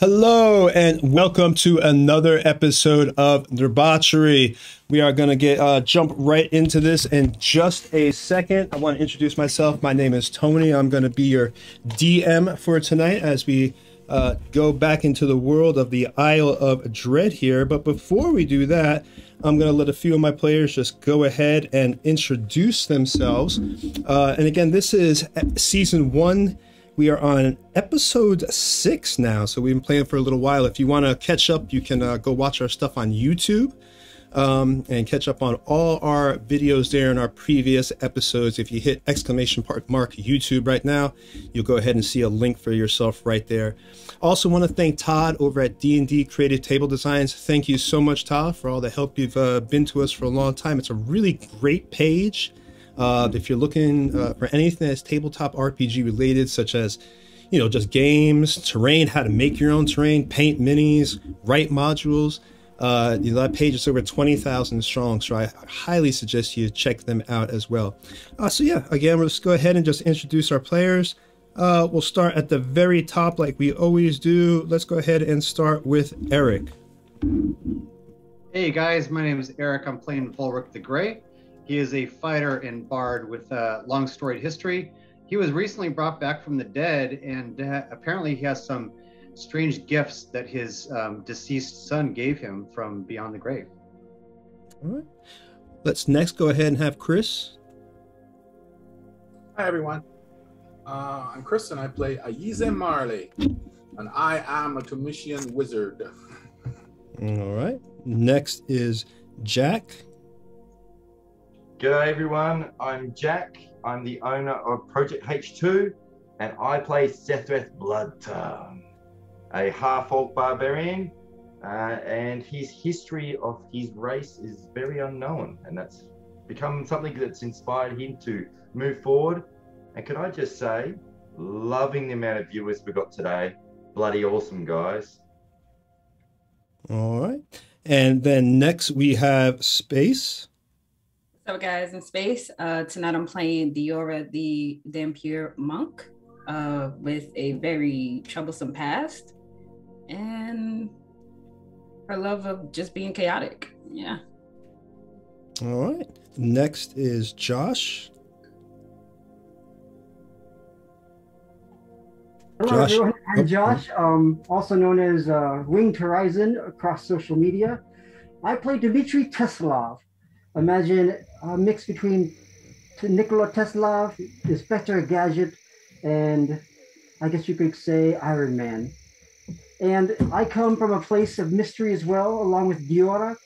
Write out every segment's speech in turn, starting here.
Hello and welcome to another episode of Nerdbauchery. We are going to jump right into this in just a second. I want to introduce myself. My name is Tony. I'm going to be your DM for tonight as we go back into the world of the Isle of Dread here. But before we do that, I'm going to let a few of my players just go ahead and introduce themselves. And again, this is Season 1. We are on episode 6 now, so we've been playing for a little while. If you want to catch up, you can go watch our stuff on YouTube and catch up on all our videos there in our previous episodes. If you hit !mark YouTube right now, you'll go ahead and see a link for yourself right there. Also want to thank Todd over at D&D Creative Table Designs. Thank you so much, Todd, for all the help you've been to us for a long time. It's a really great page. If you're looking for anything that's tabletop RPG related, such as, just games, terrain, how to make your own terrain, paint minis, write modules, that page is over 20,000 strong, so I highly suggest you check them out as well. So yeah, again, let's go ahead and just introduce our players. We'll start at the very top like we always do. Let's go ahead and start with Eric. Hey guys, my name is Eric. I'm playing Volrik the Grey. He is a fighter and bard with a long storied history. He was recently brought back from the dead, and apparently he has some strange gifts that his deceased son gave him from beyond the grave. All right. Let's next go ahead and have Chris. Hi everyone. I'm Chris and I play Ayize Marley, and I am a Commission wizard. All right. Next is Jack. G'day everyone, I'm Jack. I'm the owner of Project H2, and I play Sethreth Bloodtongue, a half-orc barbarian, and his history of his race is very unknown, and that's become something that's inspired him to move forward. And could I just say, loving the amount of viewers we got today. Bloody awesome, guys. All right. And then next we have Space. What's up, guys, in Space? Tonight I'm playing Diora the Dampier Monk with a very troublesome past and her love of just being chaotic. Yeah. All right. Next is Josh. Hello everyone, I'm Josh, also known as Winged Horizon across social media. I play Dmitry Teslov. Imagine a mix between Nikola Tesla, Inspector Gadget, and I guess you could say Iron Man. And I come from a place of mystery as well, along with Diora,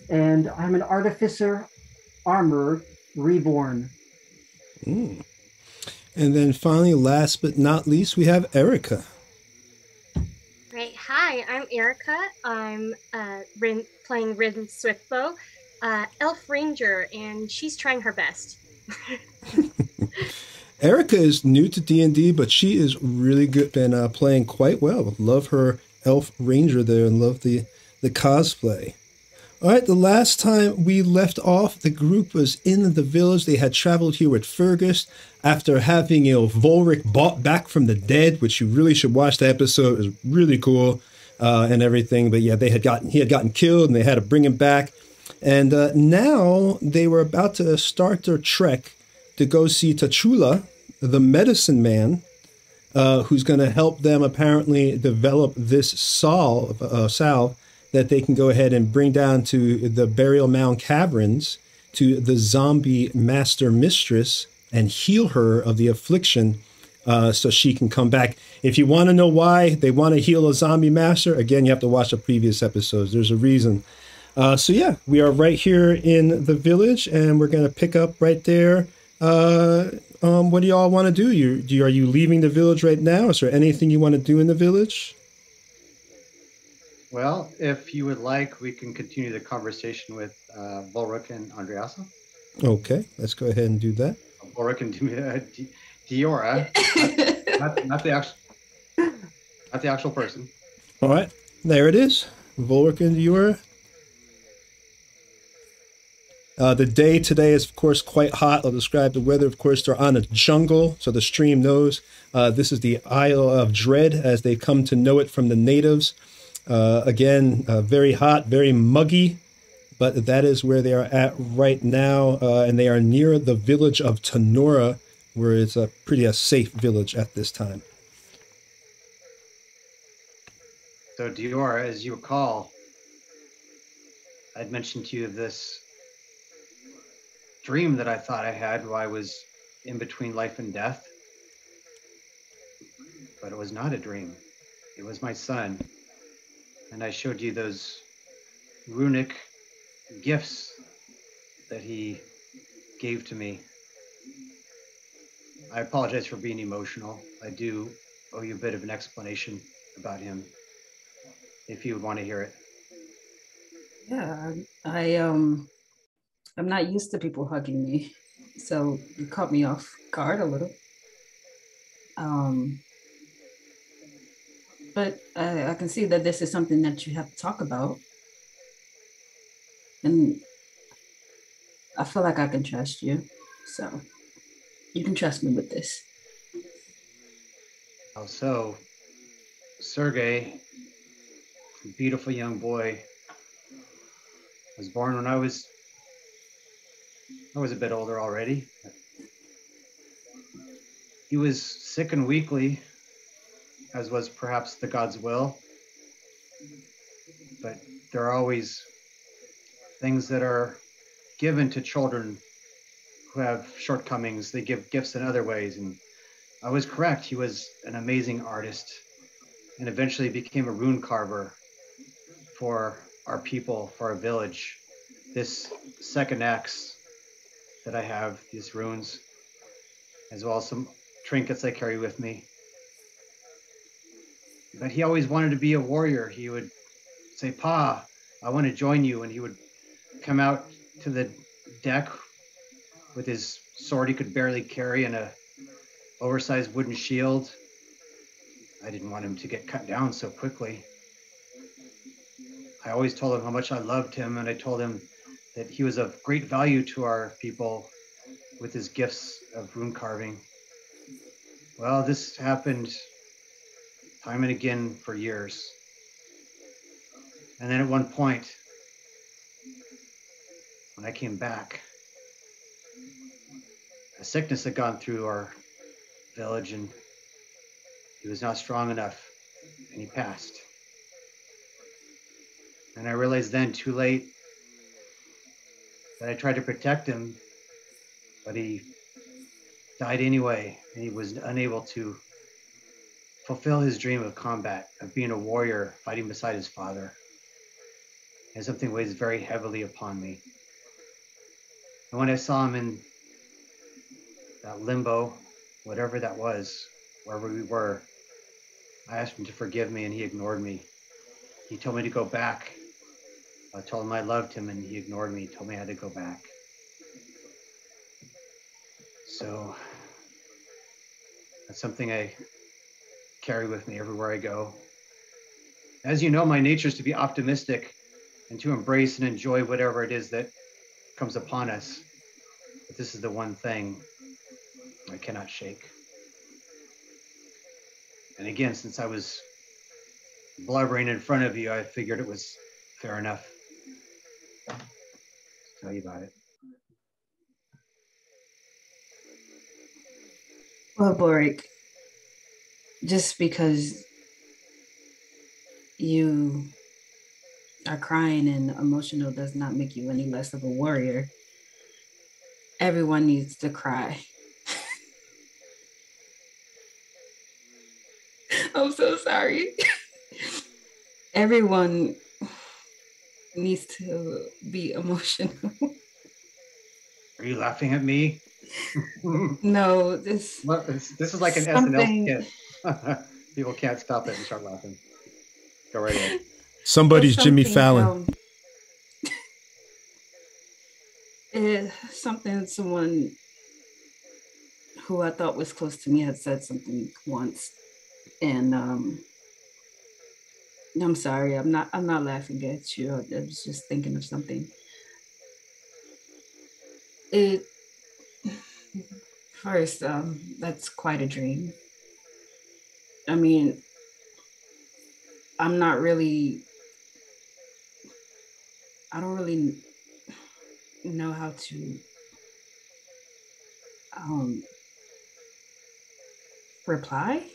and I'm an artificer armorer reborn. And then finally, last but not least, we have Erica. Right. Hi, I'm Erica. I'm playing Rin Swiftbow. Elf Ranger, and she's trying her best. Erica is new to D&D, but she is really good and playing quite well. Love her Elf Ranger there and love the cosplay. All right, the last time we left off, the group was in the village. They had traveled here with Fergus after having Volrik brought back from the dead, which you really should watch the episode. It was really cool and everything. But yeah, he had gotten killed and they had to bring him back. And now they were about to start their trek to go see Tachula, the medicine man, who's going to help them apparently develop this salve that they can go ahead and bring down to the Burial Mound Caverns to the zombie master mistress and heal her of the affliction so she can come back. If you want to know why they want to heal a zombie master, again, you have to watch the previous episodes. There's a reason. So yeah, we are right here in the village, and we're going to pick up right there. What do y'all want to do? Are you leaving the village right now? Is there anything you want to do in the village? Well, if you would like, we can continue the conversation with Volrik and Andreasa. Okay, let's go ahead and do that. Volrik and Diora, not the actual person. All right, there it is. Volrik and Diora. The day today is, of course, quite hot. I'll describe the weather. Of course, they're on a jungle, so the stream knows. This is the Isle of Dread, as they come to know it from the natives. Again, very hot, very muggy, but that is where they are at right now. And they are near the village of Tarnora, where it's a pretty safe village at this time. So, Dior, as you recall, I'd mentioned to you this dream that I thought I had while I was in between life and death. But it was not a dream. It was my son. And I showed you those runic gifts that he gave to me. I apologize for being emotional. I do owe you a bit of an explanation about him, if you would want to hear it. Yeah, I'm not used to people hugging me, so you caught me off guard a little. But I can see that this is something that you have to talk about. And I feel like I can trust you. So you can trust me with this. Also, Sergey, a beautiful young boy, was born when I was a bit older already. He was sick and weakly, as was perhaps the God's will. But there are always things that are given to children who have shortcomings. They give gifts in other ways. And I was correct. He was an amazing artist and eventually became a rune carver for our people, for our village. This second axe that I have, these runes, as well as some trinkets I carry with me. But he always wanted to be a warrior. He would say, "Pa, I want to join you." And he would come out to the deck with his sword he could barely carry and a oversized wooden shield. I didn't want him to get cut down so quickly. I always told him how much I loved him, and I told him that he was of great value to our people with his gifts of rune carving. Well, this happened time and again for years. And then at one point, when I came back, a sickness had gone through our village and he was not strong enough and he passed. And I realized then, too late, that I tried to protect him, but he died anyway, and he was unable to fulfill his dream of combat, of being a warrior, fighting beside his father. And something weighs very heavily upon me. And when I saw him in that limbo, whatever that was, wherever we were, I asked him to forgive me, and he ignored me. He told me to go back. I told him I loved him, and he ignored me. He told me I had to go back. So that's something I carry with me everywhere I go. As you know, my nature is to be optimistic and to embrace and enjoy whatever it is that comes upon us. But this is the one thing I cannot shake. And again, since I was blubbering in front of you, I figured it was fair enough to tell you about it. Well, Volrik, just because you are crying and emotional does not make you any less of a warrior. Everyone needs to cry. I'm so sorry. Everyone needs to be emotional. Are you laughing at me? No, this is like an SNL skit. People can't stop it and start laughing. Go right ahead. Somebody's Jimmy Fallon. Someone who I thought was close to me had said something once, and I'm sorry. I'm not laughing at you. I was just thinking of something. It first, that's quite a dream. I mean, I'm not really. I don't really know how to reply.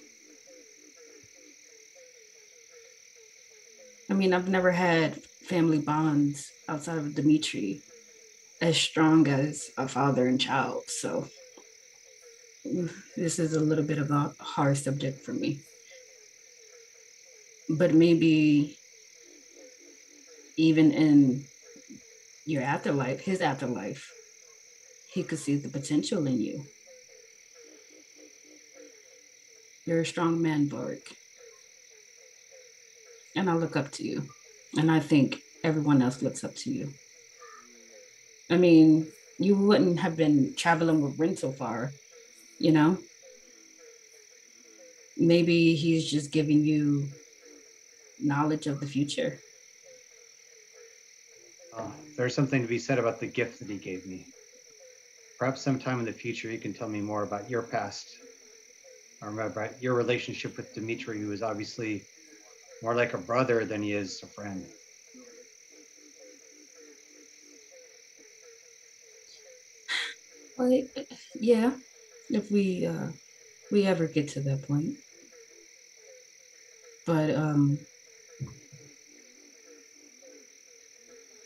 I mean, I've never had family bonds outside of Dimitri as strong as a father and child. So this is a little bit of a hard subject for me. But maybe even in your afterlife, his afterlife, he could see the potential in you. You're a strong man, Volrik. And I look up to you. And I think everyone else looks up to you. I mean, you wouldn't have been traveling with Rin so far, you know? Maybe he's just giving you knowledge of the future. There's something to be said about the gift that he gave me. Perhaps sometime in the future, you can tell me more about your past, or about your relationship with Dimitri, who is obviously more like a brother than he is a friend. Well, yeah, if we ever get to that point. But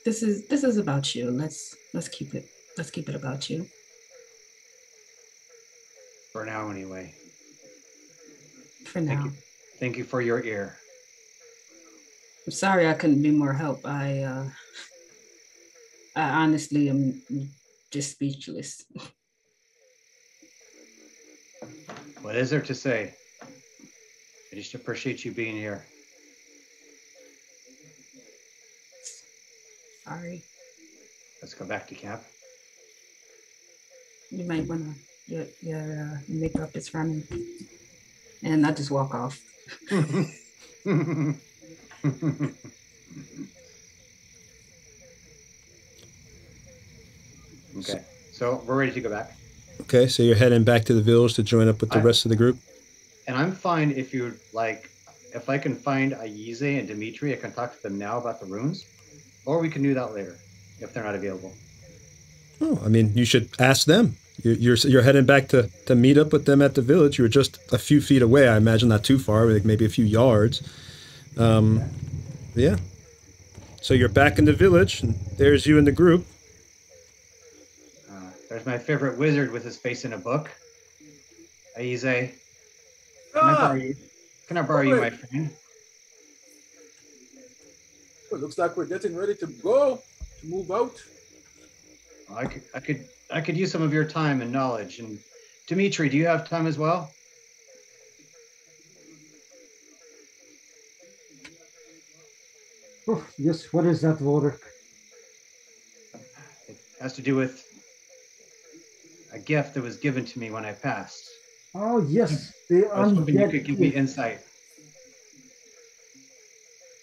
this is about you. Let's keep it about you. For now, anyway. For now. Thank you for your ear. I'm sorry I couldn't be more help. I honestly am just speechless. What is there to say? I just appreciate you being here. Sorry. Let's go back to camp. You might wanna your makeup is running, and I just walk off. Okay, so we're ready to go back. Okay, so you're heading back to the village to join up with the rest of the group? And I'm fine if you'd like, if I can find Ayize and Dimitri, I can talk to them now about the runes, or we can do that later if they're not available. Oh, I mean, you should ask them. You're heading back to meet up with them at the village. You were just a few feet away, I imagine, not too far, like maybe a few yards. Yeah. So you're back in the village, and there's you in the group. There's my favorite wizard with his face in a book. Ayize, can I borrow you, my friend? Well, looks like we're getting ready to go, to move out. I could use some of your time and knowledge. And Dimitri, do you have time as well? Oh, yes, what is that, Volrik? It has to do with a gift that was given to me when I passed. Oh, yes, the I was hoping you could undead give me gift. insight.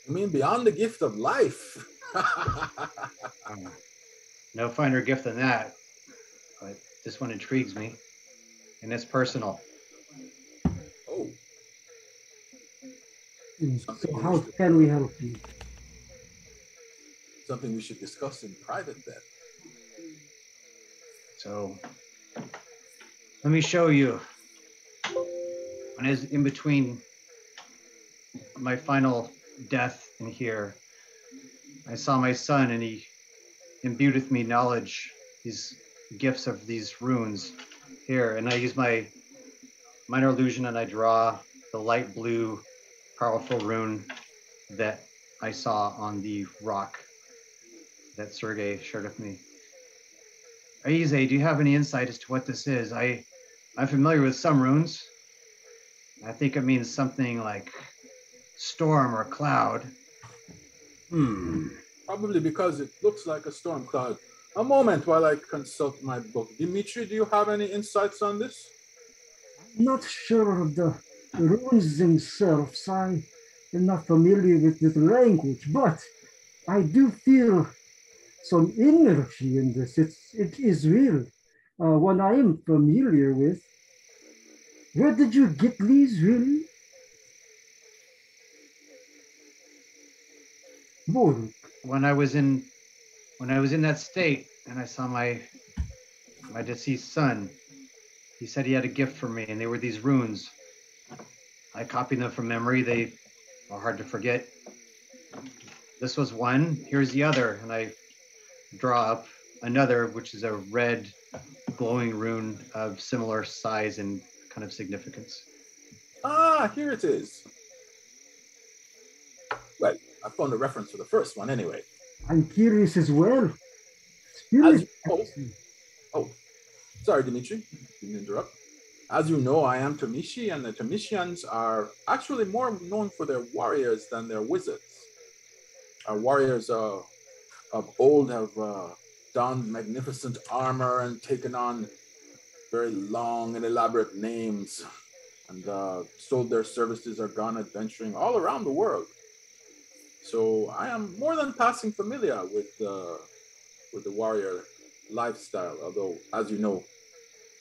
I mean, beyond the gift of life. No finer gift than that, but this one intrigues me, and it's personal. Oh. So how can we help you? Something we should discuss in private then. So let me show you. When I was in between my final death in here, I saw my son, and he imbued with me knowledge, these gifts of these runes here. And I use my minor illusion, and I draw the light blue powerful rune that I saw on the rock that Sergei shared with me. Ayize, do you have any insight as to what this is? I'm familiar with some runes. I think it means something like storm or cloud. Probably because it looks like a storm cloud. A moment while I consult my book. Dimitri, do you have any insights on this? I'm not sure of the runes themselves. I am not familiar with the language, but I do feel some energy in this. It is real, one I am familiar with. Where did you get these, really? Volrik. When I was in that state and I saw my deceased son, he said he had a gift for me, and they were these runes. I copied them from memory. They are hard to forget. This was one. Here's the other, and I draw up another, which is a red glowing rune of similar size and kind of significance. Ah, here it is. Well, I found a reference for the first one anyway. I'm curious as well. Sorry, Dimitri. Didn't interrupt. As you know, I am Tamishi, and the Tamishians are actually more known for their warriors than their wizards. Our warriors of old have donned magnificent armor and taken on very long and elaborate names, and sold their services or gone adventuring all around the world. So I am more than passing familiar with the warrior lifestyle, although, as you know,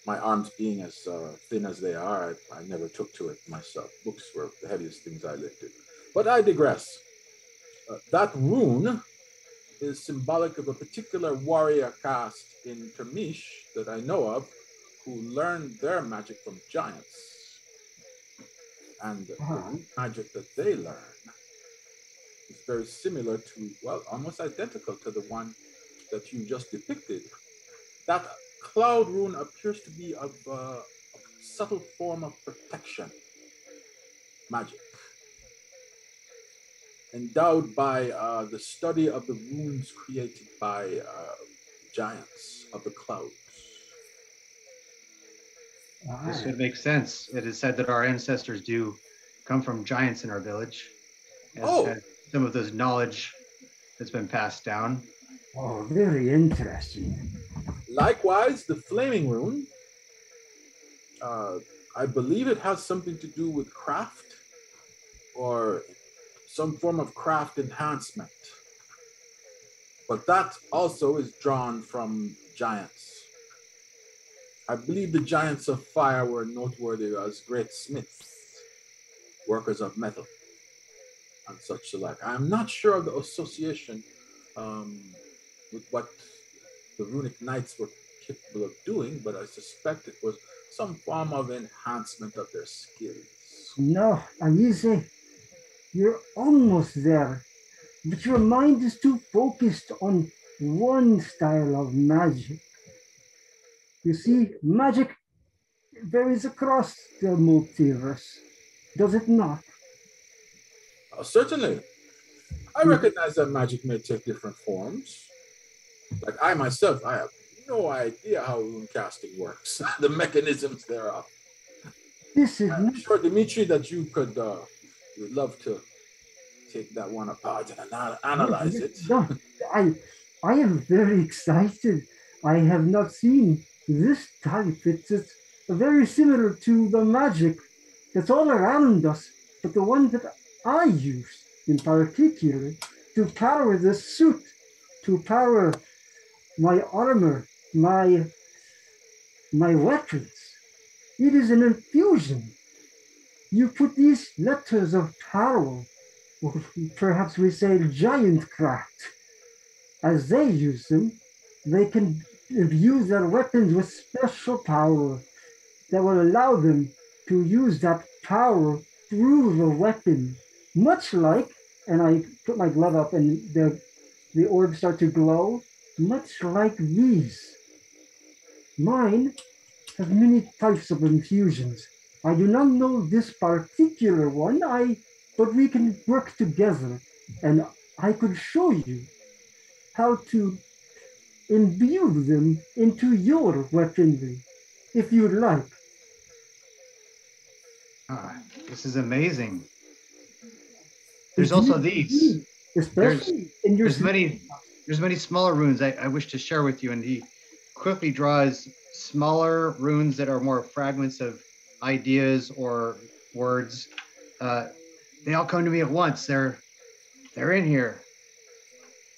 my arms being as thin as they are, I never took to it myself. Books were the heaviest things I lifted. But I digress. That rune is symbolic of a particular warrior caste in Termish that I know of who learned their magic from giants. And the root magic that they learn is very similar to, well, almost identical to the one that you just depicted. That cloud rune appears to be of a subtle form of protection magic, endowed by the study of the runes created by giants of the clouds. This would make sense. It is said that our ancestors do come from giants in our village. And some of this knowledge has been passed down. Oh, very interesting. Likewise, the flaming rune, I believe it has something to do with craft or some form of craft enhancement. But that also is drawn from giants. I believe the giants of fire were noteworthy as great smiths, workers of metal, and such alike. I'm not sure of the association with what the runic knights were capable of doing, but I suspect it was some form of enhancement of their skills. No, Anise, you're almost there, but your mind is too focused on one style of magic. You see, magic varies across the multiverse, does it not? Certainly. I recognize that magic may take different forms. Like I myself, I have no idea how rune casting works, the mechanisms thereof. I'm sure, Dimitri, that you could would love to take that one apart and analyze it. No, I am very excited. I have not seen this type. It's very similar to the magic that's all around us, but the one that I use in particular to power this suit, to power my armor, my weapons. It is an infusion. You put these letters of power, or perhaps we say giant craft, as they use them, they can imbue their weapons with special power that will allow them to use that power through the weapon. Much like, and I put my glove up and the orbs start to glow, much like these. Mine have many types of infusions. I do not know this particular one, but we can work together and I could show you how to imbue them into your weaponry, if you'd like. This is amazing. There's also these. Especially in your there's many smaller runes I wish to share with you, and he quickly draws smaller runes that are more fragments of ideas or words. They all come to me at once. They're in here.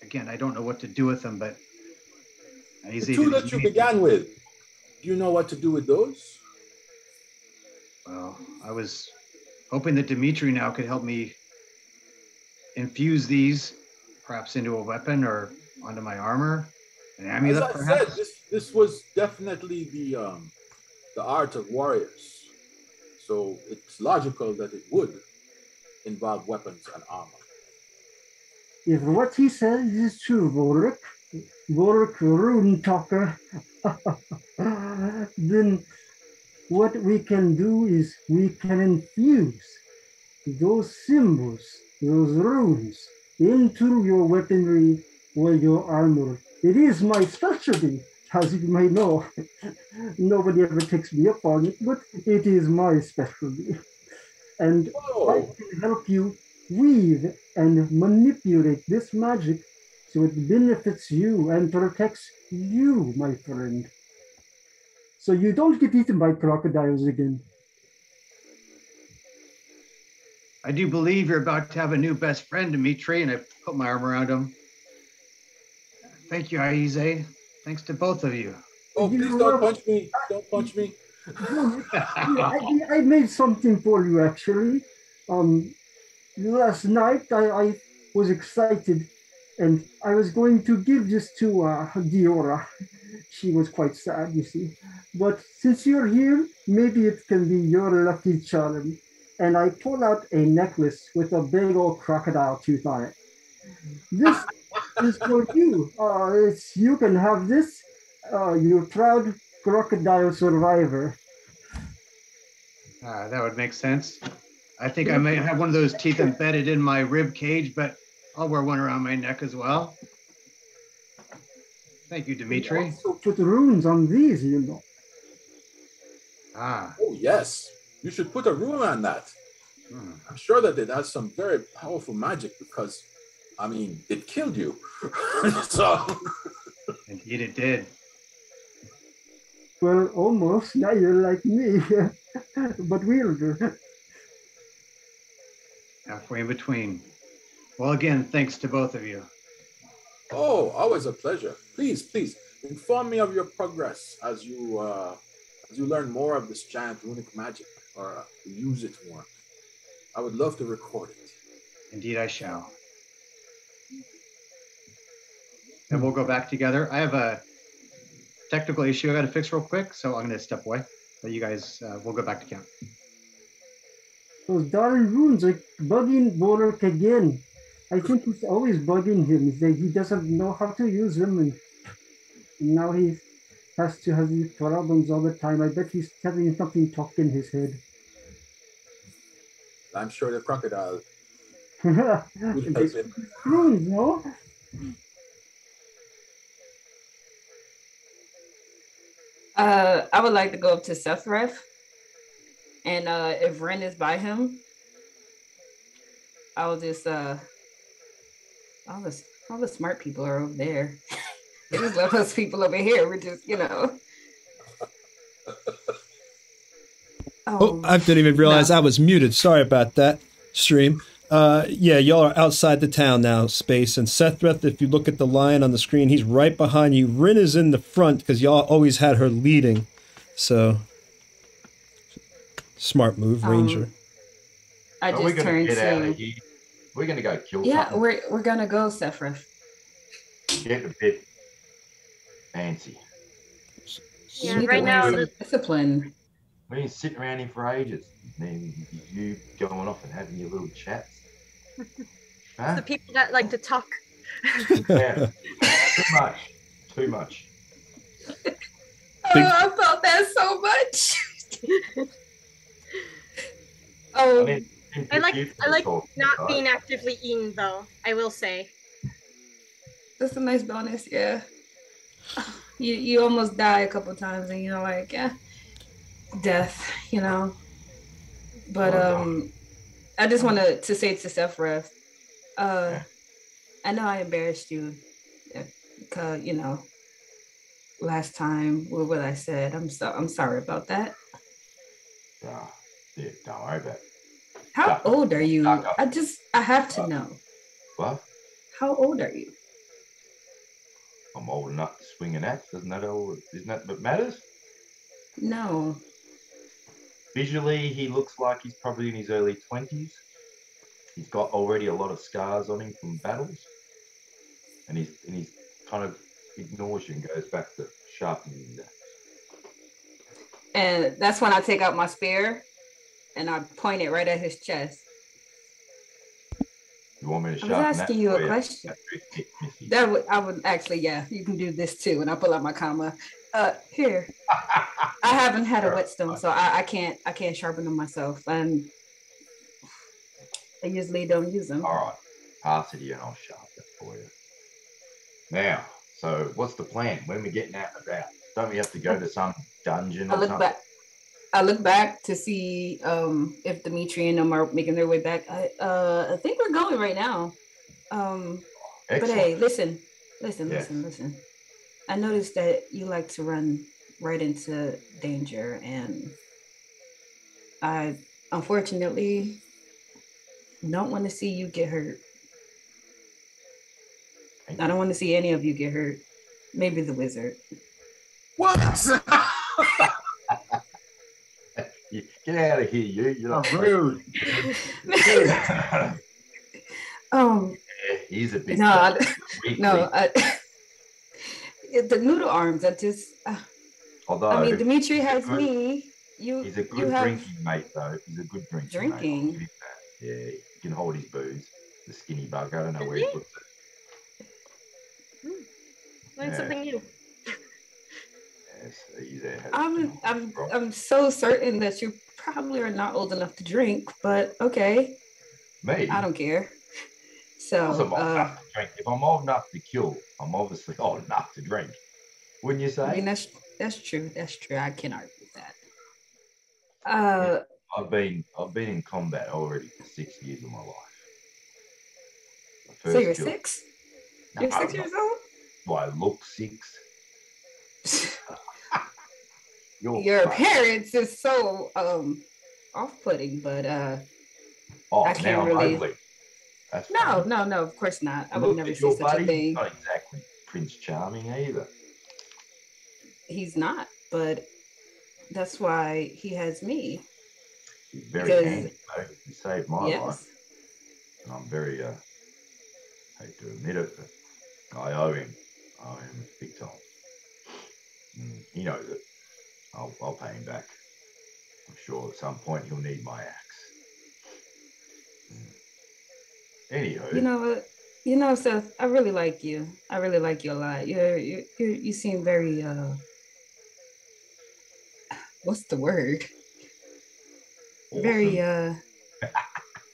again, I don't know what to do with them, but the two that you began with, do you know what to do with those? Well, I was hoping that Dimitri now could help me infuse these perhaps into a weapon or onto my armor, an amulet. As I said, this was definitely the art of warriors, so it's logical that it would involve weapons and armor. If what he says is true, Volrik Rune Talker, then what we can do is we can infuse those symbols, those runes, into your weaponry or your armor. It is my specialty, as you may know. Nobody ever takes me up on it, but it is my specialty. And I can help you weave and manipulate this magic so it benefits you and protects you, my friend. So you don't get eaten by crocodiles again. I do believe you're about to have a new best friend, Dimitri, and I put my arm around him. Thank you, Aize. Thanks to both of you. Oh, please don't punch me. Don't punch me. I made something for you, actually. Last night, I was excited, and I was going to give this to Diora. She was quite sad, you see. But since you're here, maybe it can be your lucky charm. And I pulled out a necklace with a big old crocodile tooth on it. This is for you. You can have this. You're proud crocodile survivor. That would make sense. I think I may have one of those teeth embedded in my rib cage, but I'll wear one around my neck as well. Thank you, Dimitri. You also put runes on these, you know. Oh, yes. You should put a rune on that. I'm sure that it has some very powerful magic because, I mean, it killed you. So. Indeed it did. Well, almost. Now you're like me. But weirder. Halfway in between. Well, again, thanks to both of you. Oh, always a pleasure. Please, please, inform me of your progress as you learn more of this giant runic magic, or use it more. I would love to record it. Indeed, I shall. And we'll go back together. I have a technical issue I got to fix real quick, so I'm going to step away. But you guys, we'll go back to camp. Those darn runes are bugging Volrik again. I think it's always bugging him. He doesn't know how to use them, and now he has to have these problems all the time. I bet he's having something talk in his head. I'm sure the crocodile. Runes, no? I would like to go up to Sephiroth, and if Ren is by him, I'll just all the smart people are over there. They just left us people over here. We're just, you know. Oh, I didn't even realize I was muted. Sorry about that, stream. Yeah, y'all are outside the town now, Space. And Sephiroth, if you look at the lion on the screen, he's right behind you. Rin is in the front because y'all always had her leading. So, smart move, Ranger. I just turned to... We're going to go kill Yeah, something. we're going to go, Sephiroth. Get a bit fancy. Yeah, right now... Discipline. We've been sitting around here for ages. Then you going off and having your little chats. Huh? The people that like to talk. Yeah. Too much. I felt that so much. Oh, I like not being actively eaten though, I will say. That's a nice bonus, yeah. You almost die a couple times and you're like, yeah, death, you know. But I just wanted to say to Sephiroth, I know I embarrassed you, because you know, last time what I said. I'm sorry about that. Yeah, don't worry about it. How old are you? I have to know. What? How old are you? I'm old enough to swing an axe. Isn't that what matters? No. Visually, he looks like he's probably in his early 20s. He's got already a lot of scars on him from battles. And he's kind of ignores you and goes back to sharpening that. And that's when I take out my spear and I point it right at his chest. You want me to I sharpen was asking you a question. I would actually, yeah, you can do this too. And I pull out my comma. Here. I haven't had a whetstone, so I can't sharpen them myself. And I usually don't use them. All right. Pass it here and I'll sharpen it for you. Now, so what's the plan? When are we getting out and about? Don't we have to go to some dungeon or something? I look back to see if Dimitri and them are making their way back. I think we're going right now. But hey, listen. I noticed that you like to run right into danger, and I unfortunately don't want to see you get hurt. I don't want to see any of you get hurt. Maybe the wizard. What? Get out of here, you're rude. He's a big the noodle arms. Although, I mean, Dimitri has me. He's a good drinking mate, though. He's a good drinking. Mate. Yeah, he can hold his booze. The skinny bug. I don't know where he puts it. Learn something new. I'm so certain that you probably are not old enough to drink, but okay. Me? I don't care. So, if I'm old enough to kill, I'm obviously old enough to drink. Wouldn't you say? I mean, that's true. That's true. I can't argue with that. I've been in combat already for 6 years of my life. So you're 6? No, you're 6 years old? Do I look 6? Your appearance is so off-putting, but I can't really. Ugly. No, of course not. I would never say such a thing. Not exactly Prince Charming either. He's not, but that's why he has me. He's very handy, though. He saved my life. And I'm very, hate to admit it, but I owe him. Big time. He knows it. I'll pay him back. I'm sure at some point he'll need my axe. Anywho. You know what? Seth, I really like you. I really like you a lot. You seem very what's the word? Awesome. Very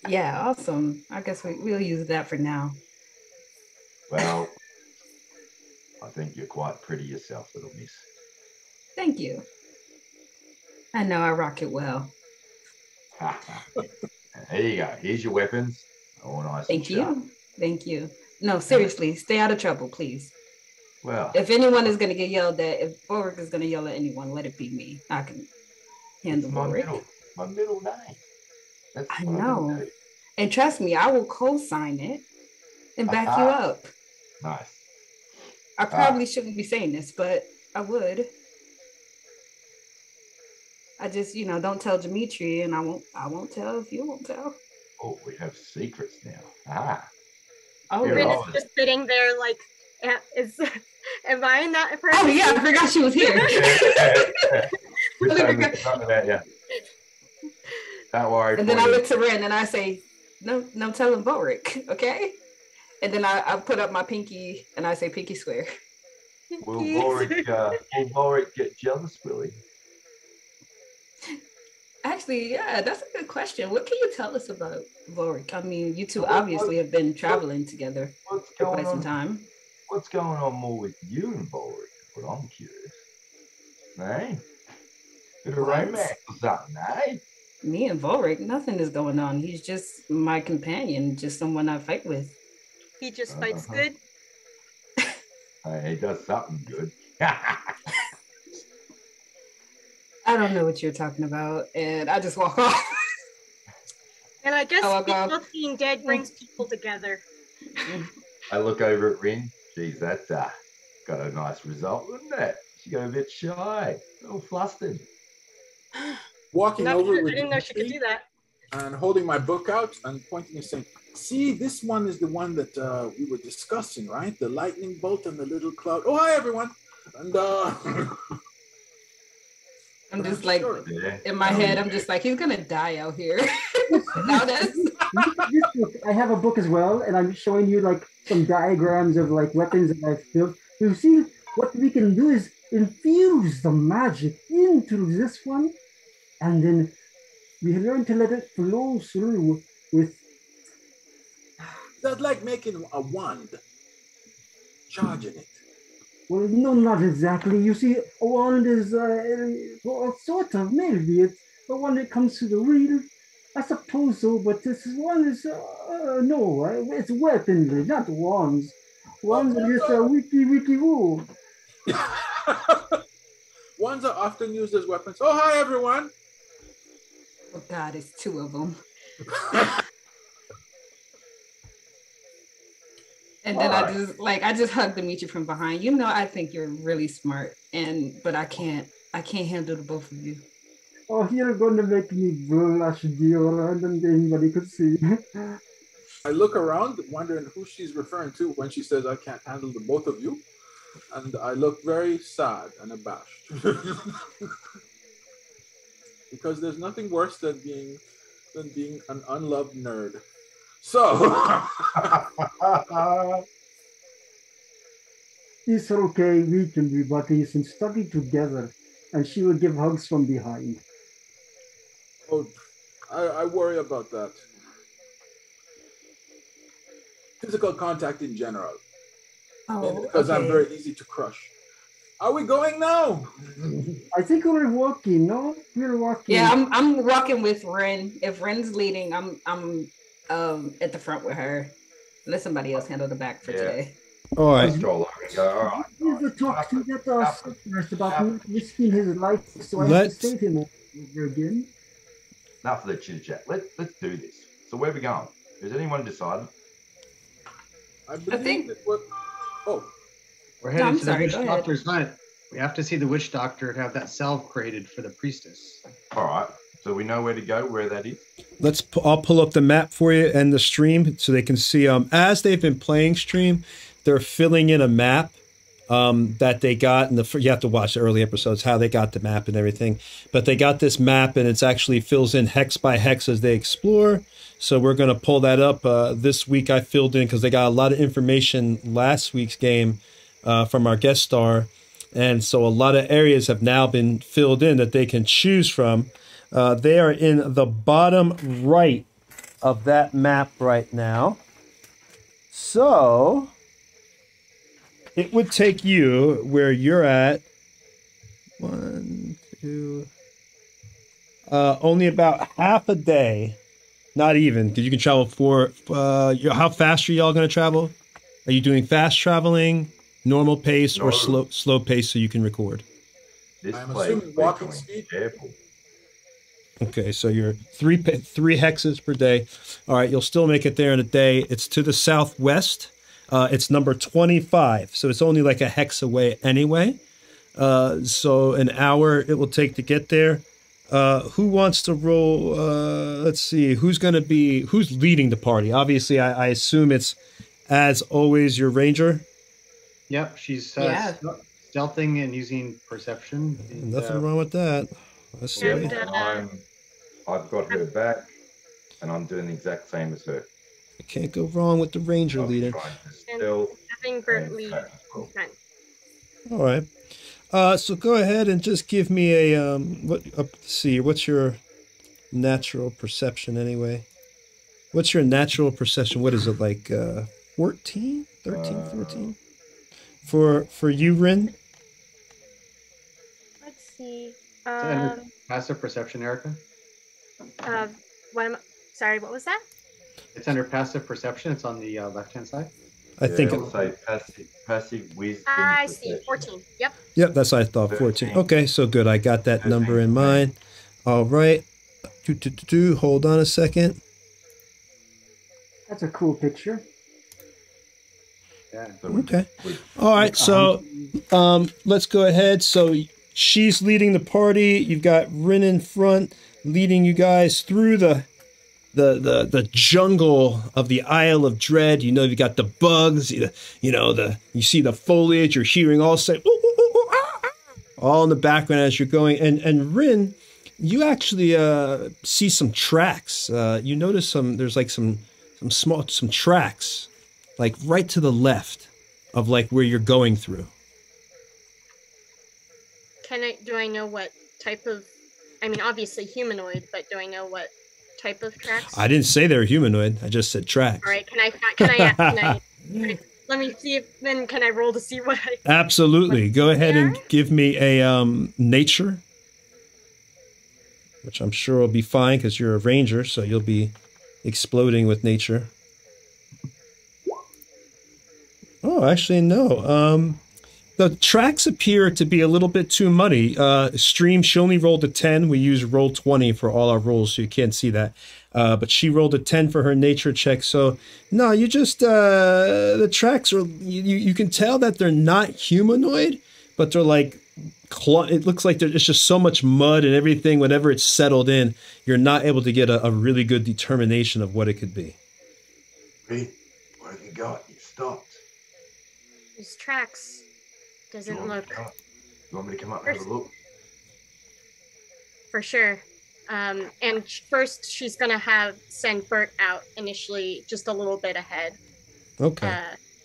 yeah, awesome. I guess we'll use that for now. Well, I think you're quite pretty yourself, little miss. Thank you. I know I rock it well. There you go. Here's your weapons. All nice. Thank you. Thank you. No, seriously, stay out of trouble, please. Well, if anyone is going to get yelled at, if Volrik is going to yell at anyone, let it be me. I can handle Volrik. My middle name. That's I know. And trust me, I will co-sign it and back you up. Nice. I probably shouldn't be saying this, but I would. I just, don't tell Dimitri, and I won't tell if you won't tell. Oh, we have secrets now. Oh, Rin's just sitting there like, am I in that person? Oh yeah, I forgot she was here. Don't worry. And then I look to Rin and I say, no telling Volrik, okay? And then I put up my pinky and I say pinky swear. Will Volrik get jealous, will he? Actually, yeah, that's a good question. What can you tell us about Volrik? I mean, you two obviously have been traveling together for quite some time. What's going on more with you and Volrik? But I'm curious. Hey? Bit of romance or something, eh? Me and Volrik, nothing is going on. He's just my companion, just someone I fight with. He just fights good? He does something good. I don't know what you're talking about, and I just walk off. And I guess people being dead brings people together. I look over at Rin. Geez, got a nice result, wouldn't it? She got a bit shy, a little flustered. Walking Not over sure, I with didn't know she could do that. and holding my book out and pointing and saying, see, this one is the one that we were discussing, right? The lightning bolt and the little cloud. Oh, hi, everyone. And I'm just like, in my head, I'm just like, he's gonna die out here. I have a book as well, and I'm showing you like some diagrams of like weapons that I've built. You see, what we can do is infuse the magic into this one, and then we learn to let it flow through with. That's like making a wand, charging it. Well, no, not exactly. You see, a wand is, well, sort of, maybe. It's the one that comes to the real. I suppose so, but this one is, no, it's weaponry, not wands. Wands are just a woo. Wands are often used as weapons. Oh, hi, everyone. Oh, God, it's two of them. And then I just hugged Dimitri from behind. You know, I think you're really smart, but I can't handle the both of you. Oh, you're gonna make me blush, dear. I don't think anybody could see. I look around, wondering who she's referring to when she says, I can't handle the both of you. And I look very sad and abashed. Because there's nothing worse than being an unloved nerd. So It's okay, we can be buddies and study together. And she will give hugs from behind. oh, I worry about that. Physical contact in general. Oh, because I'm okay. very easy to crush. Are we going now? I think we're walking, no? We're walking. Yeah, I'm walking with Ren. If Ren's leading, I'm at the front with her. Let somebody else handle the back for today. All right. All right. Here's the talk to that first about risking his life, so I have to save him over again. Enough of the chit chat. Let's do this. So where are we going? Has anyone decided? I think- that what. Oh, We're headed I'm to sorry, the witch go ahead. doctor's hut. We have to see the witch doctor to have that salve created for the priestess. All right. So we know where to go, where that is. I'll pull up the map for you and the stream so they can see. As they've been playing stream, they're filling in a map that they got. You have to watch the early episodes how they got the map and everything. But they got this map and it's actually fills in hex by hex as they explore. So we're going to pull that up. This week I filled in because they got a lot of information last week's game from our guest star. And so a lot of areas have now been filled in that they can choose from. They are in the bottom right of that map right now. So it would take you where you're at. 1, 2, only about half a day. Not even, because you can travel how fast are y'all going to travel? Are you doing fast traveling, normal pace, or slow pace so you can record? I'm assuming walking speed. Careful. Okay, so you're three hexes per day. All right, you'll still make it there in a day. It's to the southwest. It's number 25, so it's only like a hex away anyway. So an hour it will take to get there. Who wants to roll? Let's see. Who's leading the party? Obviously, I assume it's, as always, your ranger. Yep, she's stealthing and using perception. And, Nothing wrong with that. Let's see. And, I've got her back, and I'm doing the exact same as her. You can't go wrong with the ranger I'm leader. trying to and stealth having Bert and lead. attack as well. Fine. All right. So go ahead and just give me a let's see. What's your natural perception anyway? What's your natural perception? What is it like? 14, 13, 14? For you, Rin? Let's see. under passive perception, Erica. Sorry, what was that? It's under passive perception. It's on the left-hand side. I think it'll say passive wisdom. I see. 14. Yep. Yep, that's what I thought. 14. Okay, so good. I got that number in mind. All right. Hold on a second. That's a cool picture. Yeah. Okay. All right. So let's go ahead. So she's leading the party. You've got Rin in front, leading you guys through the jungle of the Isle of Dread. You know, you got the bugs, you see the foliage, you're hearing all say, ooh, ooh, ooh, ooh, ah, ah, all in the background as you're going. And Rin, you actually see some tracks. You notice there's like some tracks, like right to the left of like where you're going through. Do I know what type of, I mean, obviously humanoid, but do I know what type of tracks? I didn't say they're humanoid. I just said tracks. All right. Can I let me see if, then can I roll to see what I... Absolutely. Go ahead and give me a nature, which I'm sure will be fine because you're a ranger, so you'll be exploding with nature. Oh, actually, no. The tracks appear to be a little bit too muddy. Stream, she only rolled a 10. We use roll 20 for all our rolls, so you can't see that. But she rolled a 10 for her nature check. So, no, you just, the tracks are, you can tell that they're not humanoid, but they're like, it looks like there's just so much mud and everything. Whenever it's settled in, you're not able to get a really good determination of what it could be. Hey, what have you got? You stopped. These tracks doesn't look... You want me to come up and have a look? For sure. And first she's going to send Bert out initially just a little bit ahead. Okay.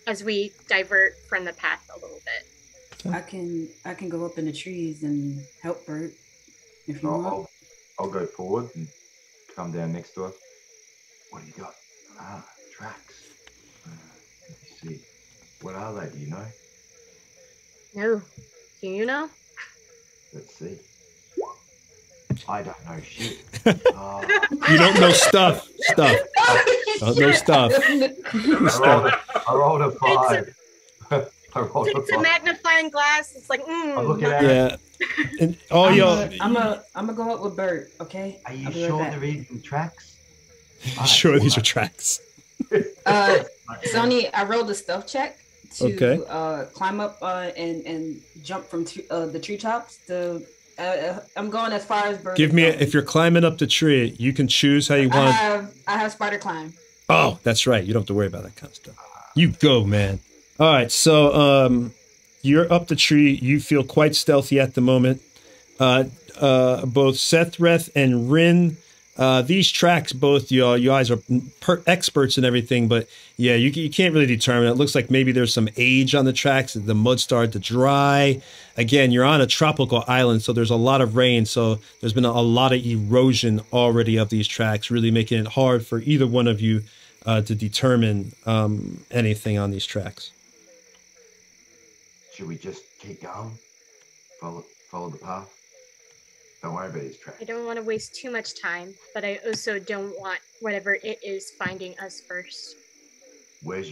As we divert from the path a little bit. I can go up in the trees and help Bert if you want. I'll go forward and come down next to her. What do you got? Tracks. Let me see. What are they? Do you know? No. Do you know? Let's see. I don't know shit. You don't know stuff. Don't know stuff. I rolled a 5. It's a magnifying glass. It's like, I'm looking at it. And all y'all. I'm gonna go up with Bert. Okay. Are you sure they're even tracks? Sure, these are tracks. Sonny, I rolled a stealth check to climb up and jump from the treetops. I'm going as far as Bert. Give me if you're climbing up the tree, you can choose how you want. I have spider climb. Oh, that's right. You don't have to worry about that kind of stuff. You go, man. All right, so you're up the tree. You feel quite stealthy at the moment. Both Sethreth and Rin, these tracks, both you guys are experts in everything, but yeah, you can't really determine. It looks like maybe there's some age on the tracks. The mud started to dry. Again, you're on a tropical island, so there's a lot of rain. So there's been a lot of erosion already of these tracks, really making it hard for either one of you to determine anything on these tracks. Should we just keep going? Follow the path? Don't worry about these tracks. I don't want to waste too much time, but I also don't want whatever it is finding us first. Where's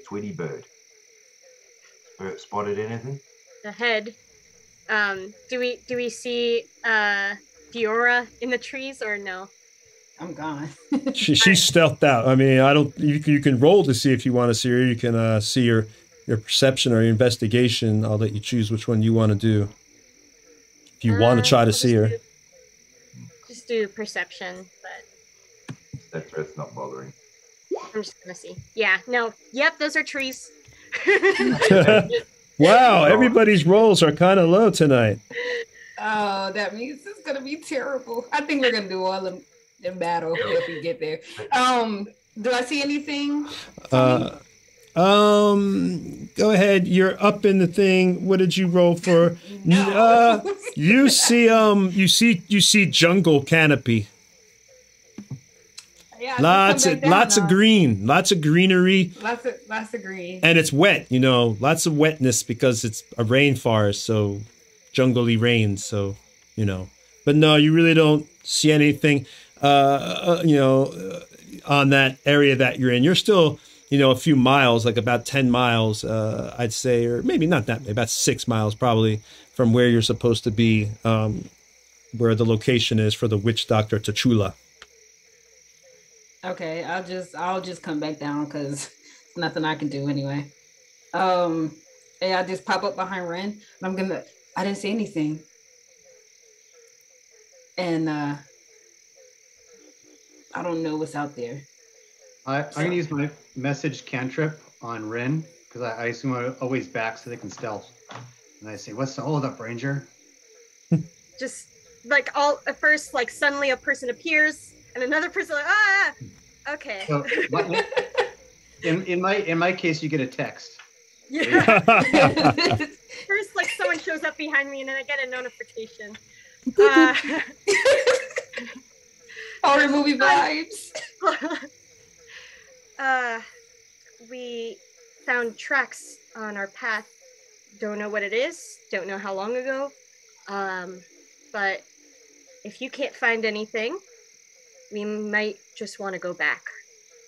Tweety Bird? Spotted anything? Ahead. Do we see Diora in the trees or no? I'm gone. She's stealthed out. I mean, I don't. You can roll to see if you want to see her. You can see your perception or your investigation. I'll let you choose which one you want to do. If you want to try to see her. Just do perception, but... That threat's not bothering. I'm just going to see. Yeah, no. Yep, those are trees. Wow, everybody's rolls are kind of low tonight. Oh, that means it's going to be terrible. I think we're going to do all of them in battle if we get there. Do I see anything? Go ahead. You're up in the thing. What did you roll for? No. You see jungle canopy. Yeah, lots of green, lots of greenery. Lots of green. And it's wet, lots of wetness because it's a rainforest, so jungly rain, so, But no, you really don't see anything, on that area that you're in. You're still, a few miles, like about 10 miles, I'd say, or maybe not that, about 6 miles probably from where you're supposed to be, where the location is for the witch doctor T'Chula. Okay, I'll just come back down because nothing I can do anyway. And I just pop up behind Ren. And I didn't say anything. And I don't know what's out there. I'm going to use my message cantrip on Rin, because I assume I'm always back so they can stealth. And I say, what's the hold up, Ranger? Just like all at first, like suddenly a person appears and another person like, ah, okay. So, in my case, you get a text. Yeah. First, like someone shows up behind me and then I get a notification. Horror movie vibes. We found tracks on our path. Don't know what it is. Don't know how long ago. But if you can't find anything, we might just want to go back.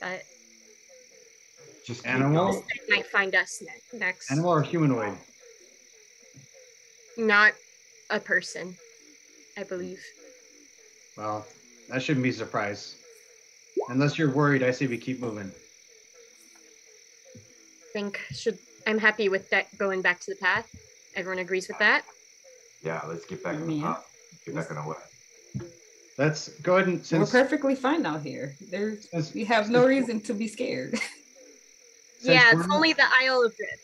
But Just Animal? they might find us next. Animal or humanoid? Not a person, I believe. Well, that shouldn't be a surprise. Unless you're worried, I say we keep moving. I'm happy with that going back to the path. Everyone agrees with that? Yeah, let's get back on the path. Get back on our way. Let's go ahead and We're perfectly fine out here. We have no reason to be scared. Yeah, it's only the Isle of Dread.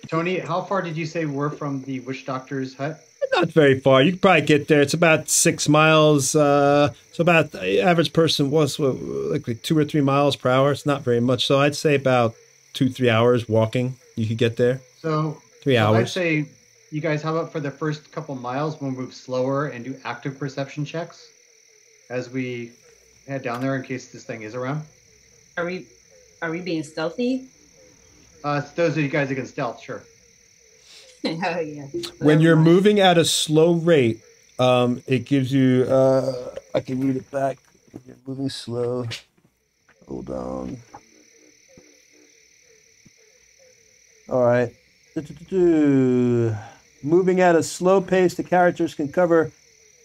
Tony, how far did you say we're from the witch doctor's hut? Not very far. You could probably get there. It's about 6 miles. So about the average person was like 2 or 3 miles per hour. It's not very much. So I'd say about 2-3 hours walking. You could get there. So 3 hours. I'd say, you guys, how about for the first couple miles, we'll move slower and do active perception checks as we head down there in case this thing is around. Are we being stealthy? Those of you guys that can stealth, sure. Hell yeah. When you're moving at a slow rate, it gives you, I can read it back. You're moving slow. Hold on. All right. Moving at a slow pace, the characters can cover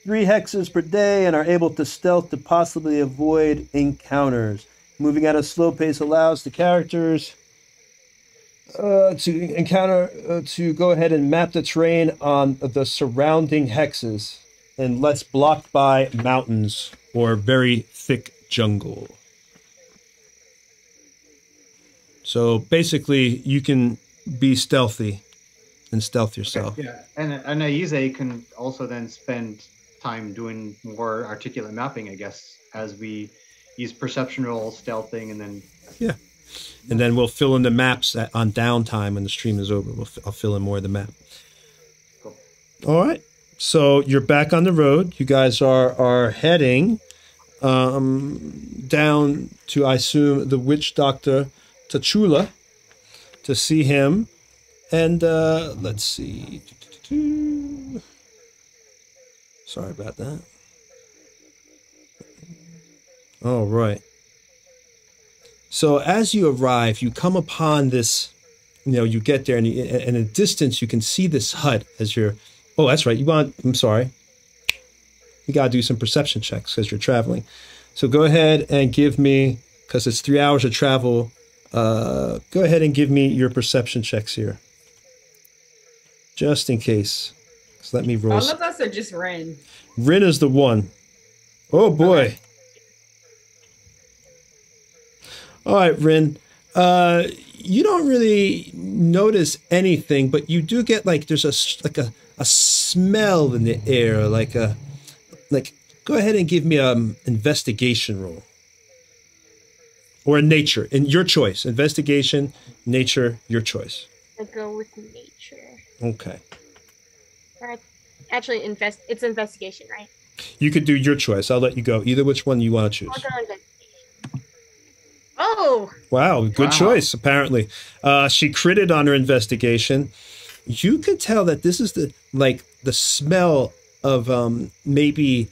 3 hexes per day and are able to stealth to possibly avoid encounters. Moving at a slow pace allows the characters to go ahead and map the terrain on the surrounding hexes unless blocked by mountains or very thick jungle. So basically, you can be stealthy and stealth yourself. Okay, yeah, and Aize can also then spend time doing more articulate mapping, I guess, as we use perceptual stealthing, and then and then we'll fill in the maps on downtime when the stream is over. I'll fill in more of the map. Cool. All right. So you're back on the road. You guys are heading down to, I assume, the witch doctor Tachula to see him. And let's see. Sorry about that. All right. So as you arrive, you come upon this, you get there, and in a distance, you can see this hut as you're, oh, that's right. I'm sorry. You got to do some perception checks because you're traveling. So go ahead and give me, because it's 3 hours of travel, go ahead and give me your perception checks here. Just in case. So let me roll. All of us are just Ren. Rin is the one. Oh, boy. Okay. All right, Rin. You don't really notice anything, but you do get there's a smell in the air, go ahead and give me an investigation roll. Or a nature, in your choice. Investigation, nature, your choice. I go with nature. Okay. Actually, it's investigation, right? You could do your choice. I'll let you go. Either which one you want to choose. I'll go investigation. Oh! Wow, good choice, apparently. She critted on her investigation. You could tell that this is the smell of maybe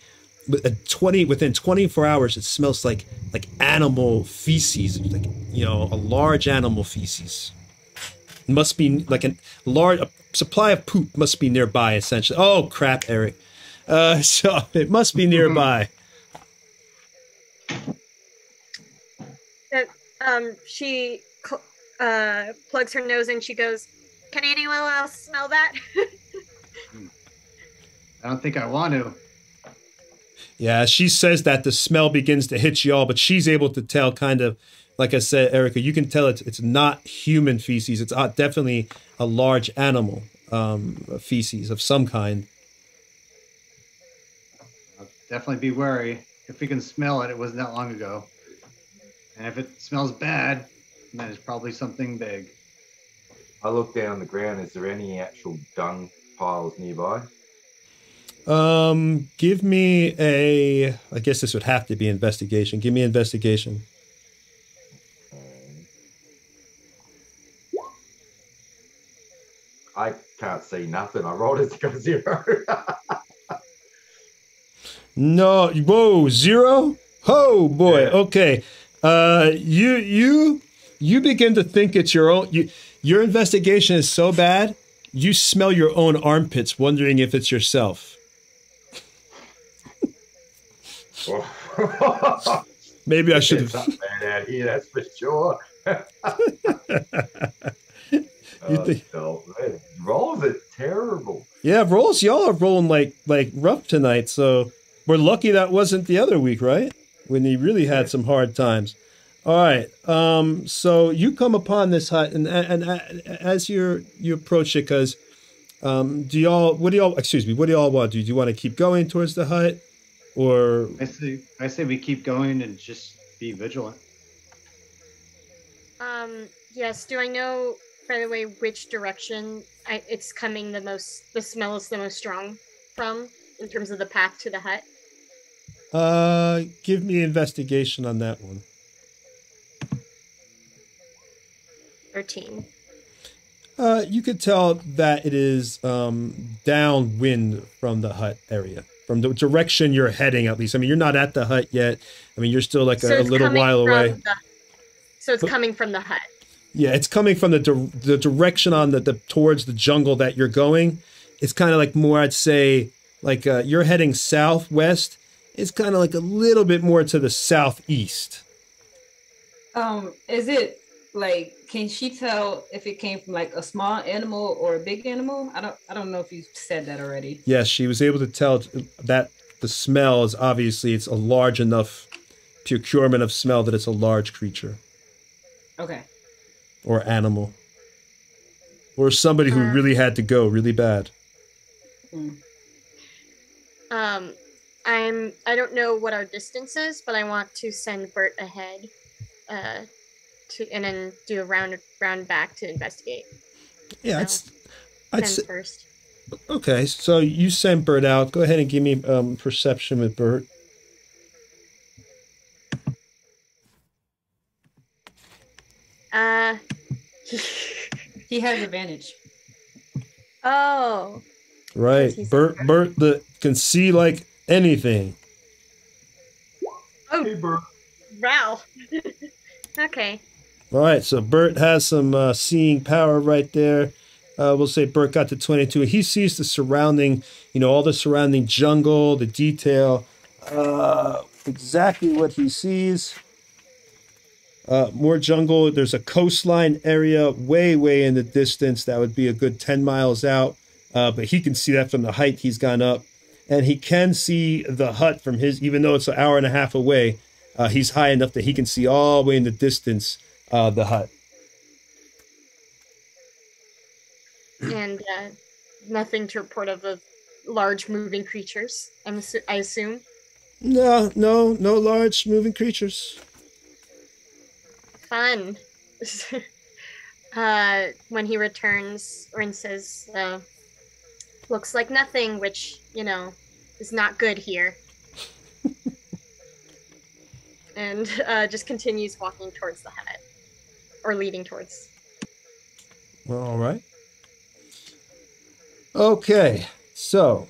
within 24 hours, it smells like animal feces, a large animal feces. It must be a supply of poop must be nearby, essentially. Oh, crap, Eric. So it must be nearby. She plugs her nose and she goes, "Can anyone else smell that?" I don't think I want to. Yeah, she says that the smell begins to hit y'all, but she's able to tell kind of, like I said, Erica, you can tell it's not human feces. It's definitely a large animal feces of some kind. I'll definitely be wary. If we can smell it, it wasn't that long ago. And if it smells bad, then it's probably something big. I look down the ground. Is there any actual dung piles nearby? Give me I guess this would have to be investigation. Give me investigation. I can't see nothing. I rolled it to go 0. No, whoa, 0? Oh boy. Yeah. Okay. You begin to think it's your own. Your investigation is so bad, you smell your own armpits, wondering if it's yourself. Maybe I should have. Something bad out here, that's for sure. Rolls are terrible. Yeah, rolls. Y'all are rolling like rough tonight. So we're lucky that wasn't the other week, right? When you really had some hard times. All right. So you come upon this hut, and as you approach it, because what do y'all want to do? Do you want to keep going towards the hut, or I say we keep going and just be vigilant. Yes. Do I know, by the way, which direction it's coming the smell is the most strong from in terms of the path to the hut? Give me investigation on that one. 13. You could tell that it is downwind from the hut area, from the direction you're heading, at least. I mean, you're not at the hut yet. I mean, you're still like a little while away. So it's coming from the hut. Yeah, it's coming from the direction on the towards the jungle that you're going. It's kind of like more, I'd say, like you're heading southwest. It's kind of like a little bit more to the southeast. Is it like, can she tell if it came from like a small animal or a big animal? I don't know if you said that already. Yes, she was able to tell that the smell is obviously it's a large enough procurement of smell that it's a large creature. Okay. Or animal. Or somebody who really had to go really bad. I don't know what our distance is, but I want to send Bert ahead, and then do a round back to investigate. Yeah, so, I'd say first. Okay, so you send Bert out. Go ahead and give me perception with Bert. He has advantage. Oh. Right. Bert can see like anything. Oh. Hey, Bert. Wow. Okay. All right. So Bert has some seeing power right there. We'll say Bert got to 22. He sees the surrounding, all the surrounding jungle, the detail, exactly what he sees. More jungle. There's a coastline area way, way in the distance. That would be a good 10 miles out. But he can see that from the height he's gone up. And he can see the hut from even though it's an hour and a half away, he's high enough that he can see all the way in the distance the hut. And nothing to report of the large moving creatures, I assume? No large moving creatures. Fun. When he returns, Rin says, looks like nothing, which, is not good here. And just continues walking towards the hut. Or leading towards. Well, all right. Okay, so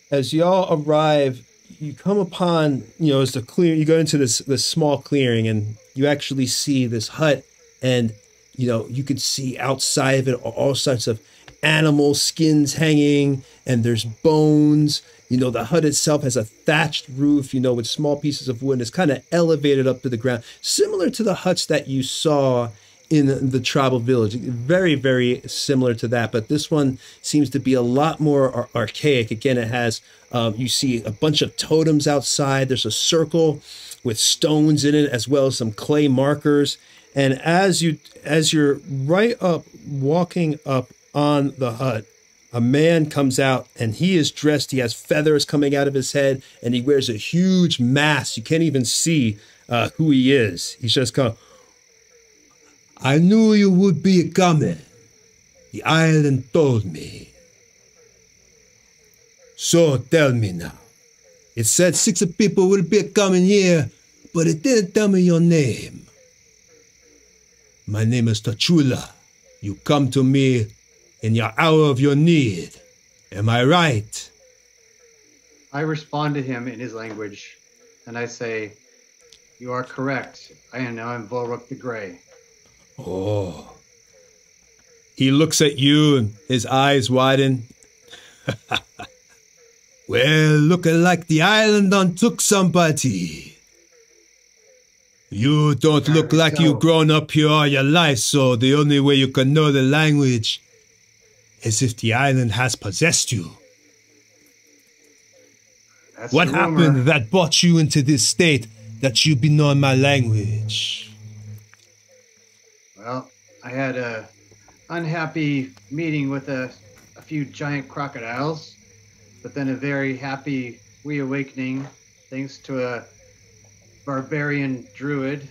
as y'all arrive, you come upon, you go into this small clearing and you actually see this hut and, you could see outside of it all sorts of animal skins hanging, and there's bones. You know, the hut itself has a thatched roof, you know, with small pieces of wood. And it's kind of elevated up to the ground, similar to the huts that you saw in the tribal village. Very, very similar to that. But this one seems to be a lot more archaic. Again, it has, you see a bunch of totems outside. There's a circle with stones in it, as well as some clay markers. And as you're right up, walking up on the hut, a man comes out, and he is dressed. He has feathers coming out of his head, and he wears a huge mask. You can't even see who he is. He's just kind of, I knew you would be coming. The island told me. So tell me now. It said 6 people will be coming here, but it didn't tell me your name. My name is Tachula. You come to me in your hour of your need. Am I right? I respond to him in his language, and I say, you are correct. I am Volrik the Grey. Oh. He looks at you and his eyes widen. Well, looking like the island done took somebody. You don't look like you've grown up here all your life, so the only way you can know the language is if the island has possessed you. That's what happened that brought you into this state that you be knowing my language? Well, I had a unhappy meeting with a few giant crocodiles, but then a very happy reawakening thanks to a barbarian druid,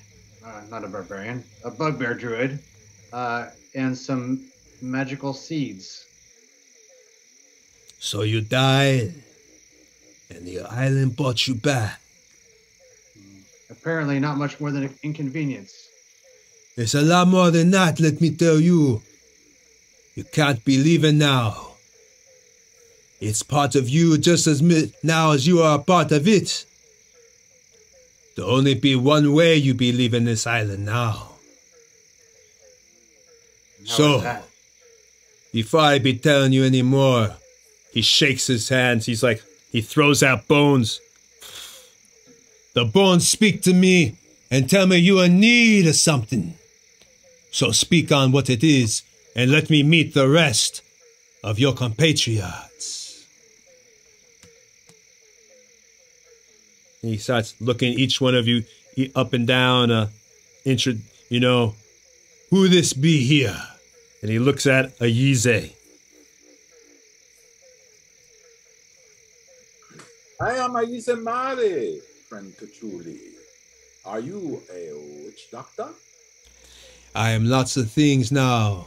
not a barbarian, a bugbear druid, and some magical seeds. So you died, and the island brought you back. Apparently not much more than an inconvenience. It's a lot more than that, let me tell you. You can't be leaving now. It's part of you just as now as you are a part of it. There'll only be one way you be leaving this island now. So, before I be telling you any more, he shakes his hands. He's like, he throws out bones. The bones speak to me and tell me you are in need of something. So speak on what it is and let me meet the rest of your compatriots. And he starts looking each one of you up and down, you know, who this be here? And he looks at Ayize. I am Ayize Mare, friend Tachuli. Are you a witch doctor? I am lots of things now.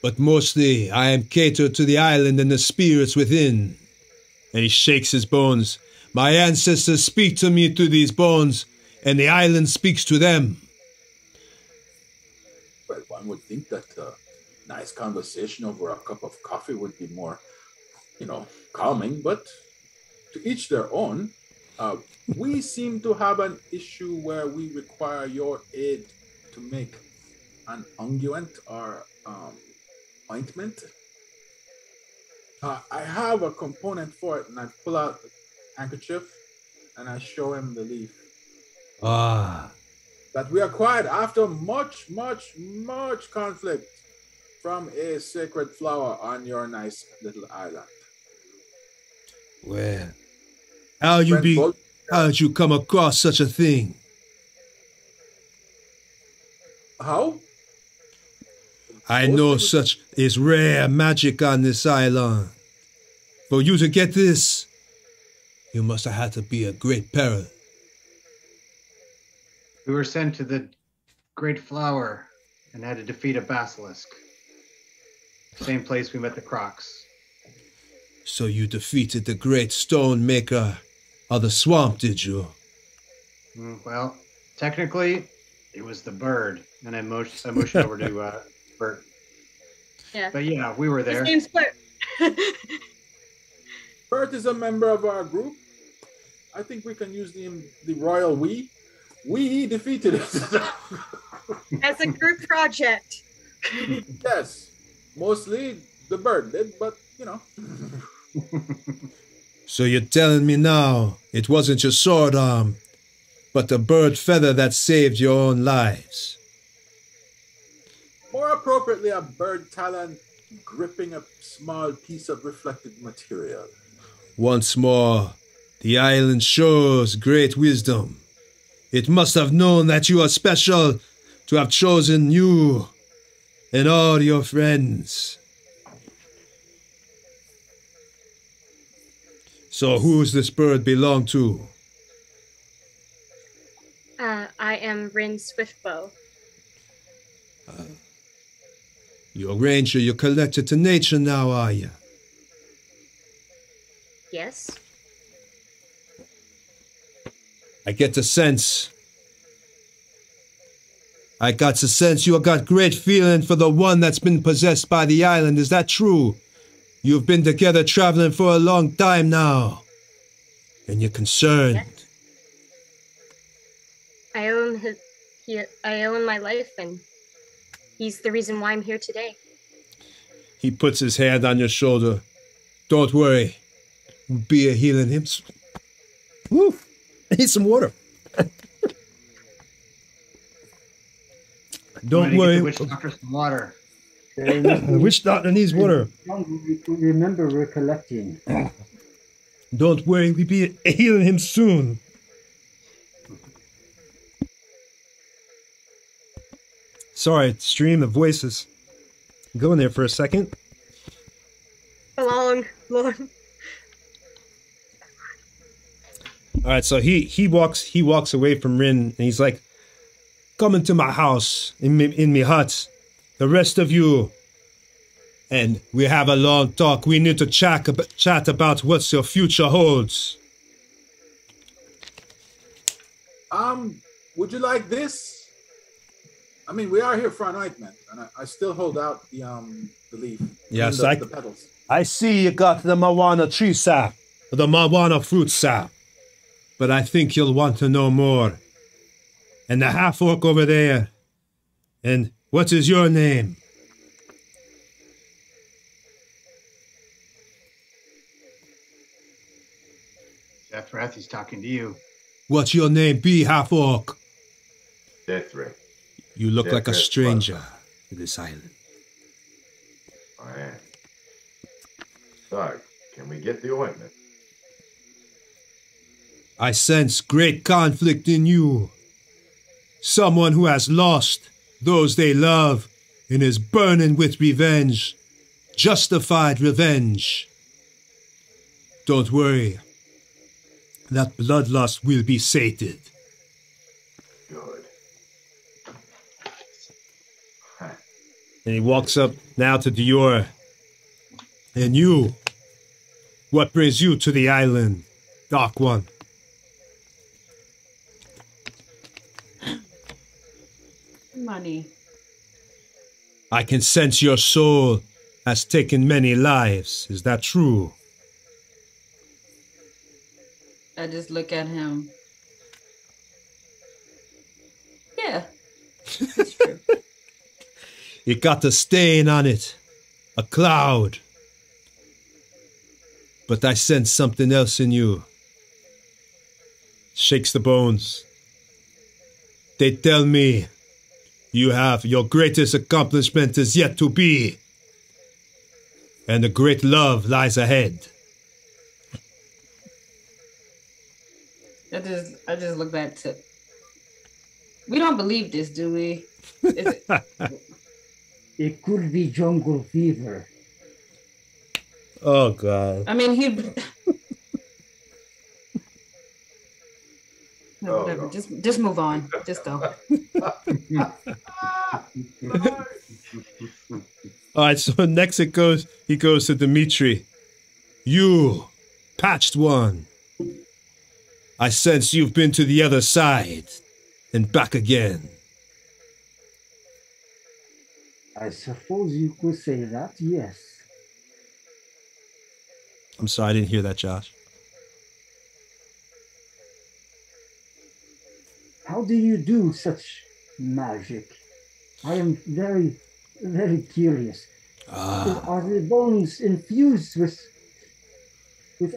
But mostly I am catered to the island and the spirits within. And he shakes his bones. My ancestors speak to me through these bones, and the island speaks to them. Well, one would think that a nice conversation over a cup of coffee would be more, you know, calming, but to each their own. We seem to have an issue where we require your aid to make an unguent or ointment. I have a component for it, and I pull out a handkerchief and I show him the leaf. That we acquired after much conflict from a sacred flower on your nice little island. Well, how did you come across such a thing? How? I know such is rare magic on this island. For you to get this, you must have had to be a great peril. We were sent to the Great Flower and had to defeat a basilisk. Same place we met the Crocs. So you defeated the great stone maker of the swamp, did you? Well, technically, it was the bird, and I motioned over to Bert. Yeah. But yeah, we were there. His name's Bert. Bert is a member of our group. I think we can use the royal we. We defeated it. As a group project. Yes. Mostly the bird did, but you know. So you're telling me now it wasn't your sword arm, but the bird feather that saved your own lives? More appropriately, a bird talon gripping a small piece of reflected material. Once more, the island shows great wisdom. It must have known that you are special to have chosen you and all your friends. So who's this bird belong to? I am Rin Swiftbow. You're a ranger, you're connected to nature now, are you? Yes. I get the sense. I got the sense you got great feeling for the one that's been possessed by the island. Is that true? You've been together traveling for a long time now. And you're concerned. Yes. I own my life, and he's the reason why I'm here today. He puts his hand on your shoulder. Don't worry. We'll be a healing him. Woo! I need some water. Don't worry. Witch doctor some water. The witch doctor needs water. Remember, we're collecting. Don't worry, we'll be healing him soon. Sorry, stream of voices. Go in there for a second. Long. All right, so he walks away from Rin, and he's like, "Come into my house, in me hut, the rest of you, and we have a long talk. We need to chat about what your future holds." Would you like this? I mean, we are here for an ointment, and I still hold out the leaf. Yes, the petals. I see you got the marijuana tree sap, the marijuana fruit sap, but I think you'll want to know more. And the half-orc over there. And what is your name? Sephiroth, he's talking to you. What's your name be, half-orc? Deathrick. You look like a Deathrick stranger to this island. I am. So, can we get the ointment? I sense great conflict in you. Someone who has lost those they love and is burning with revenge. Justified revenge. Don't worry. That bloodlust will be sated. Good. And he walks up now to Dior. And you, what brings you to the island, Dark One? Money. I can sense your soul has taken many lives. Is that true? I just look at him. Yeah. It's true. It got a stain on it. A cloud. But I sense something else in you. Shakes the bones. They tell me you have your greatest accomplishment is yet to be. And a great love lies ahead. I just look back to. We don't believe this, do we? Is it? It could be jungle fever. Oh, God. I mean, he. No, Oh, whatever. no. Just move on. Just go. All right, so next he goes to Dimitri. You, patched one. I sense you've been to the other side and back again. I suppose you could say that, yes. I'm sorry, I didn't hear that, Josh. How do you do such magic? I am very, very curious. Are the bones infused with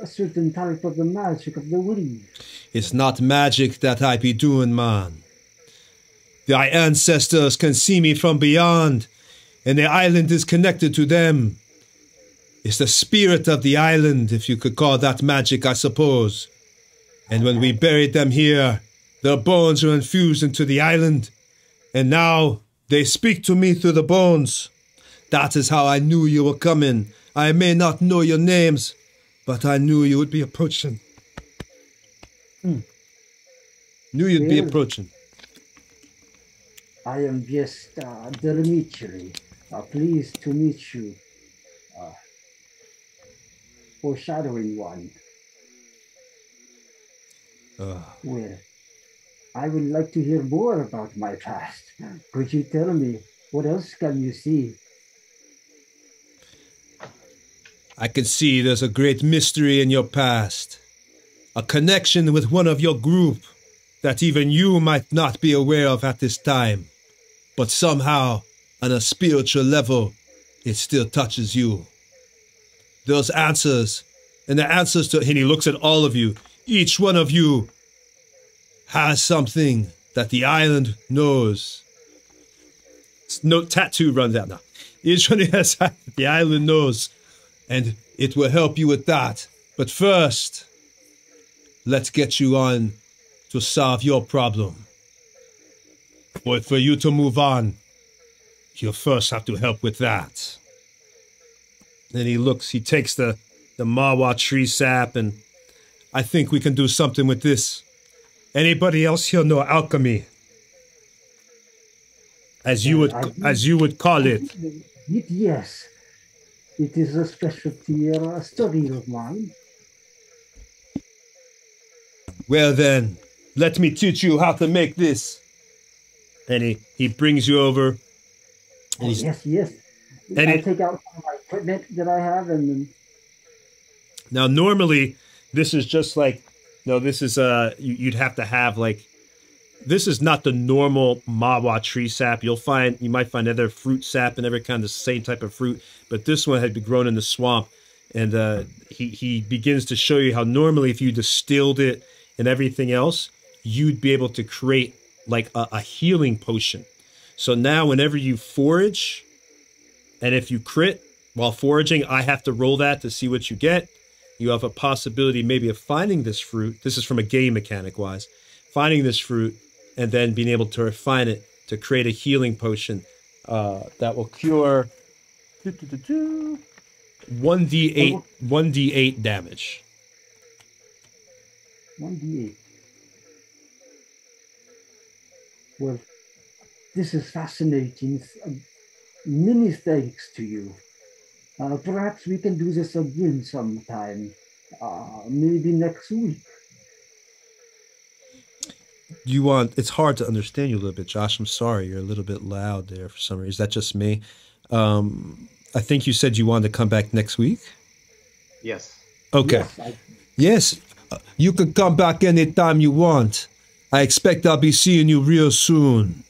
a certain type of the magic of the wind? It's not magic that I be doing, man. Thy ancestors can see me from beyond, and the island is connected to them. It's the spirit of the island, if you could call that magic, I suppose. And when we buried them here, their bones were infused into the island, and now they speak to me through the bones. That is how I knew you were coming. I may not know your names, but I knew you would be approaching. Knew you'd be approaching. I am just Dmitri. Pleased to meet you. Foreshadowing one. Well, I would like to hear more about my past. Could you tell me, what else can you see? I can see there's a great mystery in your past. A connection with one of your group that even you might not be aware of at this time. But somehow, on a spiritual level, it still touches you. Those answers, and the answers to, and he looks at all of you, each one of you has something that the island knows. No tattoo runs out now. Each one has the island knows, and it will help you with that. But first, let's get you on to solve your problem. But for you to move on, you'll first have to help with that. Then he takes the mawa tree sap, and I think we can do something with this. Anybody else here know alchemy? As you would call it. Yes. It is a specialty or a study of mine. Well then, let me teach you how to make this. And he brings you over. And yes. And I take out my equipment that I have, and then... Now normally this is just like, no, this is you'd have to have like, this is not the normal mawa tree sap. You might find other fruit sap and every kind of the same type of fruit, but this one had been grown in the swamp. And he begins to show you how normally if you distilled it and everything else, you'd be able to create like a healing potion. So now whenever you forage, and if you crit while foraging, I have to roll that to see what you get. You have a possibility maybe of finding this fruit. This is from a game mechanic wise. Finding this fruit and then being able to refine it to create a healing potion that will cure 1d8 damage. 1d8. Well, this is fascinating. Many thanks to you. Perhaps we can do this again sometime. Maybe next week. It's hard to understand you a little bit, Josh. I'm sorry. You're a little bit loud there for some reason. Is that just me? I think you said you wanted to come back next week? Yes. Okay. Yes. You can come back anytime you want. I expect I'll be seeing you real soon.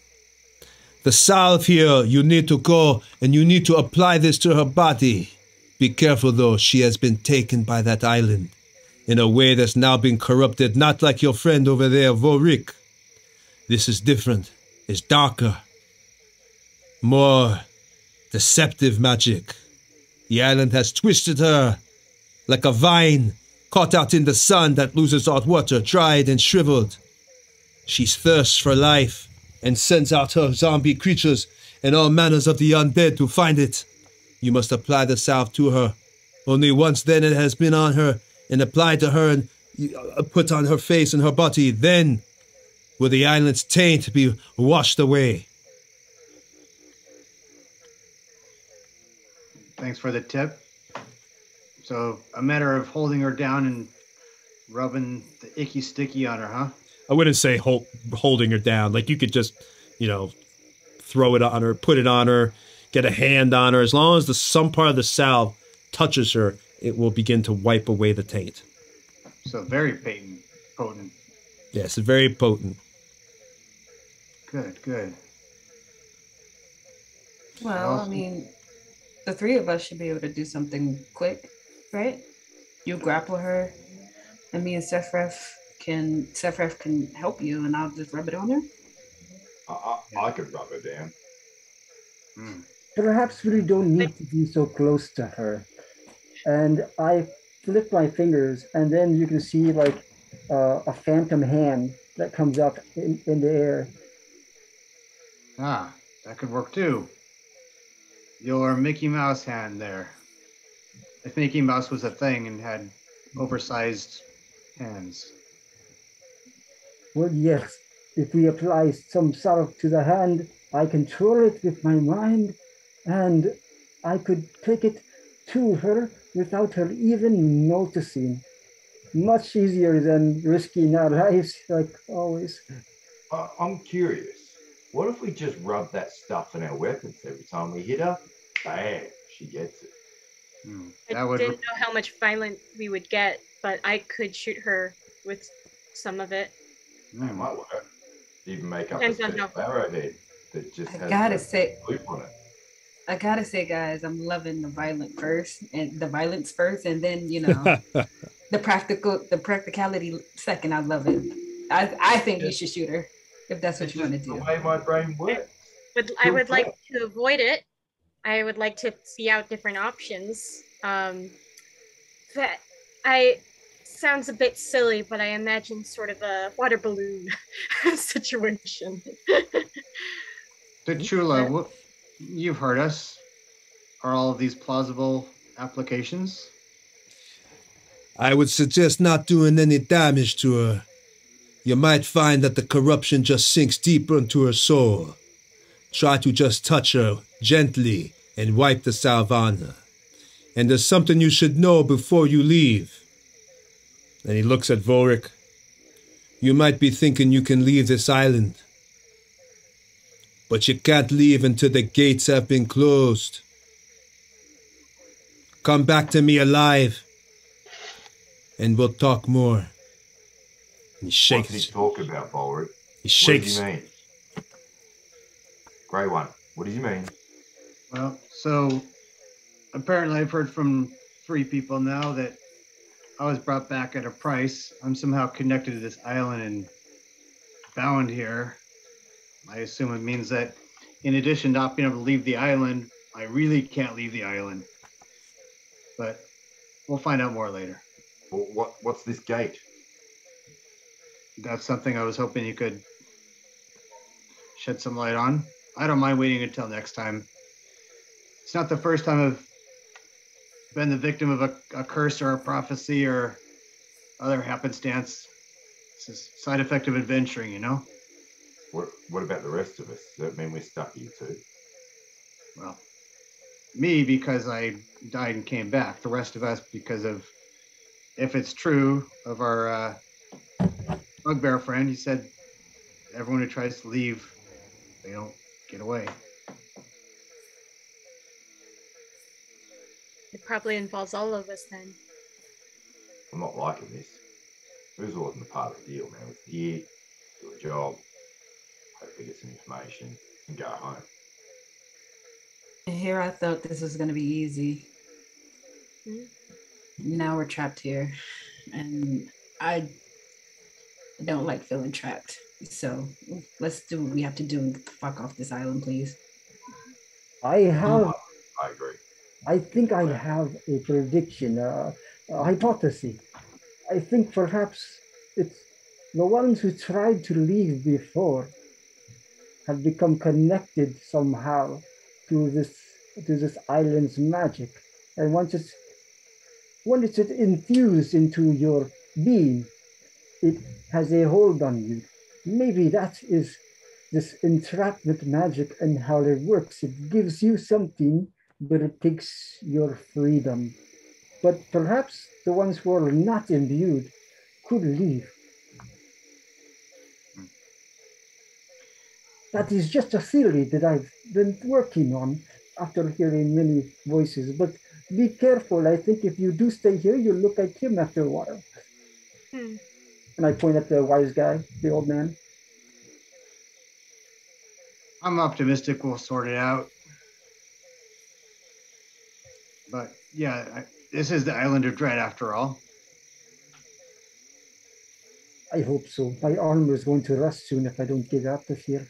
The salve here, you need to go and you need to apply this to her body. Be careful though, she has been taken by that island in a way that's now been corrupted, not like your friend over there, Volrik. This is different. It's darker. More deceptive magic. The island has twisted her like a vine caught out in the sun that loses all water, dried and shriveled. She thirsts for life and sends out her zombie creatures and all manners of the undead to find it. You must apply the salve to her. Only once then it has been on her and applied to her and put on her face and her body. Then will the island's taint be washed away. Thanks for the tip. So a matter of holding her down and rubbing the icky sticky on her, huh? I wouldn't say holding her down. Like you could just, throw it on her, put it on her, get a hand on her. As long as some part of the salve touches her, it will begin to wipe away the taint. So very potent. Yes, very potent. Good. Well, I mean, the three of us should be able to do something quick, right? You grapple her, and me and Sephref can help you, and I'll just rub it on her. I could rub her down. Perhaps we don't need to be so close to her. And I flip my fingers, and then you can see like a phantom hand that comes up in the air. Ah, that could work too. Your Mickey Mouse hand there. If Mickey Mouse was a thing and had oversized hands. Well, yes, if we apply some salve to the hand, I control it with my mind, and I could take it to her without her even noticing. Much easier than risking our lives, like always. I'm curious. What if we just rub that stuff in our weapons every time we hit her? Bam, she gets it. I didn't know how much violent we would get, but I could shoot her with some of it. It might work. Even make up Depends a on special how- arrowhead that just has loop on it. I gotta say, guys, I'm loving the violence first, and then the practicality second. I love it. I think you should shoot her if that's what you want to do. The way my brain works. I would like to avoid it. I would like to see out different options. Sounds a bit silly, but I imagine sort of a water balloon situation. Chula, you've heard us. Are all of these plausible applications? I would suggest not doing any damage to her. You might find that the corruption just sinks deeper into her soul. Try to just touch her gently and wipe the salve on her. And there's something you should know before you leave. And he looks at Volrik. You might be thinking you can leave this island. But you can't leave until the gates have been closed. Come back to me alive, and we'll talk more. And he shakes. What's he talking about, Volrik? He shakes. What does he mean? Grey one, what does he mean? Well, so apparently I've heard from 3 people now that I was brought back at a price. I'm somehow connected to this island and bound here. I assume it means that in addition to not being able to leave the island, I really can't leave the island. But we'll find out more later. Well, what's this gate? That's something I was hoping you could shed some light on. I don't mind waiting until next time. It's not the first time I've been the victim of a curse or a prophecy or other happenstance. It's a side effect of adventuring, you know? What about the rest of us? Does that mean we're stuck here too? Well, me because I died and came back. The rest of us because of, if it's true, of our bugbear friend. He said everyone who tries to leave, they don't get away. It probably involves all of us then. I'm not liking this. This wasn't a part of the deal, man. It was here, do a job, hopefully get some information, and go home. Here I thought this was going to be easy. Now we're trapped here. And I don't like feeling trapped. So let's do what we have to do and get the fuck off this island, please. I agree. I think I have a prediction, a hypothesis. I think perhaps it's the ones who tried to leave before have become connected somehow to this island's magic. And once it's infused into your being, it has a hold on you. Maybe that is this entrapment magic and how it works. It gives you something, but it takes your freedom. But perhaps the ones who are not imbued could leave. That is just a theory that I've been working on after hearing many voices. But be careful. I think if you do stay here, you'll look like him after a while. And I point at the wise guy, the old man. I'm optimistic we'll sort it out. But yeah, this is the island of dread after all. I hope so. My armor is going to rust soon if I don't get out of here.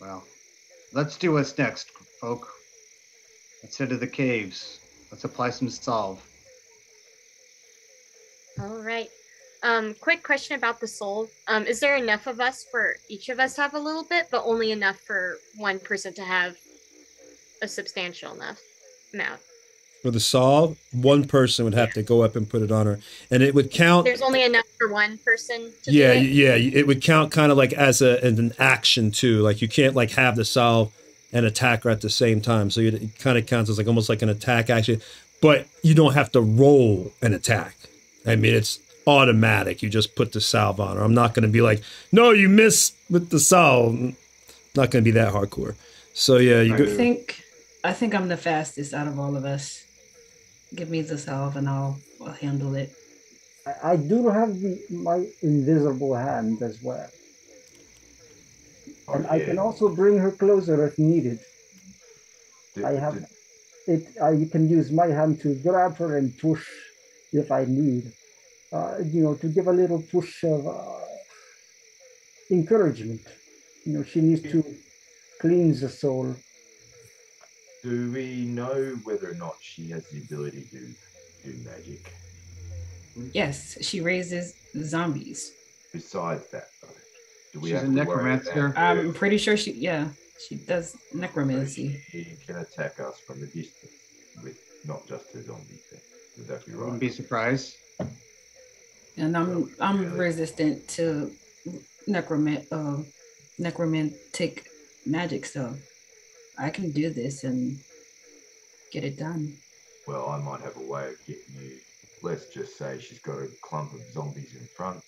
Well, let's do what's next, folk. Let's head to the caves. Let's apply some salve. All right. Quick question about the soul. Is there enough of us for each of us to have a little bit, but only enough for one person to have a substantial enough amount? For the salve, one person would have to go up and put it on her, and it would count. There's only enough for one person to Yeah, do it? yeah, it would count kind of like as an action too. Like you can't like have the salve and attack her at the same time. So it kind of counts as like almost like an attack action, but you don't have to roll an attack. I mean, it's automatic. You just put the salve on her. I'm not going to be like, no, you missed with the salve. Not going to be that hardcore. So yeah, you go. I think I'm the fastest out of all of us. Give me the salve and I'll handle it. I do have my invisible hand as well. And I can also bring her closer if needed. You can use my hand to grab her and push if I need. To give a little push of encouragement. She needs to cleanse the soul. Do we know whether or not she has the ability to do magic? Yes, she raises zombies. Besides that, though, do we She's have a to necromancer. I'm pretty sure she does necromancy. She can attack us from a distance with not just her zombie thing. Would that be right? Wouldn't be surprised. And I'm resistant to necromantic magic, so I can do this and get it done. Well, I might have a way of getting you. Let's just say she's got a clump of zombies in front.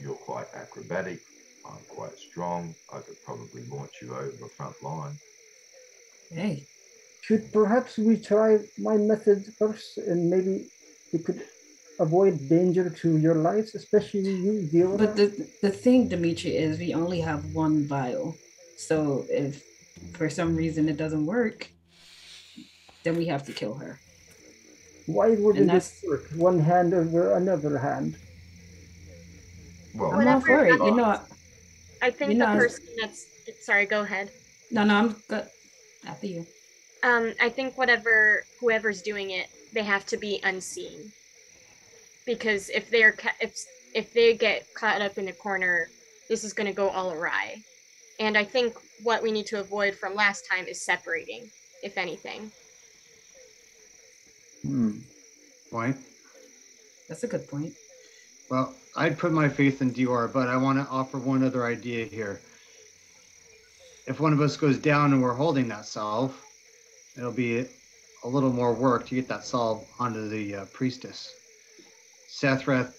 You're quite acrobatic. I'm quite strong. I could probably launch you over the front line. Hey. Should perhaps we try my method first, and maybe we could avoid danger to your lives, especially you, Diora? But the thing, Dimitri, is we only have one vial. So if for some reason it doesn't work, then we have to kill her. Why would it work? One hand over another hand? Well, I'm not for it. I think the person that's... Sorry, go ahead. No, I'm good. After you. I think whoever's doing it, they have to be unseen. Because if they get caught up in a corner, this is going to go all awry. And I think what we need to avoid from last time is separating, if anything. Point. That's a good point. Well, I'd put my faith in Dior, but I want to offer one other idea here. If one of us goes down and we're holding that salve, it'll be a little more work to get that salve onto the priestess. Sethreth,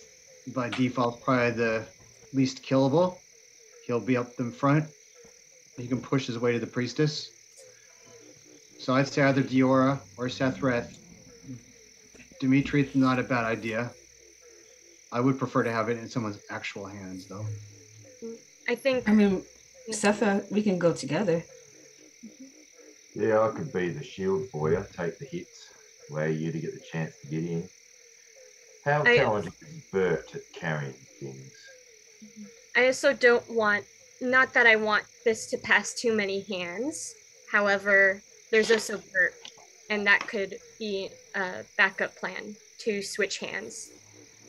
by default, probably the least killable. He'll be up in front. He can push his way to the priestess. So I'd say either Diora or Sethreth. Dimitri, not a bad idea. I would prefer to have it in someone's actual hands, though. Sethreth, we can go together. Yeah, I could be the shield for you, take the hits, allow you to get the chance to get in. How talented is Bert at carrying things? I also don't want, not that I want this to pass too many hands. However, there's also Bert, and that could be a backup plan to switch hands.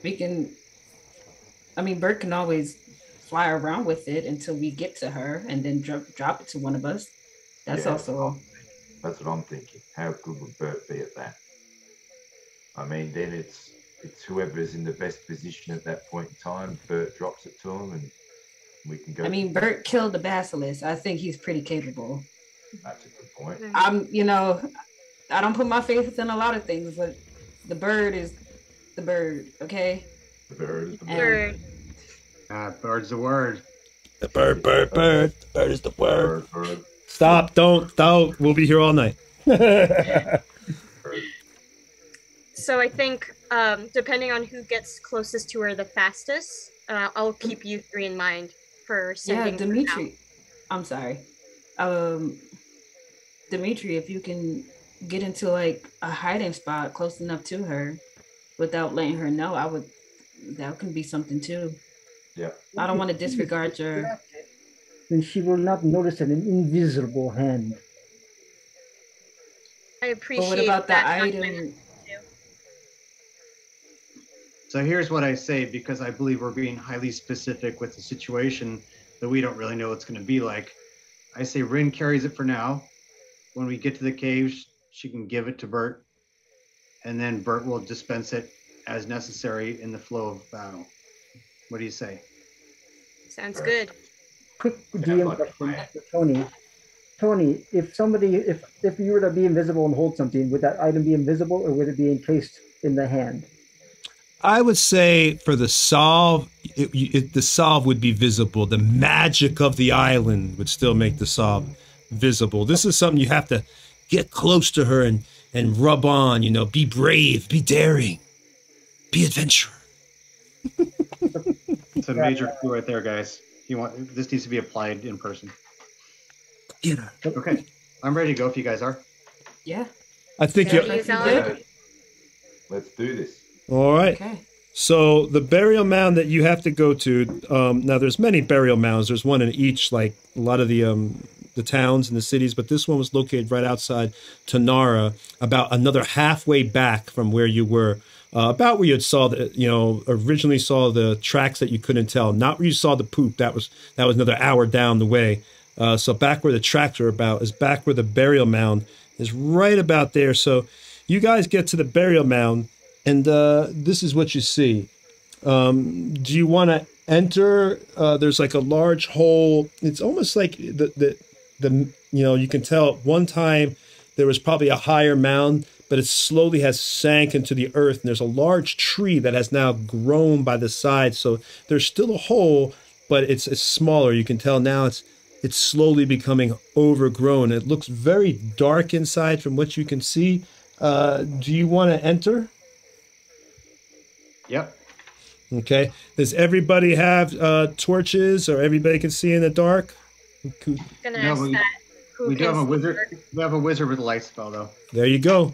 Bert can always fly around with it until we get to her and then drop it to one of us. That's also... That's what I'm thinking. How good would Bert be at that? Then it's whoever's in the best position at that point in time. Bert drops it to him and we can go. Bert killed the basilisk. I think he's pretty capable. That's a good point. I don't put my faith in a lot of things, but the bird is the bird, okay? The bird is the bird. Bird's the word. The bird. The bird is the word. Bird. Stop, don't. We'll be here all night. So I think, depending on who gets closest to her the fastest, I'll keep you three in mind for sending. Yeah, Dimitri. I'm sorry. Dimitri, if you can get into like a hiding spot close enough to her without letting her know, that can be something too. Yeah. I don't want to disregard your. Then she will not notice an invisible hand. I appreciate But what about the that. item? So here's what I say, because I believe we're being highly specific with the situation that we don't really know what's going to be like. I say Rin carries it for now. When we get to the caves, she can give it to Bert, and then Bert will dispense it as necessary in the flow of battle. What do you say? Sounds good. Quick DM question for Tony. Tony, if you were to be invisible and hold something, would that item be invisible or would it be encased in the hand? I would say for the salve, the salve would be visible. The magic of the island would still make the salve visible. This is something you have to get close to her and rub on, you know, be brave, be daring, be adventurer. It's a major clue right there, guys. This needs to be applied in person. Get her. Okay, I'm ready to go if you guys are. Yeah. I think Yeah, you're. Let's do this. All right. Okay. So the burial mound that you have to go to, now there's many burial mounds. There's one in each, like a lot of the towns and the cities, but this one was located right outside Tarnora, about another halfway back from where you were, about where you originally saw the tracks that you couldn't tell. Not where you saw the poop. That was another hour down the way. So back where the tracks are about is back where the burial mound is, right about there. So you guys get to the burial mound. And this is what you see. Do you want to enter? There's like a large hole. It's almost like you can tell at one time there was probably a higher mound, but it slowly has sank into the earth. And there's a large tree that has now grown by the side. So there's still a hole, but it's smaller. You can tell now it's slowly becoming overgrown. It looks very dark inside from what you can see. Do you want to enter? Yep. Okay. Does everybody have torches, or everybody can see in the dark? Gonna ask that. We do have a wizard. We have a wizard with a light spell, though. There you go.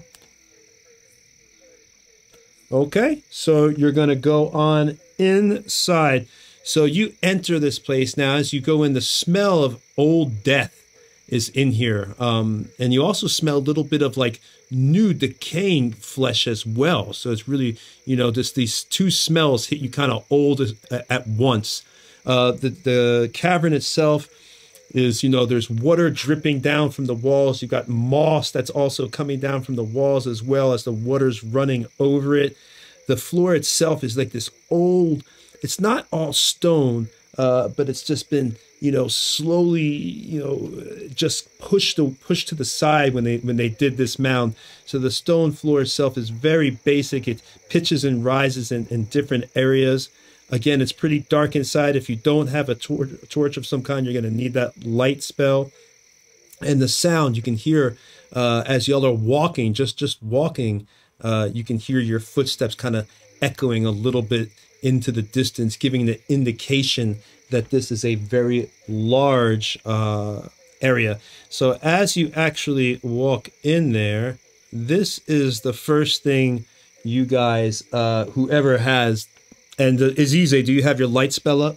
Okay. So you're going to go on inside. So you enter this place now. As you go in, the smell of old death is in here. And you also smell a little bit of like new decaying flesh as well. So it's really, just these two smells hit you kind of old at once. The cavern itself is, there's water dripping down from the walls. You've got moss that's also coming down from the walls as well as the water's running over it. The floor itself is like this old, it's not all stone, but it's just been, slowly, just pushed to the side when they did this mound. So the stone floor itself is very basic. It pitches and rises in different areas. Again, it's pretty dark inside. If you don't have a torch of some kind, you're going to need that light spell. And the sound you can hear as y'all are walking, just walking, you can hear your footsteps kind of echoing a little bit into the distance, giving the indication that this is a very large area. So as you actually walk in there, this is the first thing you guys, whoever has, and Azize, do you have your light spell up?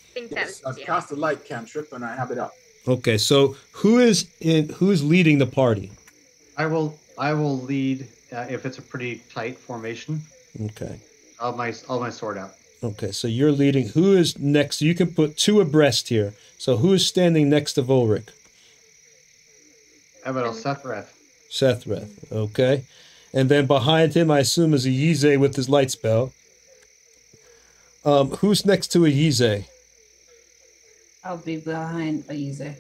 I think that's I've cast a light cantrip and I have it up. Okay, so who is leading the party? I will lead if it's a pretty tight formation. Okay. I'll have my sword out. Okay, so you're leading. Who is next? You can put two abreast here. So who is standing next to Volrik? How about Sethreth? Sethreth, okay. And then behind him, I assume, is Ayize with his light spell. Who's next to Ayize? I'll be behind Ayize.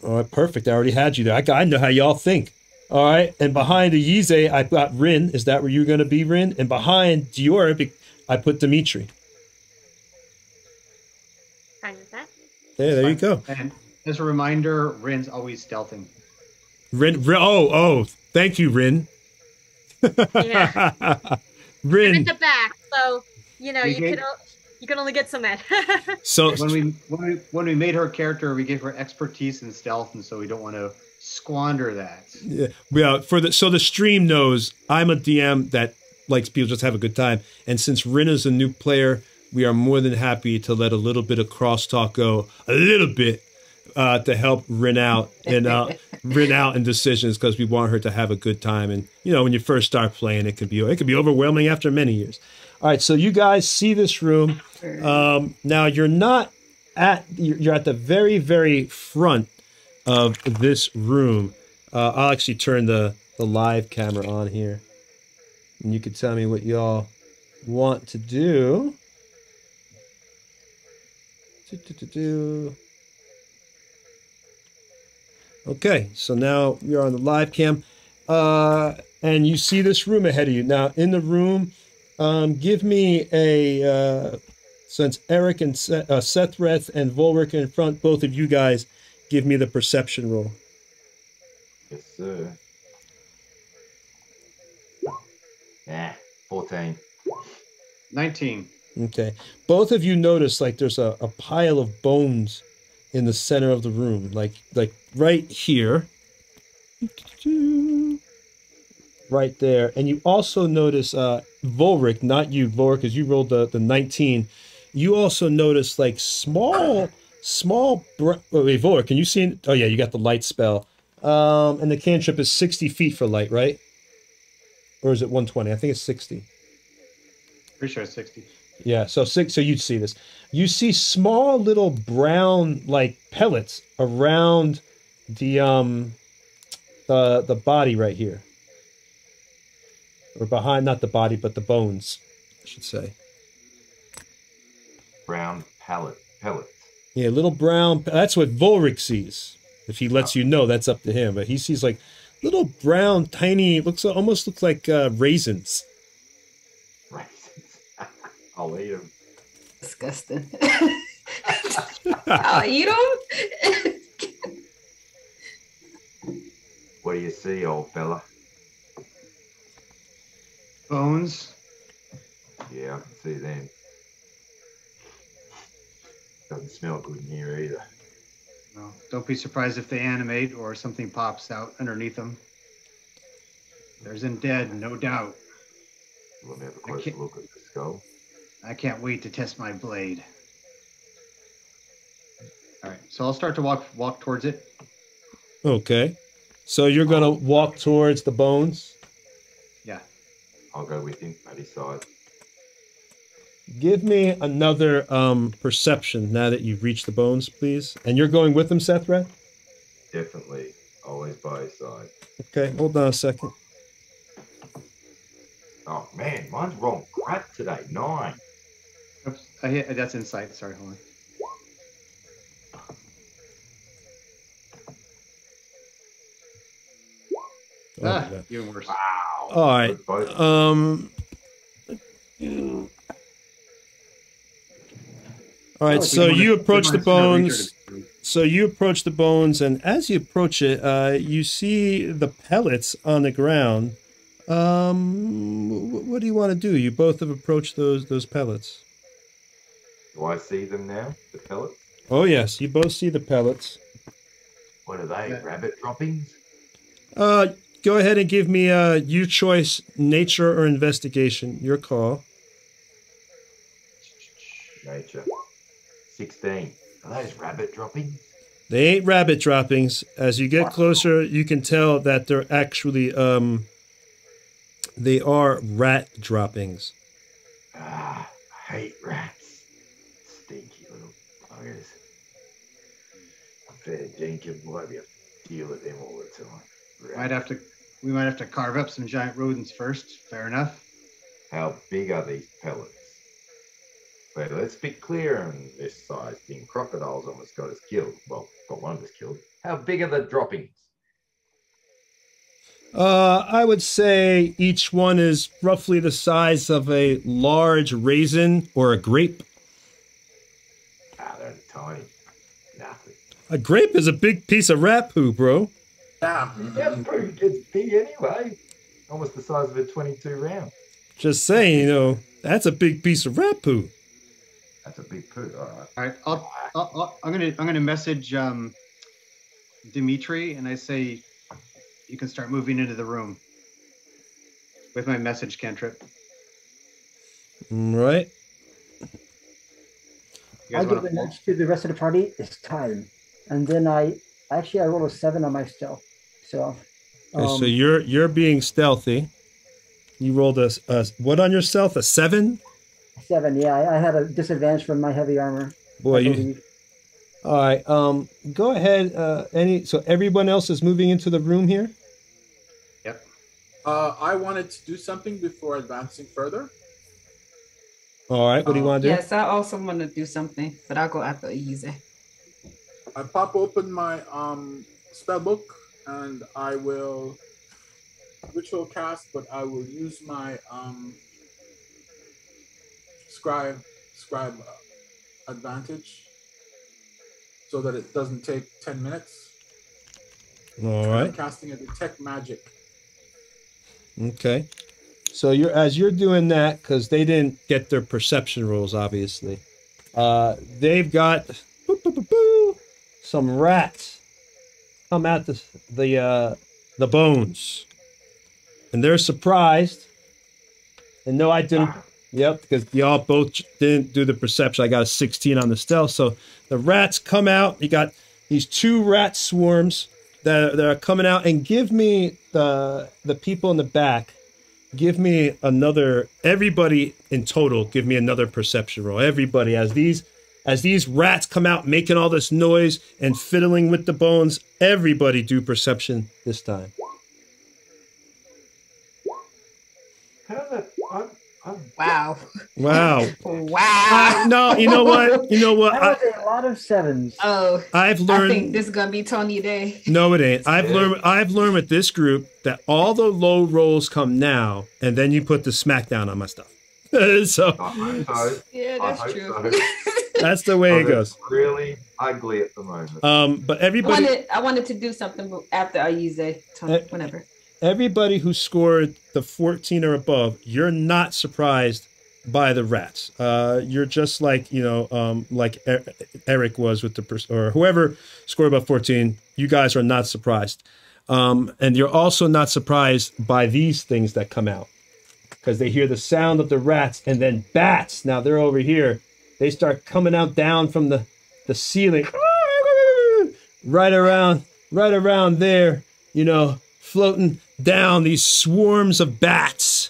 All right, perfect. I already had you there. I know how y'all think. All right, and behind Ayize, I've got Rin. Is that where you're going to be, Rin? And behind Dior, I put Dimitri. fine with that. There you go. And as a reminder, Rin's always stealthing. Rin, oh, thank you, Rin. Yeah. Rin. I'm at the back, so you You can only get so mad. So when we made her character, we gave her expertise in stealth, and so we don't want to squander that. yeah, so the stream knows I'm a DM that likes people just have a good time, and since Rin is a new player, we are more than happy to let a little bit of crosstalk go, a little bit, to help Rin out in decisions, because we want her to have a good time. And you know, when you first start playing, it could be overwhelming after many years. All right, so you guys see this room. Now you're at the very, very front of this room. I'll actually turn the live camera on here, and you can tell me what y'all want to do. Okay, so now you're on the live cam, and you see this room ahead of you. Now in the room, give me a since Eric and Sethreth and Volrik are in front, both of you guys give me the perception roll. Yes, sir. 14. 19. Okay. Both of you notice like there's a pile of bones in the center of the room, like right here. Right there. And you also notice Volrik, not you, Volrik, because you rolled the 19. You also notice like small wait, Volrik, can you see? Oh yeah, you got the light spell. And the cantrip is 60 feet for light, right? Or is it 120? I think it's 60. Pretty sure it's 60. Yeah, so you'd see this. You see small little brown like pellets around the body right here. Or behind, not the body, but the bones, I should say. Brown pellets. Yeah, little brown. That's what Volrik sees. If he lets you know, that's up to him. But he sees like little brown, tiny. Almost looks like raisins. Raisins. I'll eat them. Disgusting. I'll eat them. What do you see, old fella? Bones. Yeah, I can see them. Doesn't smell good in here either. No, don't be surprised if they animate or something pops out underneath them. There's undead, no doubt. We'll have a closer look at the skull. I can't wait to test my blade. All right, so I'll start to walk towards it. Okay. So you're going to walk towards the bones? Yeah. I'll go with him at his side. Give me another perception now that you've reached the bones, please. And you're going with him, Sethreth? Definitely. Always by his side. Okay, hold on a second. Oh, man, mine's wrong crap today. 9. Oops, I hit, that's insight. Sorry, hold on. Oh, even worse. Wow. all right. All right, so you approach the bones. So you approach the bones, and as you approach it, you see the pellets on the ground. What do you want to do? You both have approached those pellets. Do I see them now, the pellets? Oh yes, you both see the pellets. What are they, rabbit droppings? Go ahead and give me your choice, nature or investigation. Your call. Nature. 16. Are those rabbit droppings? They ain't rabbit droppings. As you get closer, you can tell that they're actually they are rat droppings. Ah, I hate rats. Stinky little buggers. Fair Jenkins will have to deal with them all the time. We might have to carve up some giant rodents first. Fair enough. How big are these pellets? But let's be clear on this size thing. Crocodiles almost got us killed. Well, got one of us killed. How big are the droppings? I would say each one is roughly the size of a large raisin or a grape. Ah, they're tiny. Nothing. A grape is a big piece of rat poo, bro. Yeah, it's big anyway. Almost the size of a 22 round. Just saying, that's a big piece of rat poo. That's a big poo. All right. I'm gonna message Dimitri, and I say you can start moving into the room with my message cantrip. Right. I give a nudge to the rest of the party. It's time, and then I roll a 7 on my stealth. So, okay, so you're being stealthy. You rolled a what on your stealth? A 7? 7. Yeah, I had a disadvantage from my heavy armor. Boy, you. All right. Go ahead. So everyone else is moving into the room here. Yep. I wanted to do something before advancing further. All right. What do you want to do? Yes, I also want to do something, but I'll go after Easy. I pop open my spell book and I will ritual cast, but I will use my scribe advantage so that it doesn't take 10 minutes. All right. I'm casting a detect magic. Okay. So as you're doing that, because they didn't get their perception rolls, obviously. They've got some rats come out the bones, and they're surprised. And no, I didn't. Yep, because y'all both didn't do the perception. I got a 16 on the stealth. So the rats come out. You got these 2 rat swarms that are coming out, and give me the people in the back. Give me another. Everybody in total, give me another perception roll. Everybody, as these rats come out making all this noise and fiddling with the bones. Everybody do perception this time. Wow. Wow. Wow. No, you know what? That was a lot of 7s. Oh, I've learned. I think this is gonna be Tony Day. No, it ain't. I've learned with this group that all the low rolls come now, and then you put the smackdown on my stuff. So yeah, that's true. So. That's the way it goes. Really ugly at the moment. But everybody. I wanted to do something after I use Tony, whenever. Everybody who scored the 14 or above, you're not surprised by the rats. You're just like, like Eric was with or whoever scored above 14. You guys are not surprised. And you're also not surprised by these things that come out, because they hear the sound of the rats, and then bats. Now they're over here. They start coming out down from the ceiling, right around there, floating down, these swarms of bats.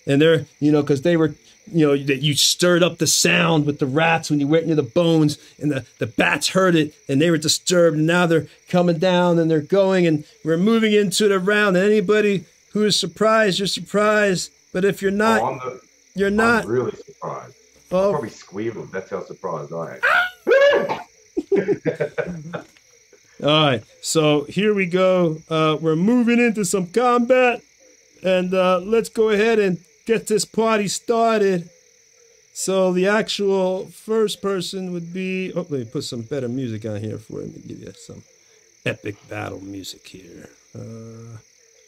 And they're, because they were, you stirred up the sound with the rats when you went near the bones, and the bats heard it, and they were disturbed, and now they're coming down, and they're going, and we're moving into the round. And anybody who is surprised, you're surprised. But if you're not, you're not. I'm really surprised. Oh. I probably squealed. That's how surprised I am. All right, so here we go. We're moving into some combat, and let's go ahead and get this party started. So the actual first person would be... Oh, let me put some better music on here for you. Let me give you some epic battle music here.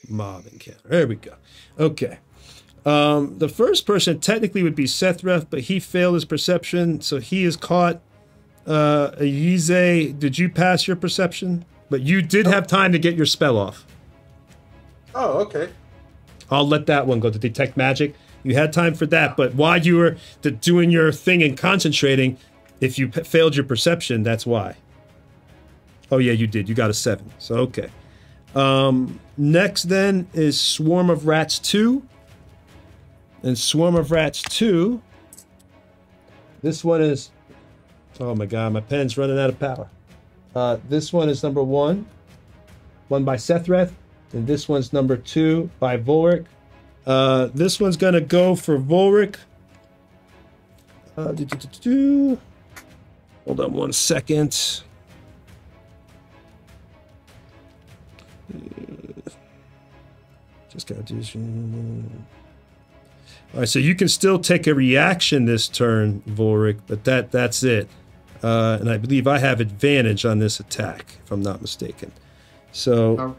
Mob encounter. There we go. Okay. The first person technically would be Sethreth, but he failed his perception, so he is caught. Yize, did you pass your perception? But you did have time to get your spell off. Oh, okay. I'll let that one go to detect magic. You had time for that, but while you were doing your thing and concentrating, if you failed your perception, that's why. Oh yeah, you did. You got a 7. So okay. Next then is Swarm of Rats 2. And Swarm of Rats 2. This one is... Oh my god, my pen's running out of power. This one is number 1. One by Sethreth. And this one's number 2 by Volrik. This one's gonna go for Volrik. Hold on 1 second. Just gotta do this. All right, so you can still take a reaction this turn, Volrik, but that's it. And I believe I have advantage on this attack, if I'm not mistaken. So,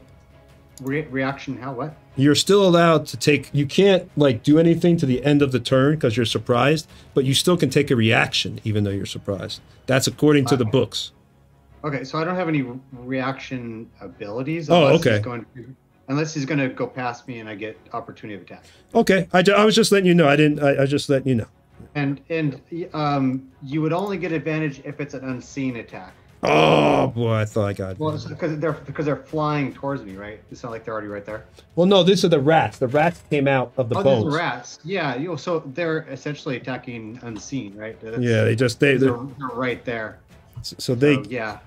reaction. How what? You're still allowed to take. You can't like do anything to the end of the turn because you're surprised, but you still can take a reaction even though you're surprised. That's according to the books. Okay, so I don't have any reaction abilities. Oh, okay. Unless he's going to go past me and I get opportunity of attack. Okay, I was just letting you know. I just letting you know. And you would only get advantage if it's an unseen attack. Oh boy, I thought I got it. Well, it's because they're flying towards me, right? It's not like they're already right there. Well, no, these are the rats. The rats came out of the bones. These are rats. Yeah, so they're essentially attacking unseen, right? Yeah, they're right there. So they. Yeah.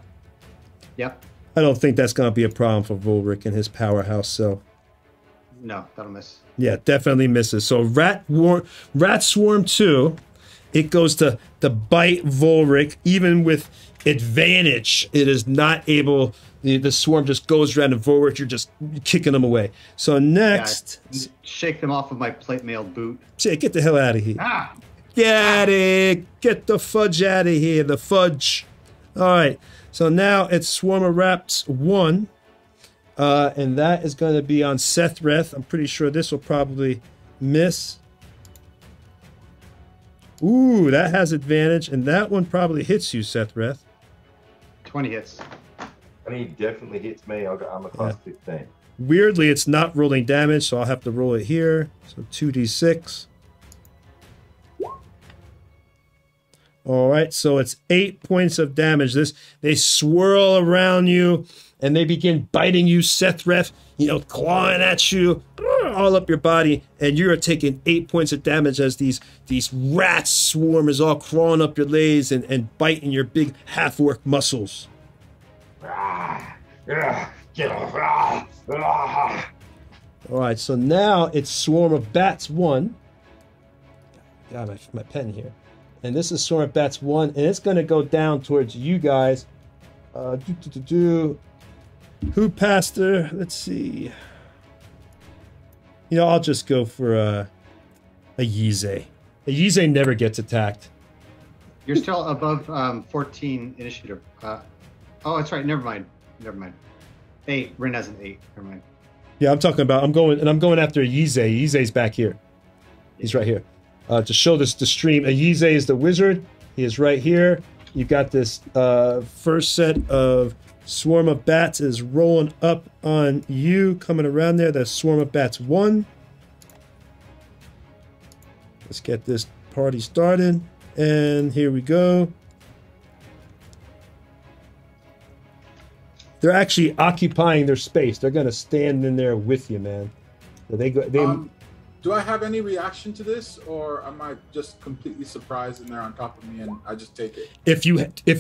Yep. I don't think that's going to be a problem for Volrik and his powerhouse cell. No, that'll miss. Yeah, definitely misses. So Rat Swarm 2, it goes to bite Volrik, even with advantage. It is not able, the swarm just goes around and Volrik, you're just kicking them away. So next... Yeah, shake them off of my plate mail boot. Say, get the hell out of here. Ah! Get it! Get the fudge out of here, the fudge. All right, so now it's Swarm of Rats 1. And that is going to be on Sethreth. I'm pretty sure this will probably miss. Ooh, that has advantage. And that one probably hits you, Sethreth. 20 hits. And he definitely hits me. I'm a class 15. Weirdly, it's not rolling damage, so I'll have to roll it here. So 2d6. All right, so it's 8 points of damage. They swirl around you. And they begin biting you, Sethreth, clawing at you, all up your body, and you're taking 8 points of damage as these rats swarm is all crawling up your legs and biting your big half-orc muscles. All right, so now it's Swarm of Bats 1. Got my pen here. And this is Swarm of Bats 1, and it's going to go down towards you guys. Who passed her? Let's see. I'll just go for a Yize. A Yize never gets attacked. You're still above 14 initiative. Oh, that's right. Never mind. 8. Rin has an 8. Never mind. Yeah, I'm going after a Yize. Yize's back here. He's right here. To show the stream, a Yize is the wizard. He is right here. You've got this first set of Swarm of Bats is rolling up on you, coming around there. That's Swarm of Bats 1. Let's get this party started. And here we go. They're actually occupying their space. They're going to stand in there with you, man. So do I have any reaction to this, or am I just completely surprised and they're on top of me and I just take it? If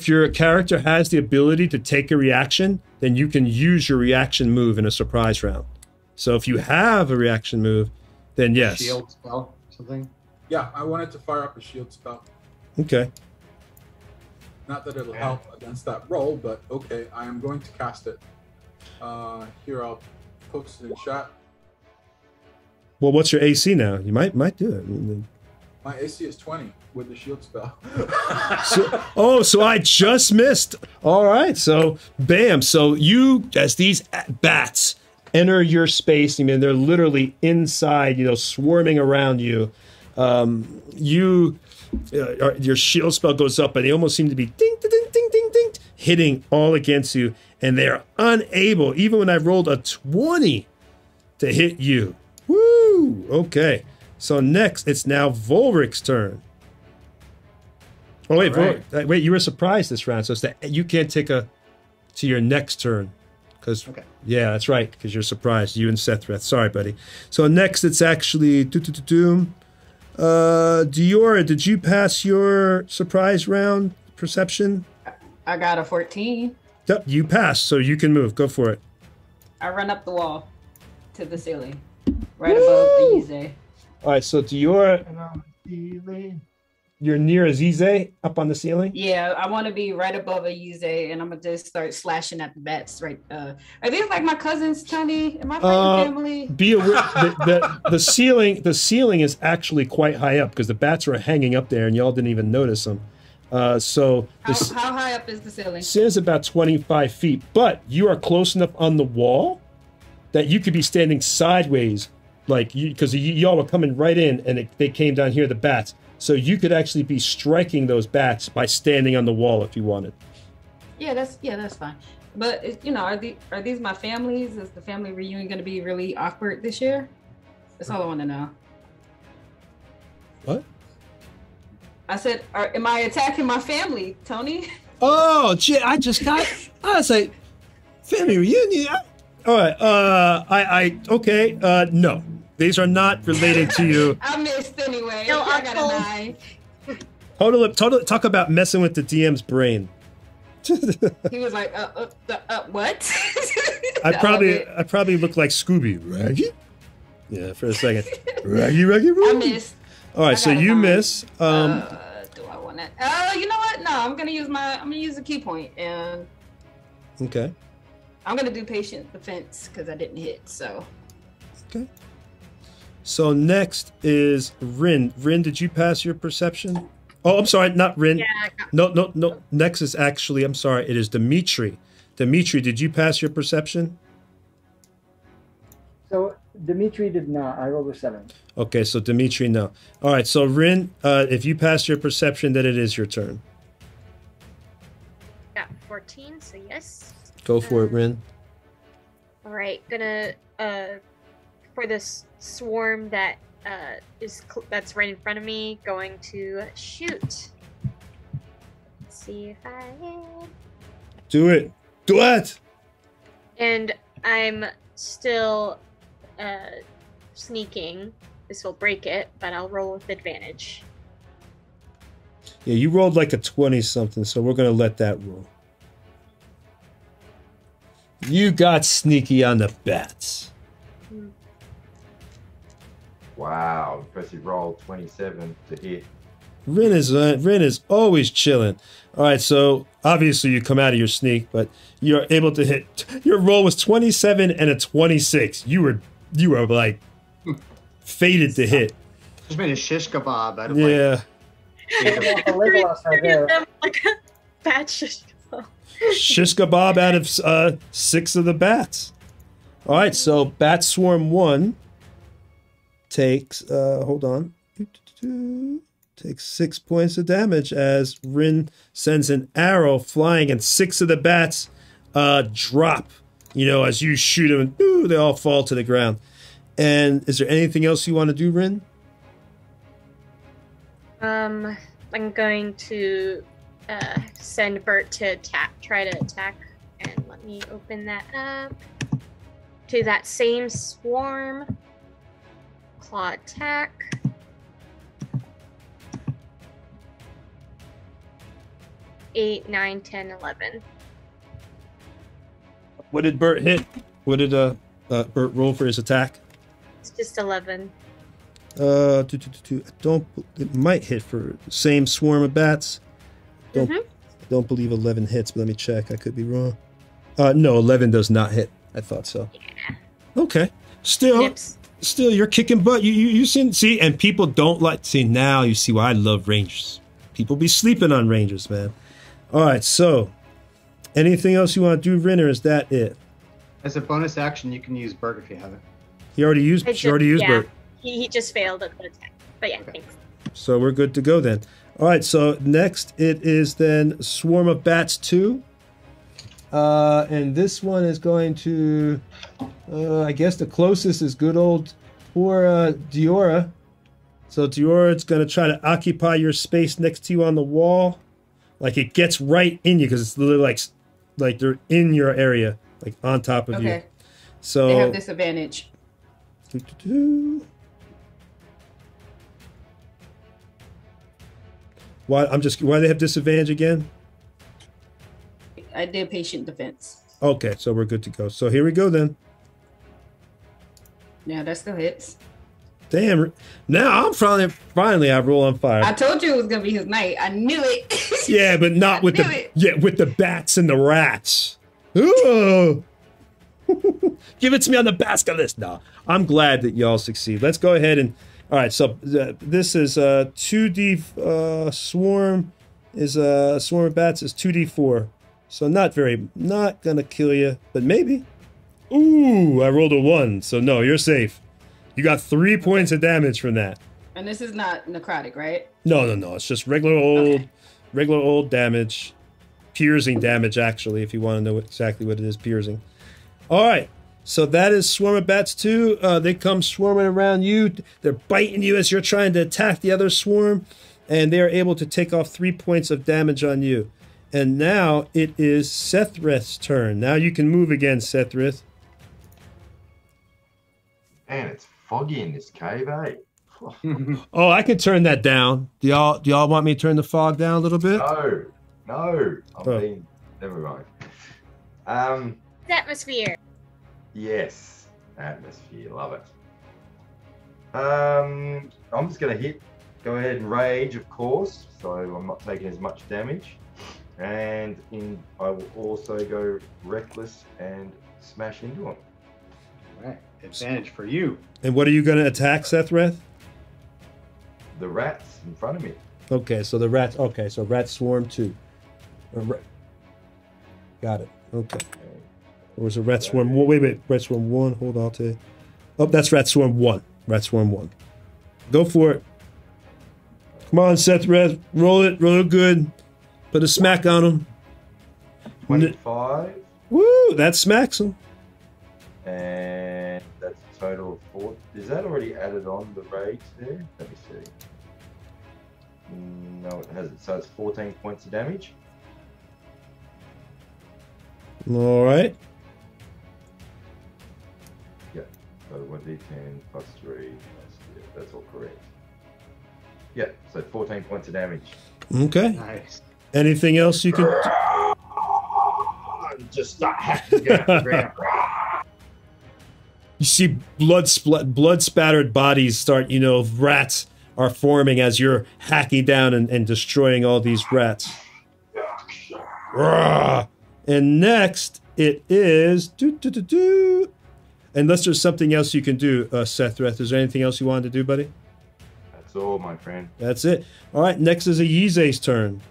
your character has the ability to take a reaction, then you can use your reaction move in a surprise round. So if you have a reaction move, then yes. Shield spell, something? Yeah, I wanted to fire up a shield spell. Okay. Not that it'll help against that roll, but okay, I am going to cast it. Here, I'll post it in chat. Well, what's your AC now? You might do it. My AC is 20 with the shield spell. So I just missed. All right, so bam. So you, as these bats enter your space, they're literally inside, swarming around you. Your shield spell goes up, and they almost seem to be ding, ding, ding, ding, ding, ding, hitting all against you, and they are unable, even when I rolled a 20, to hit you. Woo! Okay. So next, it's now Volrik's turn. Oh wait, right. Wait! You were surprised this round, so it's that you can't take to your next turn, because yeah, that's right, because you're surprised. You and Sethreth. Sorry, buddy. So next, it's actually Diora. Did you pass your surprise round perception? I got a 14. Yep, you passed, so you can move. Go for it. I run up the wall to the ceiling. Right above Azize. All right, so Diora, you're near Azize, up on the ceiling? Yeah, I want to be right above Azize, and I'm going to just start slashing at the bats. Right? Are these like my cousins, Tony? Am I fighting family? Be aware, the ceiling is actually quite high up, because the bats were hanging up there, and y'all didn't even notice them. How high up is the ceiling? It is about 25 feet, but you are close enough on the wall that you could be standing sideways, like because y'all were coming right in, and they came down here, the bats. So you could actually be striking those bats by standing on the wall if you wanted. Yeah, that's fine. But you know, are these my families? Is the family reunion going to be really awkward this year? That's all I want to know. What? I said, am I attacking my family, Tony? Oh, gee, I was like, family reunion. All right. Okay. No, these are not related to you. I missed anyway. No, I got a 9. Totally. Talk about messing with the DM's brain. He was like, what? I probably look like Scooby, Raggy. Yeah, for a second. Raggy. I missed. All right, so you miss. Do I want to? You know what? No, I'm gonna use a key point, and Okay. I'm gonna do patient defense because I didn't hit. So. Okay. So next is Rin. Rin, did you pass your perception? Oh, I'm sorry, not Rin. Yeah, No. Next is actually, I'm sorry, it is Dimitri. Dimitri, did you pass your perception? So Dimitri did not. I rolled a 7. Okay, so Dimitri, no. All right, so Rin, if you pass your perception, then it is your turn. got 14, so yes. Go for it, Rin. All right, gonna for this swarm that that's right in front of me, going to shoot. Let's see if I hit. Do it. Do it. And I'm still sneaking. This will break it, but I'll roll with advantage. Yeah, you rolled like a 20-something, so we're going to let that roll. You got sneaky on the bats. Wow, impressive roll, 27 to hit. Rin is always chilling. All right, so obviously you come out of your sneak, but you're able to hit. Your roll was 27 and a 26. You were like fated to hit. Just made a shish kebab out of Yeah. Like a bad shish kebab. Shish kebab out of 6 of the bats. All right, so bat swarm 1 takes hold on. Takes 6 points of damage as Rin sends an arrow flying, and 6 of the bats drop. You know, as you shoot them, they all fall to the ground. And is there anything else you want to do, Rin? I'm going to send Bert to try to attack, and let me open that up to that same swarm. Claw attack. Eight, 9, 10, 11. What did Bert hit? What did Bert roll for his attack? It's just 11. I don't. It might hit for the same swarm of bats. Don't believe 11 hits, but let me check. I could be wrong. No, 11 does not hit. I thought so. Yeah. Okay. Still, you're kicking butt. You see, and people don't like. See, now you see why I love Rangers. People be sleeping on Rangers, man. All right, so anything else you want to do, Rin, or is that it? As a bonus action, you can use Bert if you have it. He already used. Bert. He just failed at the attack. But yeah, thanks. So we're good to go then. All right, so next it is then Swarm of Bats 2. And this one is going to, I guess the closest is good old poor Diora. So Diora, it's going to try to occupy your space next to you on the wall. Like it gets right in you because it's literally like they're in your area, like on top of you. So they have disadvantage. Why do they have disadvantage again? I did patient defense. Okay, so we're good to go. So here we go then. Yeah, that still hits. Damn! Now I'm finally I roll on fire. I told you it was gonna be his night. I knew it. Yeah, but not with with the bats and the rats. Ooh. Give it to me on the basilisk. No, I'm glad that y'all succeed. Let's go ahead and all right. So this is 2d swarm is swarm of bats is 2d4. So not gonna kill you, but maybe. Ooh, I rolled a 1, so no, you're safe. You got 3 points of damage from that. And this is not necrotic, right? No, it's just regular old damage. Piercing damage, actually, if you want to know exactly what it is, piercing. All right, so that is Swarm of Bats 2. They come swarming around you. They're biting you as you're trying to attack the other swarm, and they are able to take off 3 points of damage on you. And now it is Sethrith's turn. Now you can move again, Sethrith. Man, it's foggy in this cave, eh? Oh, I can turn that down. Do y'all want me to turn the fog down a little bit? No. Never mind. Atmosphere. Yes, atmosphere, love it. I'm just gonna go ahead and rage, of course, so I'm not taking as much damage. And I will also go reckless and smash into him. All right, advantage for you. And what are you going to attack, Sethrith? The rats in front of me. Okay, so the rats. Okay, so rat swarm 2. Got it. Okay. Or was it rat swarm? Wait. Rat swarm 1. Hold on to it. Oh, that's rat swarm 1. Rat swarm 1. Go for it. Come on, Sethrith. Roll it good. Put a smack on him. 25. Woo! That smacks him. And that's a total of 4. Is that already added on the rage there? Let me see. No, it hasn't. So it's 14 points of damage. All right. Yeah. So 1d10 plus 3. Yeah, that's all correct. Yeah. So 14 points of damage. Okay. Nice. Anything else you can? Just start hacking down the ground. You see blood spattered bodies start. Rats are forming as you're hacking down and destroying all these rats. And next it is unless there's something else you can do, Sethrith. Is there anything else you wanted to do, buddy? That's all, my friend. That's it. All right. Next is Ayize's turn.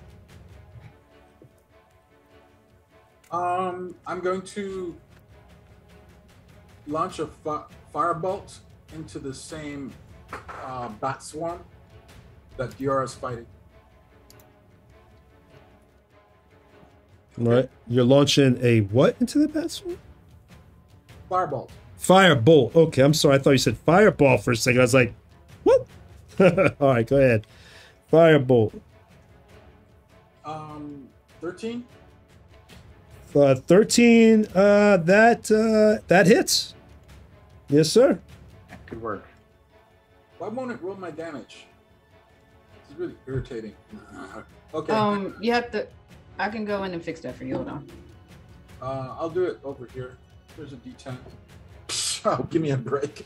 I'm going to launch a firebolt into the same bat swarm that Diora's fighting. All right. You're launching a what into the bat swarm? Firebolt. Firebolt. Okay, I'm sorry. I thought you said fireball for a second. I was like, what? All right, go ahead. Firebolt. 13. 13. That hits. Yes, sir. That could work. Why won't it roll my damage? It's really irritating. Okay. You have to. I can go in and fix that for you. Hold on. I'll do it over here. There's a D10. Oh, give me a break.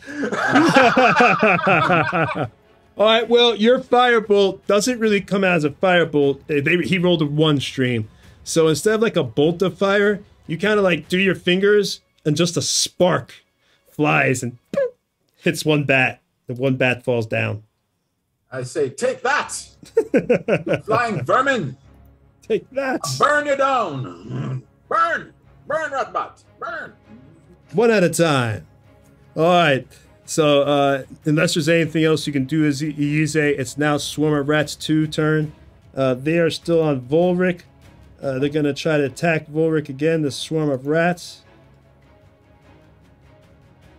All right. Well, your firebolt doesn't really come out as a firebolt. He rolled a 1 stream. So instead of like a bolt of fire, you kind of like do your fingers and just a spark flies and boop, hits one bat. The one bat falls down. I say, take that! Flying vermin! Take that! I'll burn you down! Burn! Burn, Ratbat! Burn! One at a time. All right. So unless there's anything else you can do as Ize, it's now Swarm of Rats 2 turn. They are still on Volrik. They're going to try to attack Volrik again, the Swarm of Rats.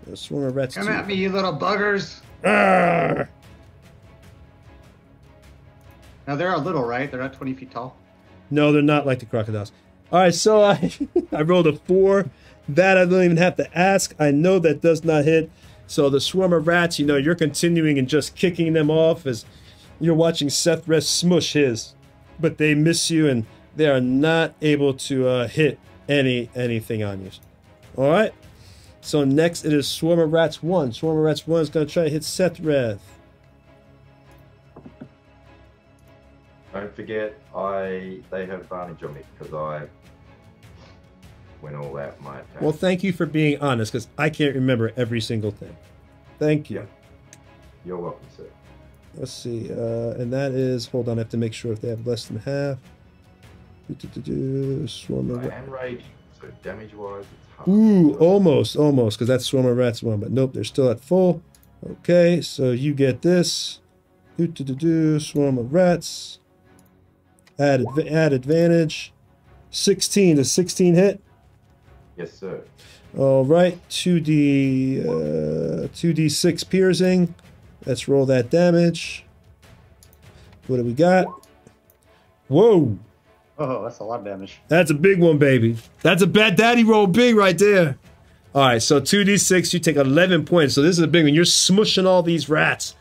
The Swarm of Rats Come 2. at me, you little buggers. Arrgh! Now they're a little, right? They're not 20 feet tall. No, they're not like the crocodiles. All right, so I rolled a 4. That I don't even have to ask. I know that does not hit. So the Swarm of Rats, you're continuing and just kicking them off as you're watching Sethrith smush his. But they miss you and they are not able to hit anything on you. All right. So next it is Swarm of Rats 1. Swarm of Rats 1 is going to try to hit Sethrith. Don't forget, they have advantage on me because I went all out my attack. Well, thank you for being honest because I can't remember every single thing. Thank you. Yeah. You're welcome, sir. Let's see. And that is, hold on, I have to make sure if they have less than half. Swarm of I am raging, So damage-wise, it's half. Ooh, almost, because that's swarm of rats one, but nope, they're still at full. Okay, so you get this. Swarm of rats. Add advantage. 16 to 16 hit. Yes, sir. All right, 2d6 piercing. Let's roll that damage. What do we got? Whoa. Oh, that's a lot of damage. That's a big one, baby. That's a bad daddy roll big right there. All right, so 2d6, you take 11 points. So this is a big one. You're smushing all these rats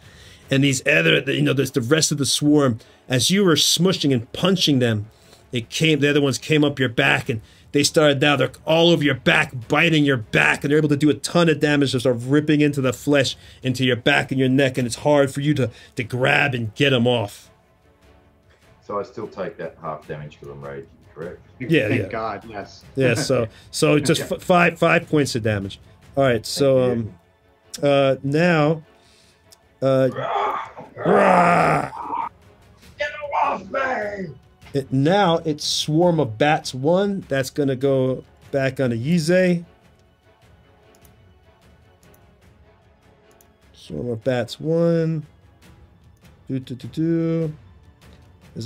and these other, there's the rest of the swarm. As you were smushing and punching them, the other ones came up your back and they started now, they're all over your back, biting your back, and they're able to do a ton of damage. They start ripping into the flesh, into your back and your neck, and it's hard for you to grab and get them off. So I still take that half damage because I'm raging, correct? Yeah, Thank God, yes. Yeah, so just five points of damage. All right, so now Get off me! Now it's Swarm of Bats 1. That's going to go back on a Yize. Swarm of Bats 1. Does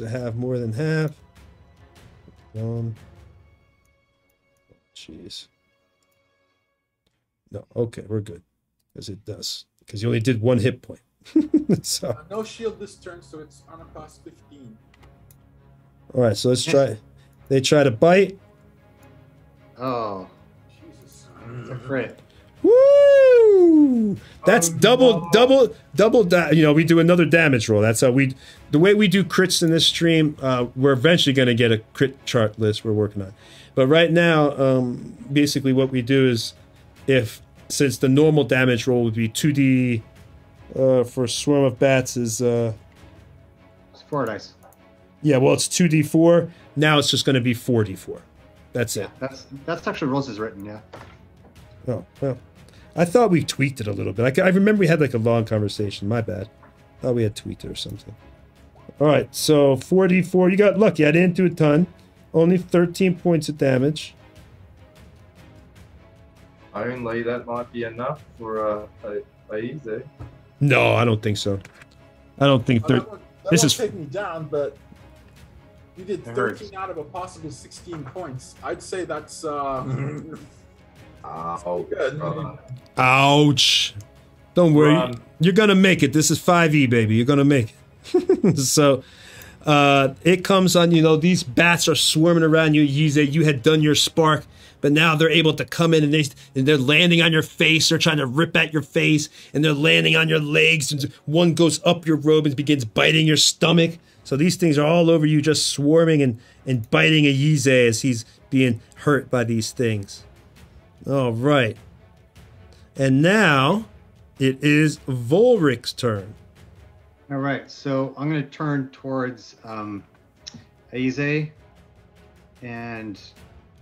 it have more than half? Jeez. No, okay, we're good. Because it does. Because you only did 1 hit point. So. No shield this turn, so it's on a cost 15. All right, so let's try. They try to bite. Oh, Jesus. it's a crit. Woo! That's double. You know, we do another damage roll. That's how the way we do crits in this stream. We're eventually going to get a crit chart list we're working on. But right now, basically what we do is, since the normal damage roll would be 2d for Swarm of Bats is It's 4 dice. Yeah, well, it's 2d4. Now it's just going to be 4d4. That's it. That's actually rules is written, yeah. Oh, well. I thought we tweaked it a little bit. I remember we had like a long conversation. My bad. Thought we had tweaked it or something. All right, so 4d4. You got lucky. I didn't do a ton. Only 13 points of damage. Only that might be enough for a easy. No, I don't think so. I don't think... That this won't is... take me down, but you did It 13 hurts. out of a possible 16 points. I'd say that's Oh, good. brother. Ouch. Don't worry. Run. You're going to make it. This is 5e, baby. You're going to make it. So, it comes on, these bats are swarming around you. You had done your spark, but now they're able to come in and they're landing on your face. They're trying to rip at your face, and they're landing on your legs. And one goes up your robe and begins biting your stomach. So these things are all over you, just swarming and biting a Yize as he's being hurt by these things. All right. And now it is Volrik's turn. All right, so I'm going to turn towards Aize, and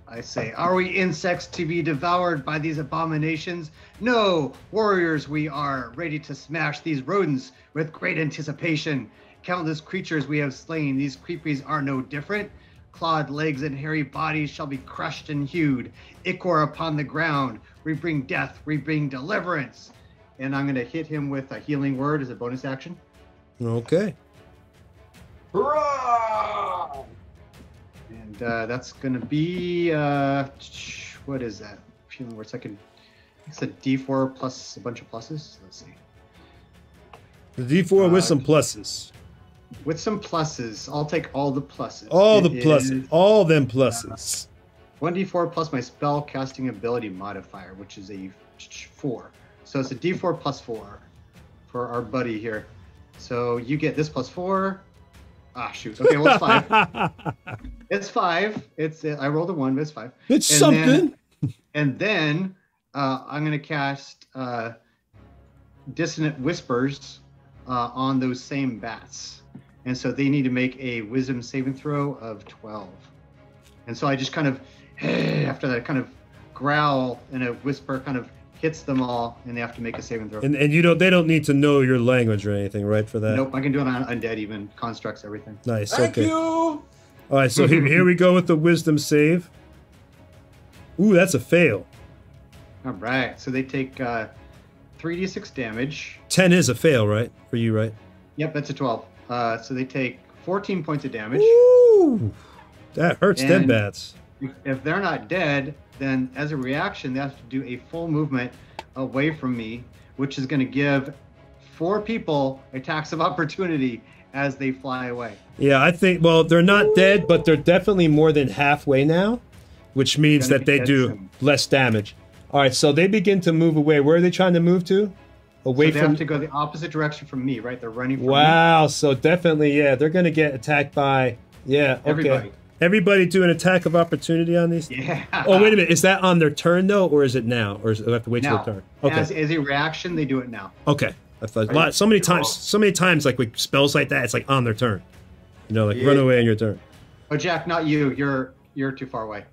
I say, "Are we insects to be devoured by these abominations? No, warriors we are, ready to smash these rodents with great anticipation. Countless creatures we have slain, these creepies are no different. Clawed legs and hairy bodies shall be crushed and hewed. Ichor upon the ground. We bring death, we bring deliverance." And I'm going to hit him with a healing word as a bonus action. Okay. Hurrah! And that's going to be, what is that? Healing word second. It's a D4 plus a bunch of pluses. Let's see. The D4 with some pluses. With some pluses. I'll take all the pluses. All the It pluses. is All them pluses. 1d4 plus my spell casting ability modifier, which is a 4. So it's a d4 plus 4 for our buddy here. So you get this plus 4. Ah, shoot. Okay, well, it's 5. It's 5. I rolled a 1, but it's 5. It's And something. then I'm going to cast Dissonant Whispers on those same bats. And so they need to make a wisdom saving throw of 12. And so I just kind of, after that kind of growl and a whisper kind of hits them all, and they have to make a saving throw. And they don't need to know your language or anything, right, for that? Nope, I can do it on undead even, constructs, everything. Nice, Thank okay. you. All right, so here we go with the wisdom save. Ooh, that's a fail. All right, so they take 3d6 damage. 10 is a fail, right? For you, right? Yep, that's a 12. So they take 14 points of damage. Ooh, that hurts dead And bats. if they're not dead, then as a reaction, they have to do a full movement away from me, which is going to give 4 people attacks of opportunity as they fly away. Yeah, I think, well, they're not dead, but they're definitely more than halfway now, which means Gonna that be they dead do soon. less damage. All right, so they begin to move away. Where are they trying to move to? Away So they from... have to go the opposite direction from me, right? They're running from me. Wow, so definitely, yeah, they're going to get attacked by, yeah, okay. Everybody. Everybody do an attack of opportunity on these? Yeah. Oh, wait a minute. Is that on their turn, though, or is it now? Or do they have to wait till Now, their turn? Okay. as a reaction, they do it now. Okay. I thought so many times, like with spells like that, it's like on their turn. You know, like run away on your turn. Oh, Jack, not you. You're too far away.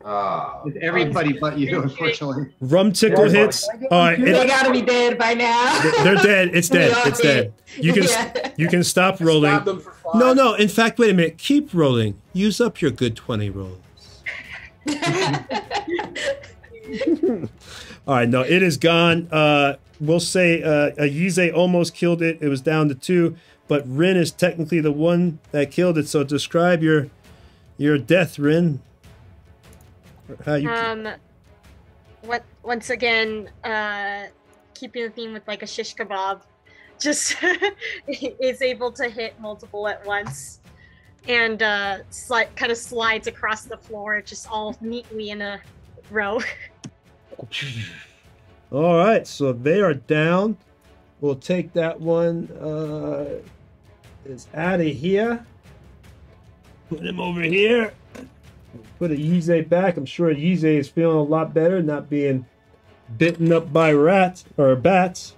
Ah, It's everybody but you, unfortunately. Rum tickle hits. All right, They gotta be dead by now. they're dead. It's dead. We are It's dead. You can stop rolling. Stab them for 5. No. In fact, wait a minute. Keep rolling. Use up your good 20 rolls. All right, no, it is gone. We'll say Ayize almost killed it. It was down to 2, but Rin is technically the one that killed it. So describe your death, Rin. How you? Once again, keeping the theme with like a shish kebab, just is able to hit multiple at once, and kind of slides across the floor, just all neatly in a row. All right, so they are down. We'll take that one. Is out of here. Put him over here. Put Ayize back. I'm sure Ayize is feeling a lot better, not being bitten up by rats or bats.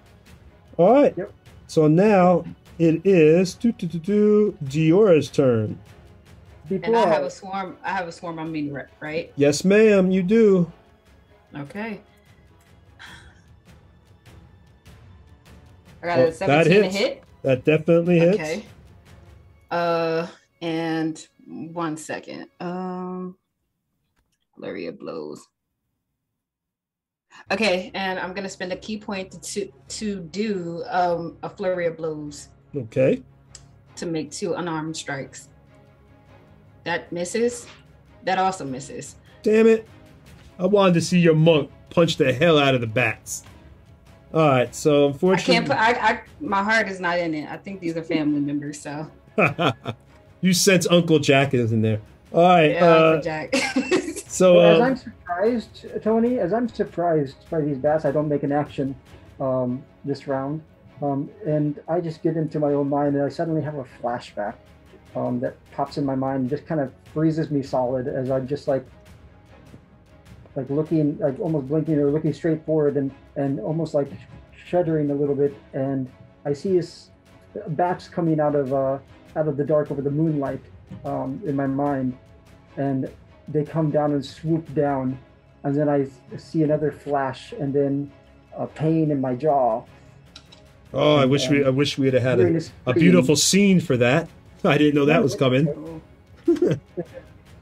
All right. Yep. So now it is Diora's turn. And I have a swarm. I have a swarm on me, right? Yes, ma'am. You do. Okay. I got a 17 that to hits. hit. That definitely hits. Okay. And 1 second. Flurry of blows. Okay, and I'm gonna spend a key point to do a flurry of blows. Okay. To make 2 unarmed strikes. That misses. That also misses. Damn it. I wanted to see your monk punch the hell out of the bats. All right, so unfortunately... My heart is not in it. I think these are family members, so... You sense Uncle Jack is in there. All right. Yeah, Uncle Jack. So as I'm surprised, Tony, as I'm surprised by these bats, I don't make an action this round. And I just get into my own mind, and I suddenly have a flashback that pops in my mind and just kind of freezes me solid as I'm just like looking, like almost blinking or looking straight forward and almost like shuddering a little bit. And I see bats coming out of the dark over the moonlight in my mind, and they come down and swoop down, and then I see another flash, and then a pain in my jaw. Oh, I wish we'd have had a beautiful scene for that. I didn't know that was coming.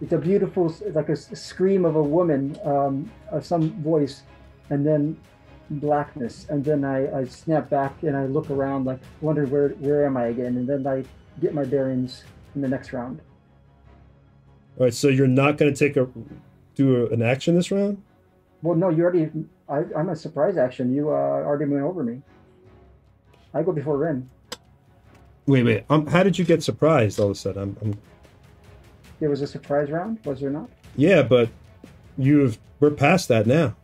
It's a beautiful, like a scream of a woman, of some voice, and then blackness, and then I snap back and I look around, like wonder where am I again, and then I get my bearings in the next round. All right, so you're not going to do an action this round? Well, no, you already. I'm a surprise action. You already went over me. I go before Ren. Wait. How did you get surprised all of a sudden? There was a surprise round, was there not? Yeah, but we're past that now.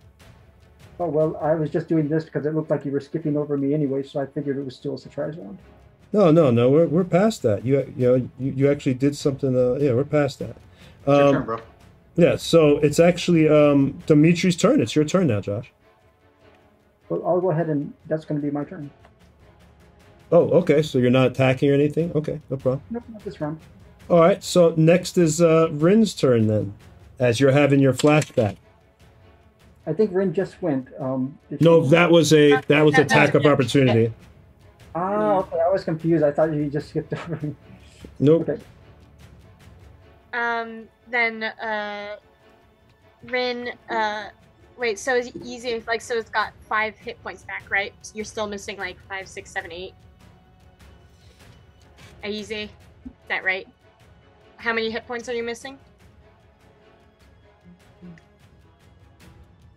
Oh well, I was just doing this because it looked like you were skipping over me anyway, so I figured it was still a surprise round. No, we're past that. You actually did something. Yeah, we're past that. It's your turn, bro. Yeah, so it's actually Dimitri's turn. It's your turn now, Josh. Well, I'll go ahead and that's going to be my turn. Oh, okay. So you're not attacking or anything? Okay, no problem. Nope, not this round. All right. So next is Rin's turn then, as you're having your flashback. I think Rin just went. No, that was attack of opportunity. Ah, okay. I was confused. I thought you just skipped over me. Nope. Okay. Then Rin, wait, so it's easy, like, so it's got 5 hit points back, right? You're still missing, like, 5, 6, 7, 8. Easy? Is that right? How many hit points are you missing?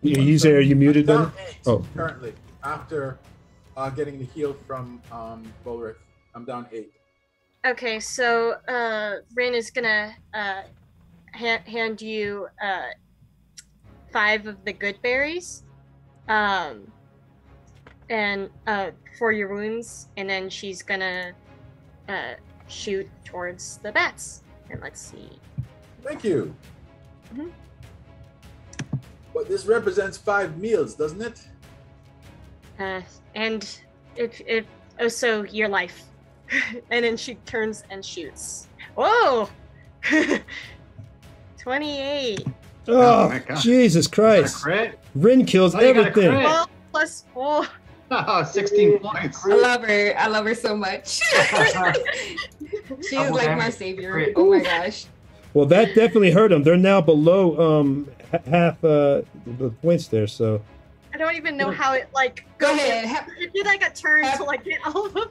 Easy, are you muted then? Down 8 Oh. currently. After getting the heal from Volrik, I'm down 8. Okay, so Rin is gonna hand you 5 of the good berries, and for your wounds, and then she's gonna shoot towards the bats. And let's see. Thank you. Mhm. But this represents 5 meals, doesn't it? And it also your life. And then she turns and shoots. Whoa! 28. Oh, my God. Jesus Christ. Crit? Rin kills Oh, you got a everything. crit. 12 plus 4. Oh, 16 points. I love her. I love her so much. She's Double like my damage. savior. Crit. Oh my gosh. Well, that definitely hurt them. They're now below half the points there, so. I don't even know how it like Go goes. ahead. It did like a turn to like get all of them.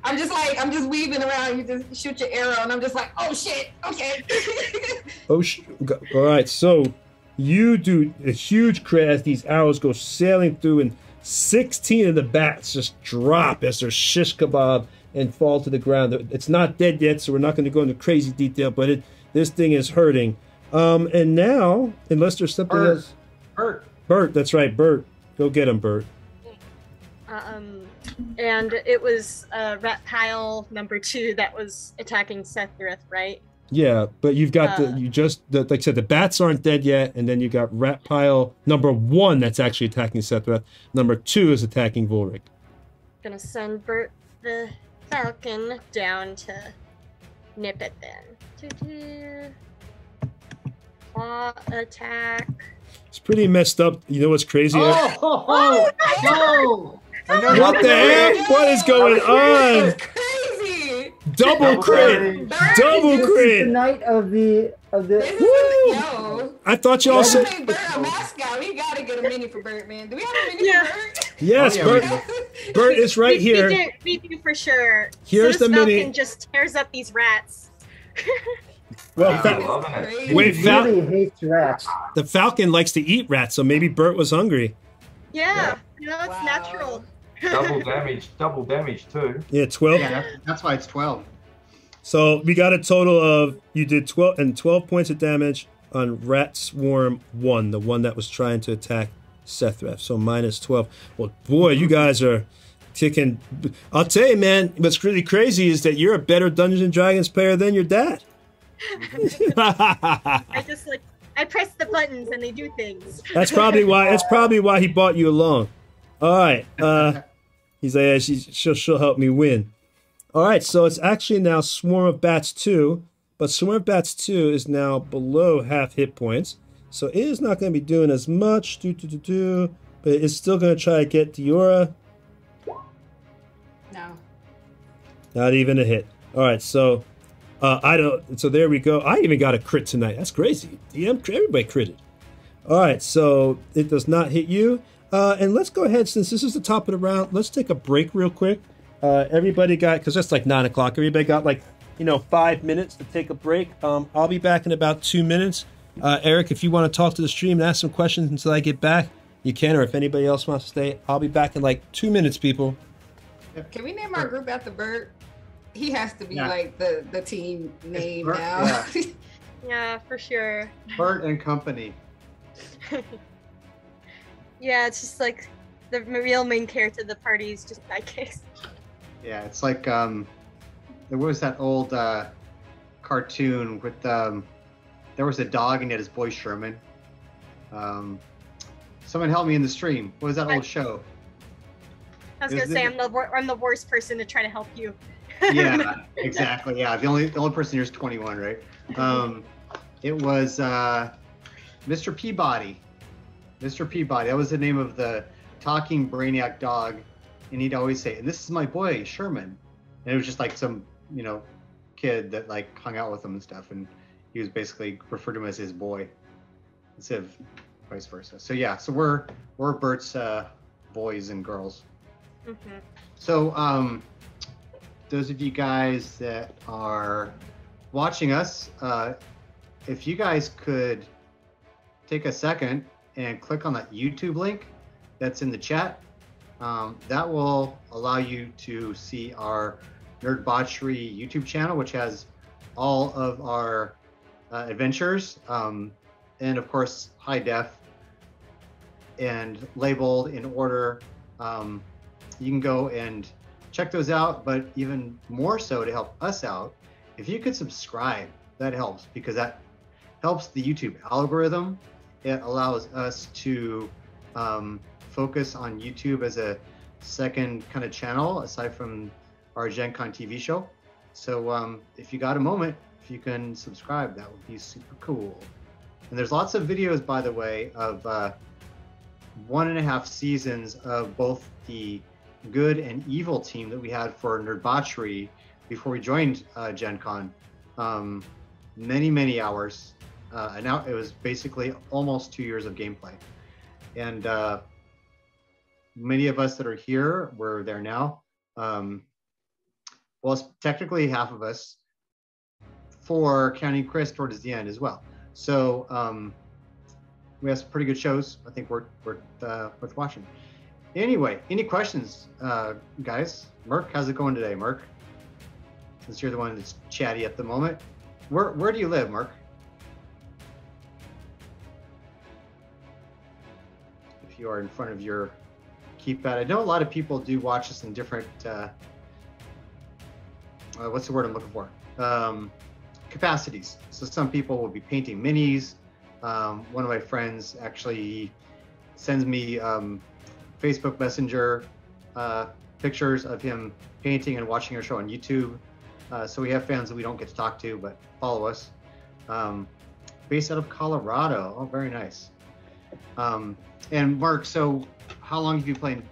I'm just weaving around. You just shoot your arrow, and I'm just like, oh shit. Okay. Oh, all right. So you do a huge crit as these arrows go sailing through, and 16 of the bats just drop as they're shish kebab and fall to the ground. It's not dead yet, so we're not going to go into crazy detail, but this thing is hurting. And now, unless there's something else. Bert, that's right, Bert. Go get him, Bert. And it was rat pile number 2 that was attacking Sethrith, right? Yeah, but you've got like I said, the bats aren't dead yet, and then you got rat pile number 1 that's actually attacking Sethrith. Number 2 is attacking Volrik. Gonna send Bert the falcon down to nip it then. Claw attack. It's pretty messed up. You know what's crazy? No! What the heck? What is going on? That's crazy. Double crit! Double This is the crit! night of the. Yo. I thought y'all said. Hey, Bert, a mascot. We gotta get a mini for Bert, man. Do we have a mini for Bert? Yes, Oh, yeah, Bert. Bert is right here. We do for sure. Here's so the this mini. falcon just tears up these rats. Well, Crazy. wait, He really hates rats. the falcon likes to eat rats, so maybe Bert was hungry. Yeah, you know, it's Wow. natural. double damage too. Yeah, 12. Yeah, that's why it's 12. So we got a total of, you did 12 points of damage on Rat Swarm 1, the one that was trying to attack Sethreth. So minus 12. Well, boy, you guys are kicking. I'll tell you, man, what's really crazy is that you're a better Dungeons and Dragons player than your dad. I press the buttons and they do things. That's probably why he brought you along. All right. He's like, yeah, she'll help me win. All right, so it's actually now Swarm of Bats 2, but Swarm of Bats 2 is now below half hit points, so it is not going to be doing as much, but it's still going to try to get Diora. No. Not even a hit. All right, so so there we go. I even got a crit tonight. That's crazy. Everybody critted. All right, so it does not hit you. And let's go ahead, since this is the top of the round, let's take a break real quick. Everybody got, because that's like 9 o'clock, everybody got 5 minutes to take a break. I'll be back in about 2 minutes. Eric, if you want to talk to the stream and ask some questions until I get back, you can, or if anybody else wants to stay, I'll be back in 2 minutes, people. Can we name our group after Bert? He has to be Yeah. the team name Bert, now. yeah. Yeah, for sure. Bert and company. Yeah, it's just like the real main character of the party is just Sidekicks. Yeah, it's like there was that old cartoon with there was a dog and he had his boy Sherman. Someone help me in the stream. What was that old show? I was gonna say I'm the worst person to try to help you. Yeah, exactly. Yeah, the only person here is 21, right? It was Mr. Peabody. Mr. Peabody. That was the name of the talking brainiac dog, and he'd always say, "And this is my boy Sherman," and it was just like some kid that hung out with him and stuff, and he was basically referred to him as his boy. instead of vice versa. So yeah, so we're Bert's boys and girls. Mm-hmm. So those of you guys that are watching us, if you guys could take a second and click on that YouTube link that's in the chat, that will allow you to see our Nerdbauchery YouTube channel, which has all of our adventures, and of course high def and labeled in order. You can go and check those out, but even more so to help us out, if you could subscribe, that helps, because that helps the YouTube algorithm. It allows us to focus on YouTube as a second kind of channel aside from our GenconTV show. So if you got a moment, if you can subscribe, that would be super cool. And there's lots of videos, by the way, of 1.5 seasons of both the good and evil team that we had for Nerdbauchery before we joined Gen Con. Many hours. And now it was basically almost 2 years of gameplay. And many of us that are here, we're there now. Well, it's technically half of us, for counting Chris towards the end as well. So we have some pretty good shows. I think worth watching. Anyway, any questions, guys? Merc, how's it going today, Merc? Since you're the one that's chatty at the moment. Where do you live, Merc? If you are in front of your keypad. I know a lot of people do watch us in different, what's the word I'm looking for? Capacities. So some people will be painting minis. One of my friends actually sends me Facebook Messenger pictures of him painting and watching our show on YouTube. So we have fans that we don't get to talk to, but follow us. Based out of Colorado. Oh, very nice. And Mark, so how long have you playing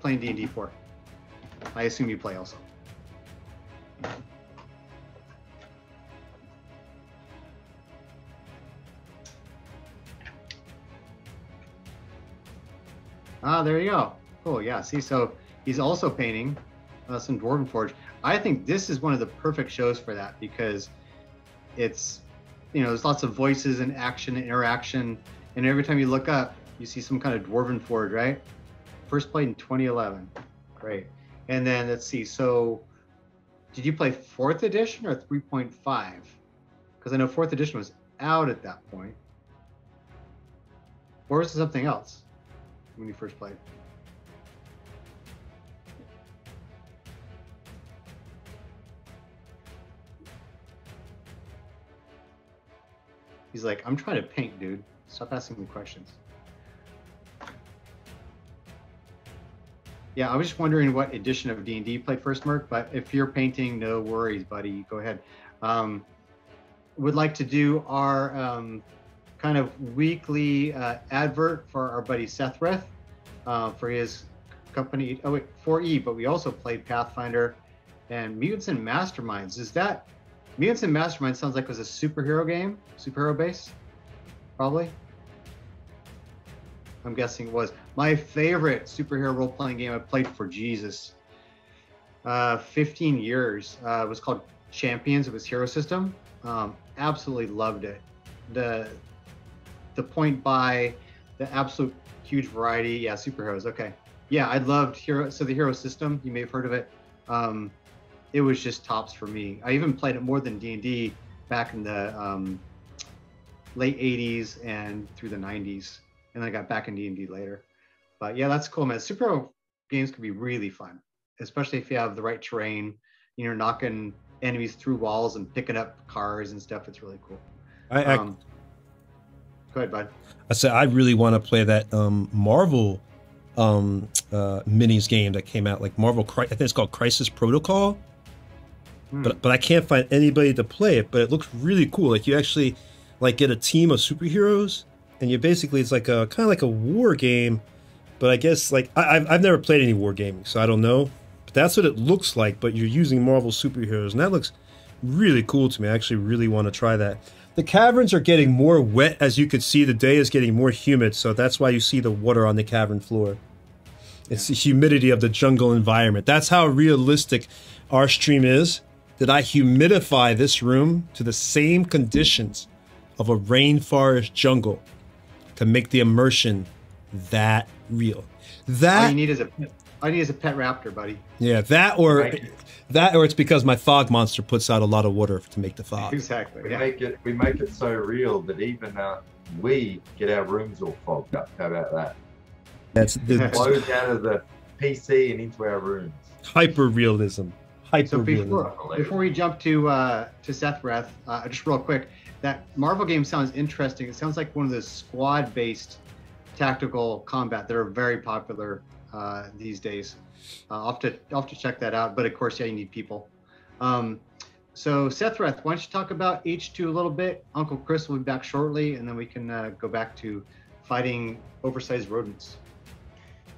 D&D for? I assume you play also. Ah, there you go. Cool, yeah. See, so he's also painting some Dwarven Forge. I think this is one of the perfect shows for that, because it's, you know, there's lots of voices and action and interaction, and every time you look up, you see some kind of Dwarven Forge, right? First played in 2011. Great. And then let's see. So did you play 4th edition or 3.5? Because I know 4th edition was out at that point. Or was it something else when you first played? He's like, I'm trying to paint, dude. Stop asking me questions. Yeah, I was just wondering what edition of D&D you played first, Merc, but if you're painting, no worries, buddy. Go ahead. Would like to do our kind of weekly advert for our buddy Sethreth for his company. Oh, wait, 4E, but we also played Pathfinder and Mutants and Masterminds. Is that Mutants and Masterminds? Sounds like it was a superhero game, superhero base, probably. I'm guessing it was. My favorite superhero role-playing game I played for Jesus. 15 years. It was called Champions. It was Hero System. Absolutely loved it. The point by the absolute huge variety. Yeah, superheroes. Okay. Yeah, I loved Hero. So the Hero System, you may have heard of it. It was just tops for me. I even played it more than D&D back in the late 80s and through the 90s. And I got back in D&D later. But yeah, that's cool, man. Superhero games can be really fun, especially if you have the right terrain. You know, knocking enemies through walls and picking up cars and stuff. It's really cool. Go ahead, bud. I said I really want to play that Marvel minis game that came out, like Marvel. I think it's called Crisis Protocol. But I can't find anybody to play it. But it looks really cool. Like you actually like get a team of superheroes, and you basically, it's like a kind of like a war game. But I guess like I've never played any war gaming, so I don't know. But that's what it looks like. But you're using Marvel superheroes, and that looks really cool to me. I actually really want to try that. the caverns are getting more wet. As you could see, the day is getting more humid, so that's why you see the water on the cavern floor. It's the humidity of the jungle environment. That's how realistic our stream is. That I humidify this room to the same conditions of a rainforest jungle to make the immersion that real. That all you need is a pet raptor, buddy. Yeah, that or it's because my fog monster puts out a lot of water to make the fog. Exactly. We make it so real that even we get our rooms all fogged up. How about that? It flows out of the PC and into our rooms. Hyper realism. So before we jump to Sethreth, just real quick, that Marvel game sounds interesting. It sounds like one of those squad-based tactical combat that are very popular these days. I'll have to check that out. But of course, yeah, you need people. So Sethreth, why don't you talk about H2 a little bit? Uncle Chris will be back shortly, and then we can go back to fighting oversized rodents.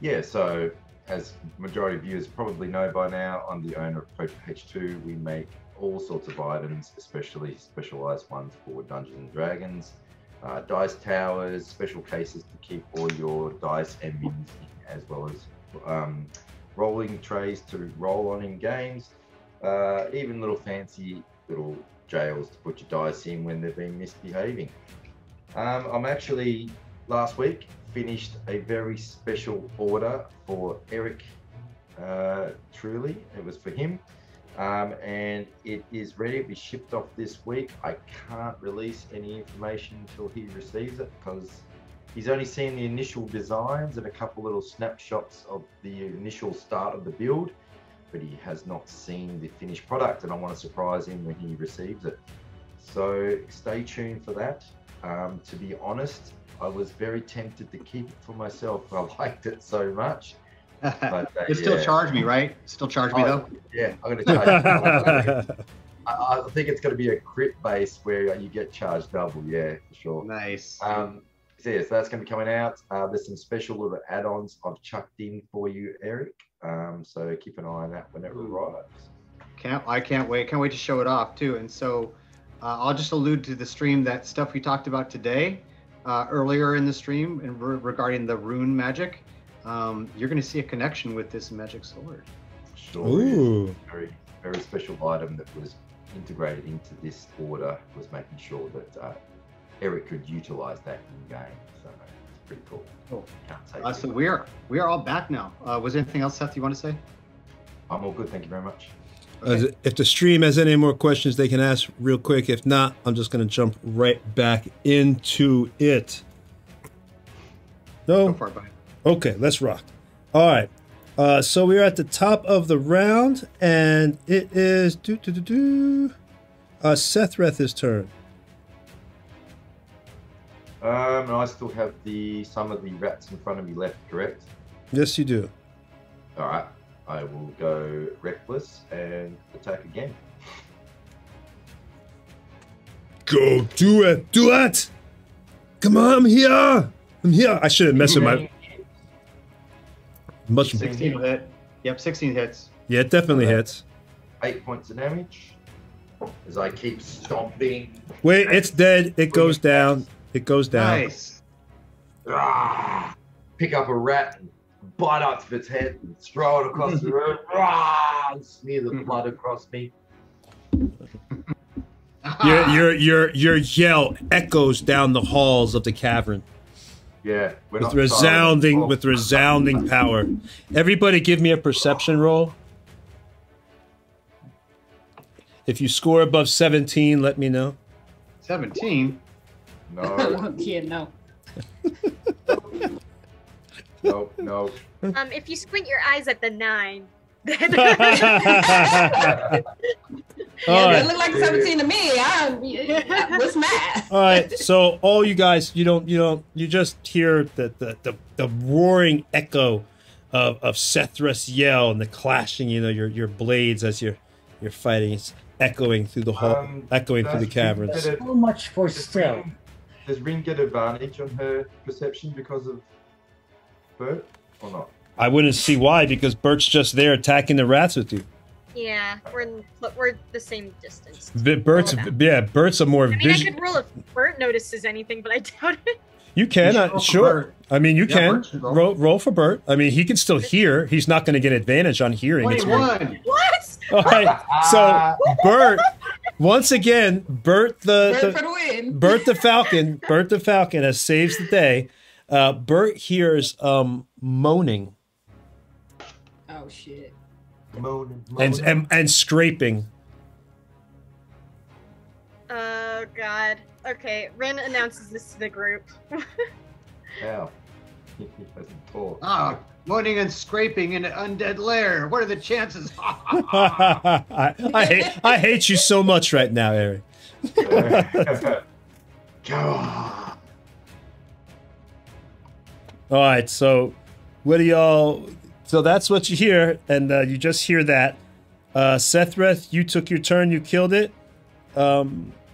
Yeah, so as majority of viewers probably know by now, I'm the owner of Project H2. We make all sorts of items, especially specialized ones for Dungeons and Dragons, dice towers, special cases to keep all your dice and minions in, as well as rolling trays to roll on in games, even little fancy little jails to put your dice in when they've been misbehaving. I'm actually, last week, finished a very special order for Eric, truly, it was for him, and it is ready to be shipped off this week. I can't release any information until he receives it because he's only seen the initial designs and a couple little snapshots of the initial start of the build, but he has not seen the finished product, and I want to surprise him when he receives it. So stay tuned for that. To be honest, I was very tempted to keep it for myself. I liked it so much. But, you still charge me, right? Still charge me though? Yeah, I'm going to charge you. I think it's going to be a crit base where you get charged double, yeah, for sure. Nice. So yeah, so that's going to be coming out. There's some special little add-ons I've chucked in for you, Eric. So keep an eye on that whenever it arrives. I can't wait. Can't wait to show it off too. And so I'll just allude to the stream, that stuff we talked about today, earlier in the stream, and regarding the rune magic. You're going to see a connection with this magic sword. Sure. Ooh. Very, very special item that was integrated into this order was making sure that Eric could utilize that in game. So it's pretty cool. Cool. So we are all back now. Was there anything else, Seth, you want to say? I'm all good. Thank you very much. Okay. If the stream has any more questions, they can ask real quick. If not, I'm just going to jump right back into it. No? Go for it, buddy. Okay, let's rock. All right. So we're at the top of the round, and it is Sethreth's turn. I still have some of the rats in front of me left, correct? Yes, you do. All right. I will go reckless and attack again. Go, do it, do it! Come on, I'm here. I shouldn't mess with my. Much 16 will hit. Yep, 16 hits. Yeah, it definitely hits. 8 points of damage as I keep stomping. Wait, it's dead. It goes down. It goes down. Nice. Pick up a rat and bite off its head and throw it across the room. And smear the blood across me. Your yell echoes down the halls of the cavern. Yeah, with resounding power. Everybody, give me a perception roll. If you score above 17, let me know. 17? No. Yeah, no. No. If you squint your eyes at the 9. It looked like 17 to me. What's math? All right, so all you guys, you just hear the roaring echo of Sethreth's yell and the clashing, your blades as you're fighting. It's echoing through the hall, echoing through the caverns. So much for stealth. Does Ring get advantage on her perception because of Bert or not? I wouldn't see why, because Bert's just there attacking the rats with you. Yeah, we're the same distance. Bert's a more I mean, I could roll if Bert notices anything, but I doubt it. You can, sure. I mean, you can roll for Bert. I mean, he can still hear. He's not going to get advantage on hearing. 21. What? All right. So Bert, once again, Bert the Falcon has saves the day. Bert hears moaning. Oh shit. Moaning. And scraping. Oh god. Okay, Ren announces this to the group. Hell. He doesn't talk. Ah, moaning and scraping in an undead lair. What are the chances? I hate you so much right now, Eric. Go on. All right, so what do y'all? So that's what you hear, and you just hear that. Sethreth, you took your turn, you killed it.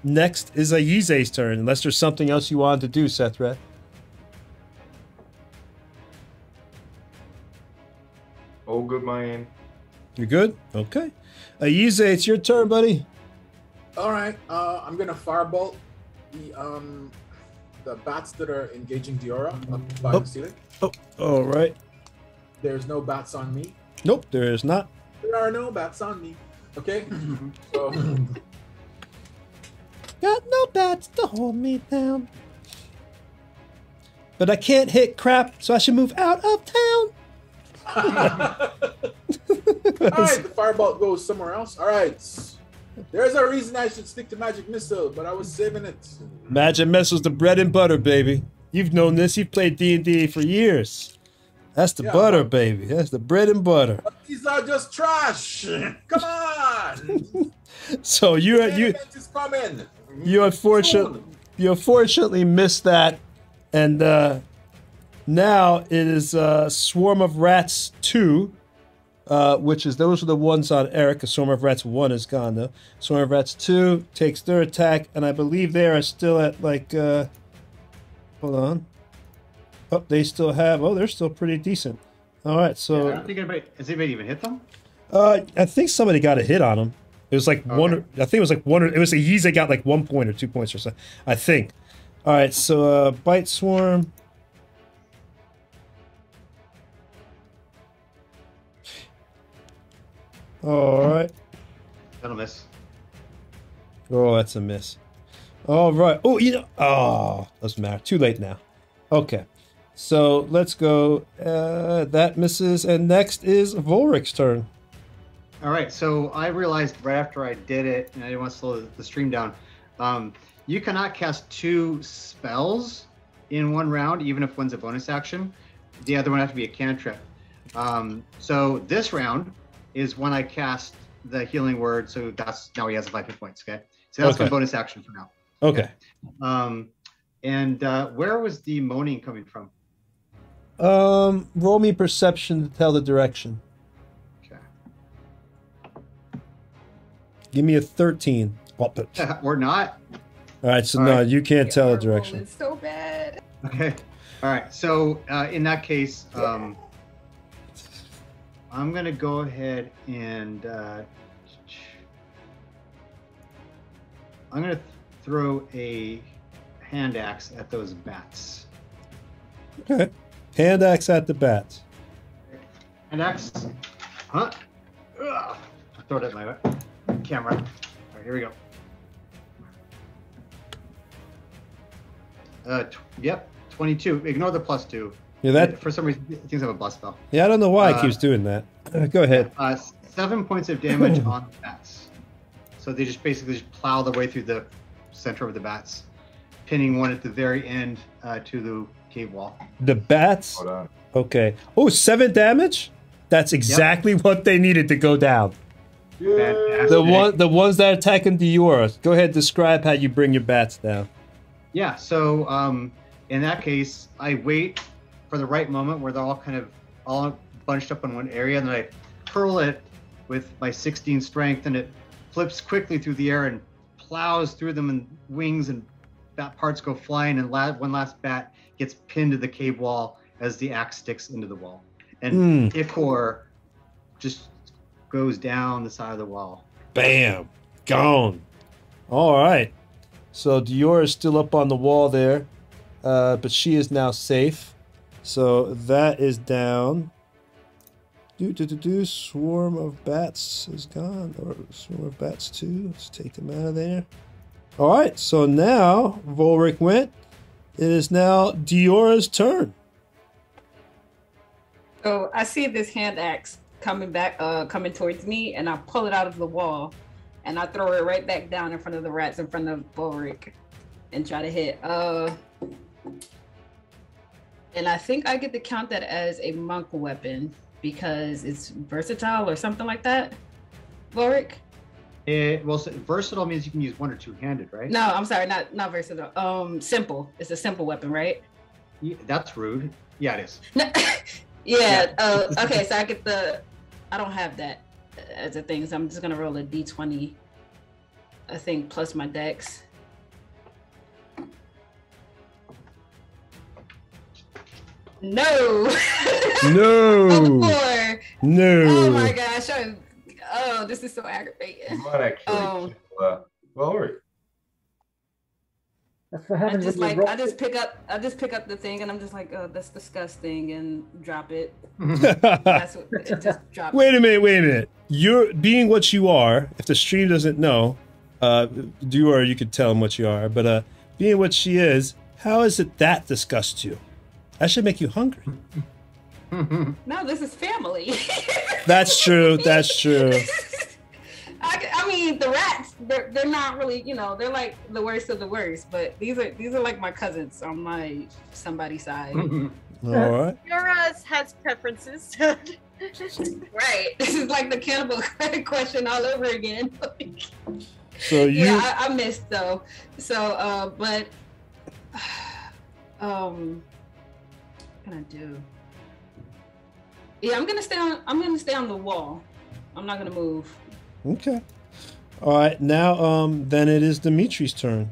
Next is Ayize's turn, unless there's something else you wanted to do, Sethreth. All good, man. You're good? Okay. Ayize, it's your turn, buddy. All right, I'm gonna firebolt the bats that are engaging Diora up by the ceiling. Oh, all right. There's no bats on me. Nope, there is not. There are no bats on me. Okay, so got no bats to hold me down. But I can't hit crap, so I should move out of town. all right, the firebolt goes somewhere else. All right. There's a reason I should stick to magic missile, but I was saving it. Magic missile's the bread and butter, baby. You've known this. You've played D&D for years. That's the butter, baby. That's the bread and butter. But these are just trash. Come on. So you unfortunately missed that, and now it is Swarm of Rats 2. Those are the ones on Eric. A Swarm of Rats 1 is gone though. Swarm of Rats 2 takes their attack, and I believe they are still at like hold on. Oh, they still have they're still pretty decent. Alright, so I don't think has anybody even hit them? I think somebody got a hit on them. It was like one I think it was like one, it was a Yeezy got like 1 point or 2 points or something. I think. Alright, so Bite Swarm. All right. That'll miss. Oh, that's a miss. All right. Oh, doesn't matter. Too late now. Okay. So let's go. That misses. And next is Volrik's turn. All right. So I realized right after I did it, and I didn't want to slow the stream down. You cannot cast 2 spells in one round, even if one's a bonus action. The other one has to be a cantrip. So this round is when I cast the healing word, so that's now he has 5 hit points. Okay, so that's my bonus action for now. Okay. And where was the moaning coming from? Roll me perception to tell the direction. Okay. Give me a 13. Or not. All right, so no, you can't tell the direction. It's so bad. Okay. All right. So in that case, I'm gonna go ahead and I'm gonna throw a hand axe at those bats. Okay. Hand axe at the bats. Hand axe. Huh? Ugh. I'll throw it at my camera. All right, here we go. Yep, 22. Ignore the +2. Yeah, that for some reason things have a blast spell. Yeah, I don't know why it keeps doing that. Go ahead. 7 points of damage on the bats. So they just basically plow their way through the center of the bats, pinning one at the very end to the cave wall. The bats? Okay. Oh, 7 damage? That's exactly what they needed to go down. Fantastic. The ones that are attacking Diora. Go ahead, describe how you bring your bats down. Yeah, so in that case, I wait for the right moment where they're all bunched up in one area, and then I hurl it with my 16 strength, and it flips quickly through the air and plows through them, and wings and bat parts go flying, and one last bat gets pinned to the cave wall as the axe sticks into the wall. And Ikor just goes down the side of the wall. Bam. Gone. All right. So Dior is still up on the wall there, but she is now safe. So that is down. Swarm of bats is gone, or swarm of bats too. Let's take them out of there. All right. So now Volrik went. It is now Diora's turn. So I see this hand axe coming towards me, and I pull it out of the wall, and I throw it right back down in front of the rats in front of Volrik, and try to hit. And I think I get to count that as a monk weapon because it's versatile or something like that. Volrik? Versatile means you can use one or two-handed, right? No, I'm sorry, not versatile. Simple. It's a simple weapon, right? Yeah, that's rude. Yeah, it is. Yeah. Okay, so I don't have that as a thing, so I'm just gonna roll a d20, I think, plus my dex. No. No. Oh, no. Oh my gosh. Oh, this is so aggravating. You might actually kill Volrik. That's what happens when you roll. I just pick up the thing and I'm just like, oh, that's disgusting, and drop it. Just drop Wait a minute. You're being what you are. If the stream doesn't know, you could tell him what you are, but being what she is, how is it that disgusts you? That should make you hungry. No, this is family. That's true. That's true. I mean, the rats, they're not really, they're like the worst of the worst, but these are like my cousins on my somebody side. All right. Yours has preferences. Right. This is like the cannibal question all over again. So you... Yeah, I missed though. So, but, what can I do? Yeah, I'm gonna stay on the wall. I'm not gonna move. Okay. All right. Now, then it is Dimitri's turn.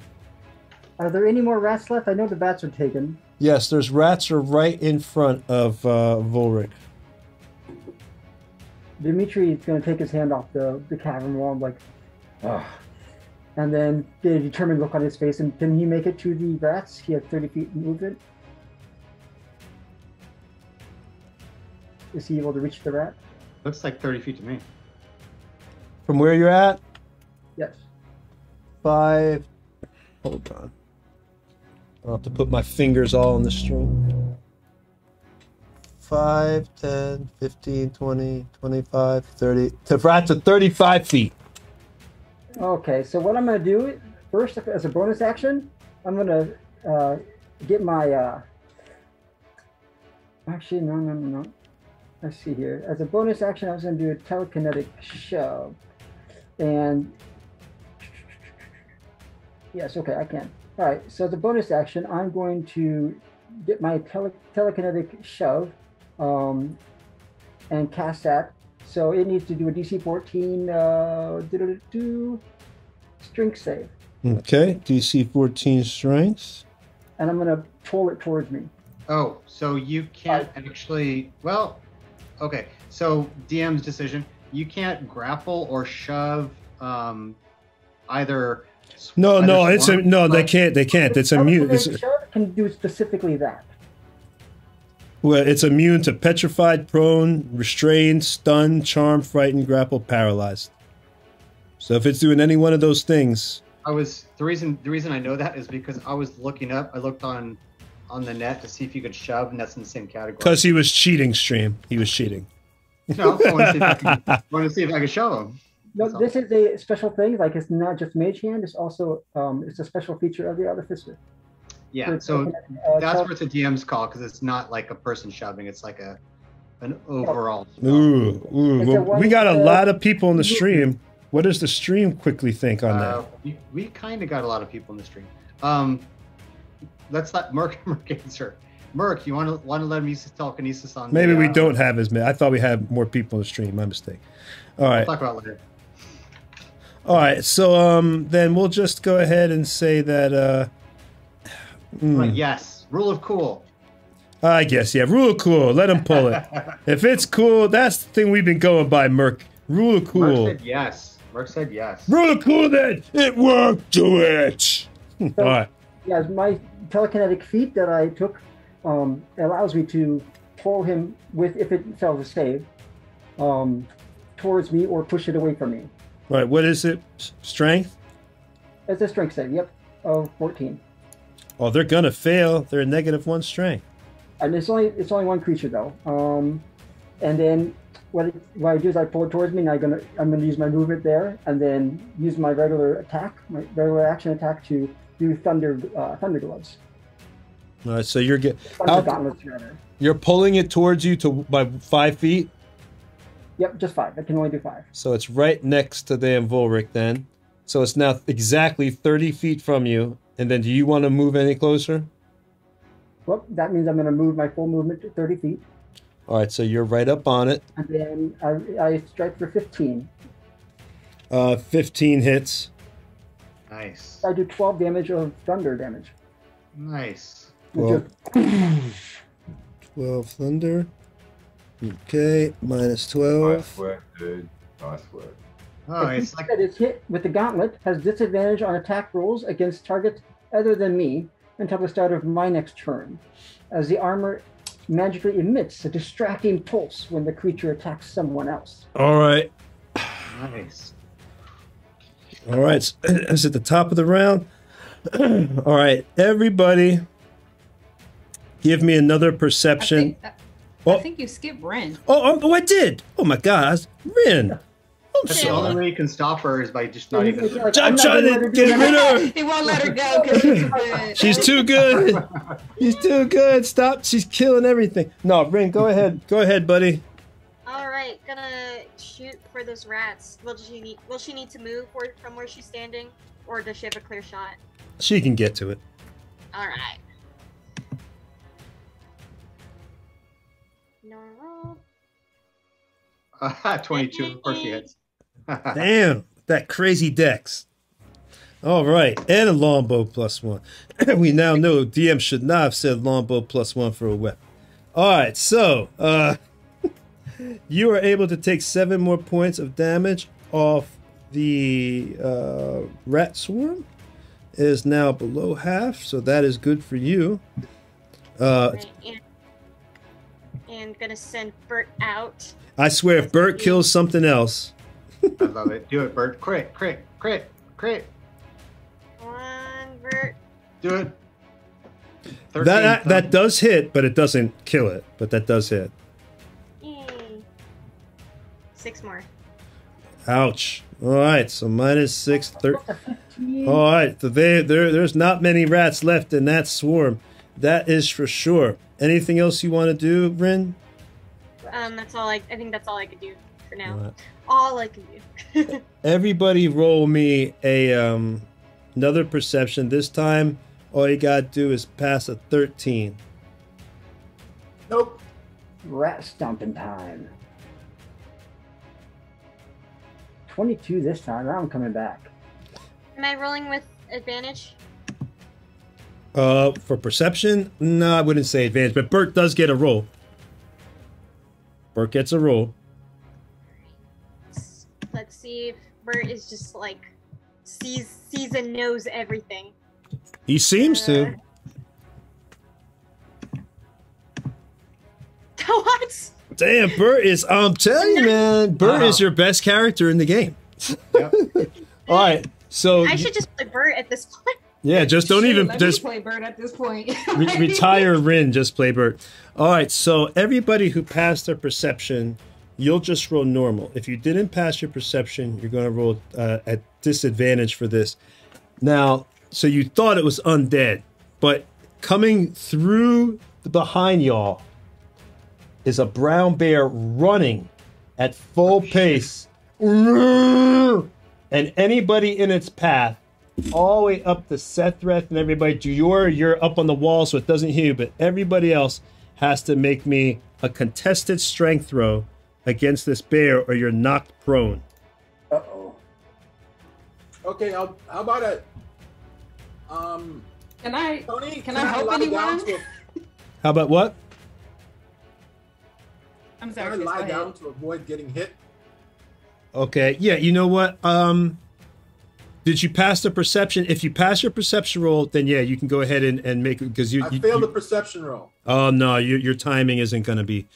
Are there any more rats left? I know the bats are taken. Yes, there's rats are right in front of Volrik. Dimitri is going to take his hand off the cavern wall, like, ugh. And then get a determined look on his face. And can he make it to the rats? He has 30 feet movement. Is he able to reach the rat? Looks like 30 feet to me. From where you're at? Yes. 5. Hold on. I'll have to put my fingers all on the string. 5, 10, 15, 20, 25, 30. The rats are 35 feet. Okay, so what I'm going to do first, as a bonus action, I'm going to get my... Actually, no. Let's see here. As a bonus action, I was going to do a telekinetic shove. And... Yes, okay, I can. All right, so as a bonus action, I'm going to get my telekinetic shove and cast that. So it needs to do a DC 14 strength save. Okay, DC 14 strength. And I'm going to pull it towards me. Oh, so you can't actually... Well, okay. So DM's decision. You can't grapple or shove either... No, they can't. It's immune. Shove can do specifically that. Well, it's immune to petrified, prone, restrained, stunned, charmed, frightened, grappled, paralyzed. So if it's doing any one of those things, the reason I know that is because I was looking up. I looked on the net to see if you could shove, and that's in the same category. Because he was cheating, stream. He was cheating. No, I want to see if I could shove him. No, this is a special thing. Like, it's not just mage hand. It's also it's a special feature of the Artificer. Yeah, so that's where it's a DM's call, because it's not like a person shoving. It's like an overall. Ooh. Well, we got a lot of people in the stream. What does the stream quickly think on that? We kind of got a lot of people in the stream. Let's let Merc answer. Merc, you want to let him use his telekinesis on? Maybe we don't have as many. I thought we had more people in the stream. My mistake. All right. We'll talk about it later. All right. So then we'll just go ahead and say that. Yes. Rule of cool. I guess, yeah. Rule of cool. Let him pull it. If it's cool, that's the thing we've been going by, Merc. Rule of Mark cool. said yes. Mark said yes. Rule of cool then. It worked. Do it. All right. Yeah, my telekinetic feat that I took allows me to pull him with, if it fails to save, towards me or push it away from me. All right. What is it? Strength? It's a strength save, yep, of 14. Oh, they're gonna fail. They're a -1 strength. And it's only one creature though. And then what I do is I pull it towards me, and I'm gonna use my movement there, and then use my regular action attack to do thunder gloves. All right. So you're Thunder gauntlets, rather. you're pulling it towards you by 5 feet. Yep, just 5. I can only do 5. So it's right next to the Volrik then. So it's now exactly 30 feet from you. And then do you want to move any closer? Well, that means I'm going to move my full movement to 30 feet. All right, so you're right up on it. And then I strike for 15. 15 hits. Nice. I do 12 damage of thunder damage. Nice. Well, 12 thunder. Okay, minus 12. Nice work, dude. Nice work. Oh, If it's like that is hit with the gauntlet, has disadvantage on attack rolls against targets other than me until the start of my next turn, as the armor magically emits a distracting pulse when the creature attacks someone else. All right. nice. All right, so it's at the top of the round. All right, everybody, give me another perception. I think you skipped Ren. Oh, I did. Oh my God, Rin. I'm That's the only sorry. way you can stop her is by just not even. I'm trying to get rid of her. He won't let her go because she's good. She's too good. She's too good. Stop. She's killing everything. No, Rin, go ahead. Go ahead, buddy. All right, gonna shoot for those rats. Will she need to move from where she's standing, or does she have a clear shot? She can get to it. All right. No. 22, of course she hits. Damn, that crazy dex. All right, and a longbow +1. We now know DM should not have said longbow +1 for a weapon. All right, so you are able to take 7 more points of damage off the rat swarm. It is now below half, so that is good for you. Right, and gonna send Bert out. I swear, if Bert kills something else, I love it. Do it, Bert. Crit. One, Bert. Do it. 13. that does hit, but it doesn't kill it. But that does hit. Yay. 6 more. Ouch. All right, so -6, 13. All right, so there's not many rats left in that swarm. That is for sure. Anything else you want to do, Rin? That's all. I think that's all I could do for now. All right. All I can do. Everybody roll me a another perception. This time, all you gotta do is pass a 13. Nope. Rat stomping time. 22 this time. Now I'm coming back. Am I rolling with advantage? For perception, no, I wouldn't say advantage, but Bert does get a roll. Bert gets a roll. Let's see if Bert is just like sees and knows everything. He seems to. What? Damn, Bert is. I'm telling you, man, Bert is your best character in the game. Yep. All right, so I should just play Bert at this point. yeah, just don't even Let just me play Bird at this point. retire Rin, just play Bert. All right, so everybody who passed their perception, you'll just roll normal. If you didn't pass your perception, you're going to roll at disadvantage for this. Now, so you thought it was undead, but coming through behind y'all is a brown bear running at full pace. And anybody in its path, all the way up to Sethreth and everybody, you're up on the wall, so it doesn't hit you, but everybody else has to make me a contested strength throw against this bear, or you're knocked prone. Uh-oh. Okay, how about it? Can I Tony, can I help anyone? How about what? I'm Can I sorry. Chris, lie go down ahead. to avoid getting hit? Okay. Yeah. You know what? Did you pass the perception? If you pass your perception roll, then yeah, you can go ahead and make it because I failed the perception roll. Oh no, your timing isn't going to be.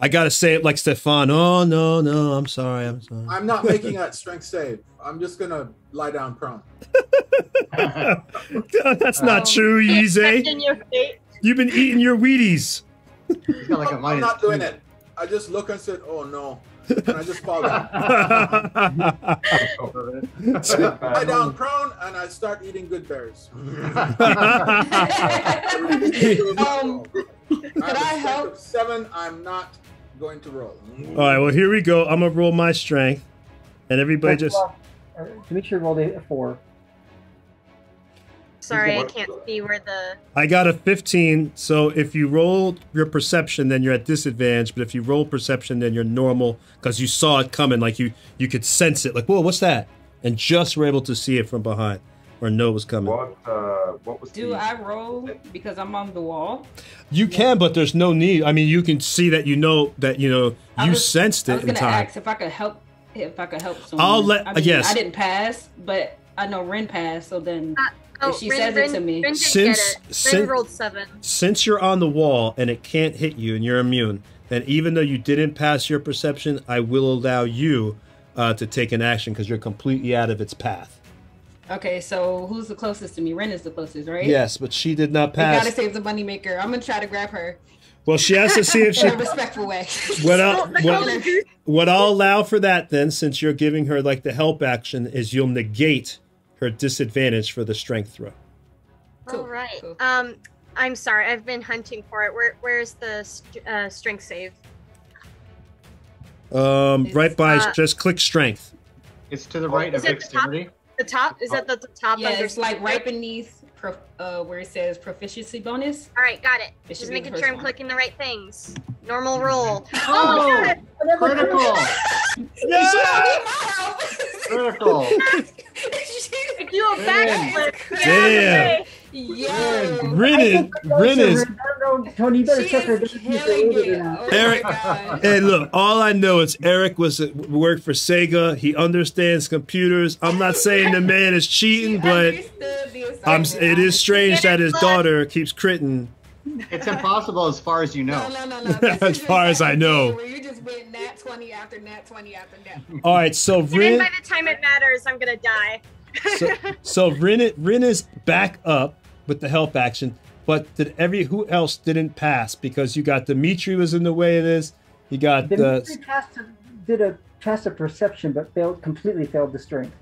I got to say it like Stefan. Oh no, I'm sorry. I'm not making that strength save. I'm just gonna lie down prone. That's not true, Yeezy. You've been eating your Wheaties. He's got like a I'm not doing 2. it. I just look and said, "Oh no," and I just fall down. Lie down prone, and I start eating good berries. Could I help? 7. I'm not going to roll. All right, well here we go. I'm gonna roll my strength, and everybody just. Dimitri rolled a 4. Sorry, I can't see where the. I got a 15. So if you roll your perception, then you're at disadvantage. But if you roll perception, then you're normal because you saw it coming. Like you could sense it. Like, whoa, what's that? And just were able to see it from behind, or know it was coming. What was? Do I roll because I'm on the wall? You can, but there's no need. I mean, you can see that you sensed it I was in gonna time. ask if I could help. If I could help someone. I'll let. I mean, yes. I didn't pass, but I know Ren passed. So then, if she Ren, says it to me, Ren didn't Since- get it. since- Ren rolled 7. Since you're on the wall and it can't hit you and you're immune, then even though you didn't pass your perception, I will allow you to take an action because you're completely out of its path. okay. So who's the closest to me? Ren is the closest, right? Yes, but she did not We pass. gotta save the moneymaker. I'm gonna try to grab her Well, she has to see if she. in a respectful way. What I'll allow for that then, since you're giving her like the help action, is you'll negate her disadvantage for the strength throw. Cool, All right. cool. I'm sorry. I've been hunting for it. Where's the strength save? Right by just click strength. It's to the right of Is it the top? dexterity. The top? Is that the top? Yeah, under it's like strength? right beneath where it says proficiency bonus. All right, got it. It should Just be making the sure first I'm one. clicking the right things. Normal roll. Oh, critical! Critical! If you a backflip. Damn. Yo, Rin is Tony, you better she check her. is killing it. Oh my Eric. God. Hey, look, all I know is Eric worked for Sega. He understands computers. I'm not saying the man is cheating, but Understood the assignment. it is strange that his daughter keeps critting. It's impossible as far as you know. No. As far as I know. Where you just went nat 20 after nat 20 after nat. All right, so And then Rin. by the time it matters, I'm gonna die. So Rin is back up with the help action, but who else didn't pass? Because you got Dimitri was in the way of this. You got Dimitri did a test of perception, but completely failed the strength.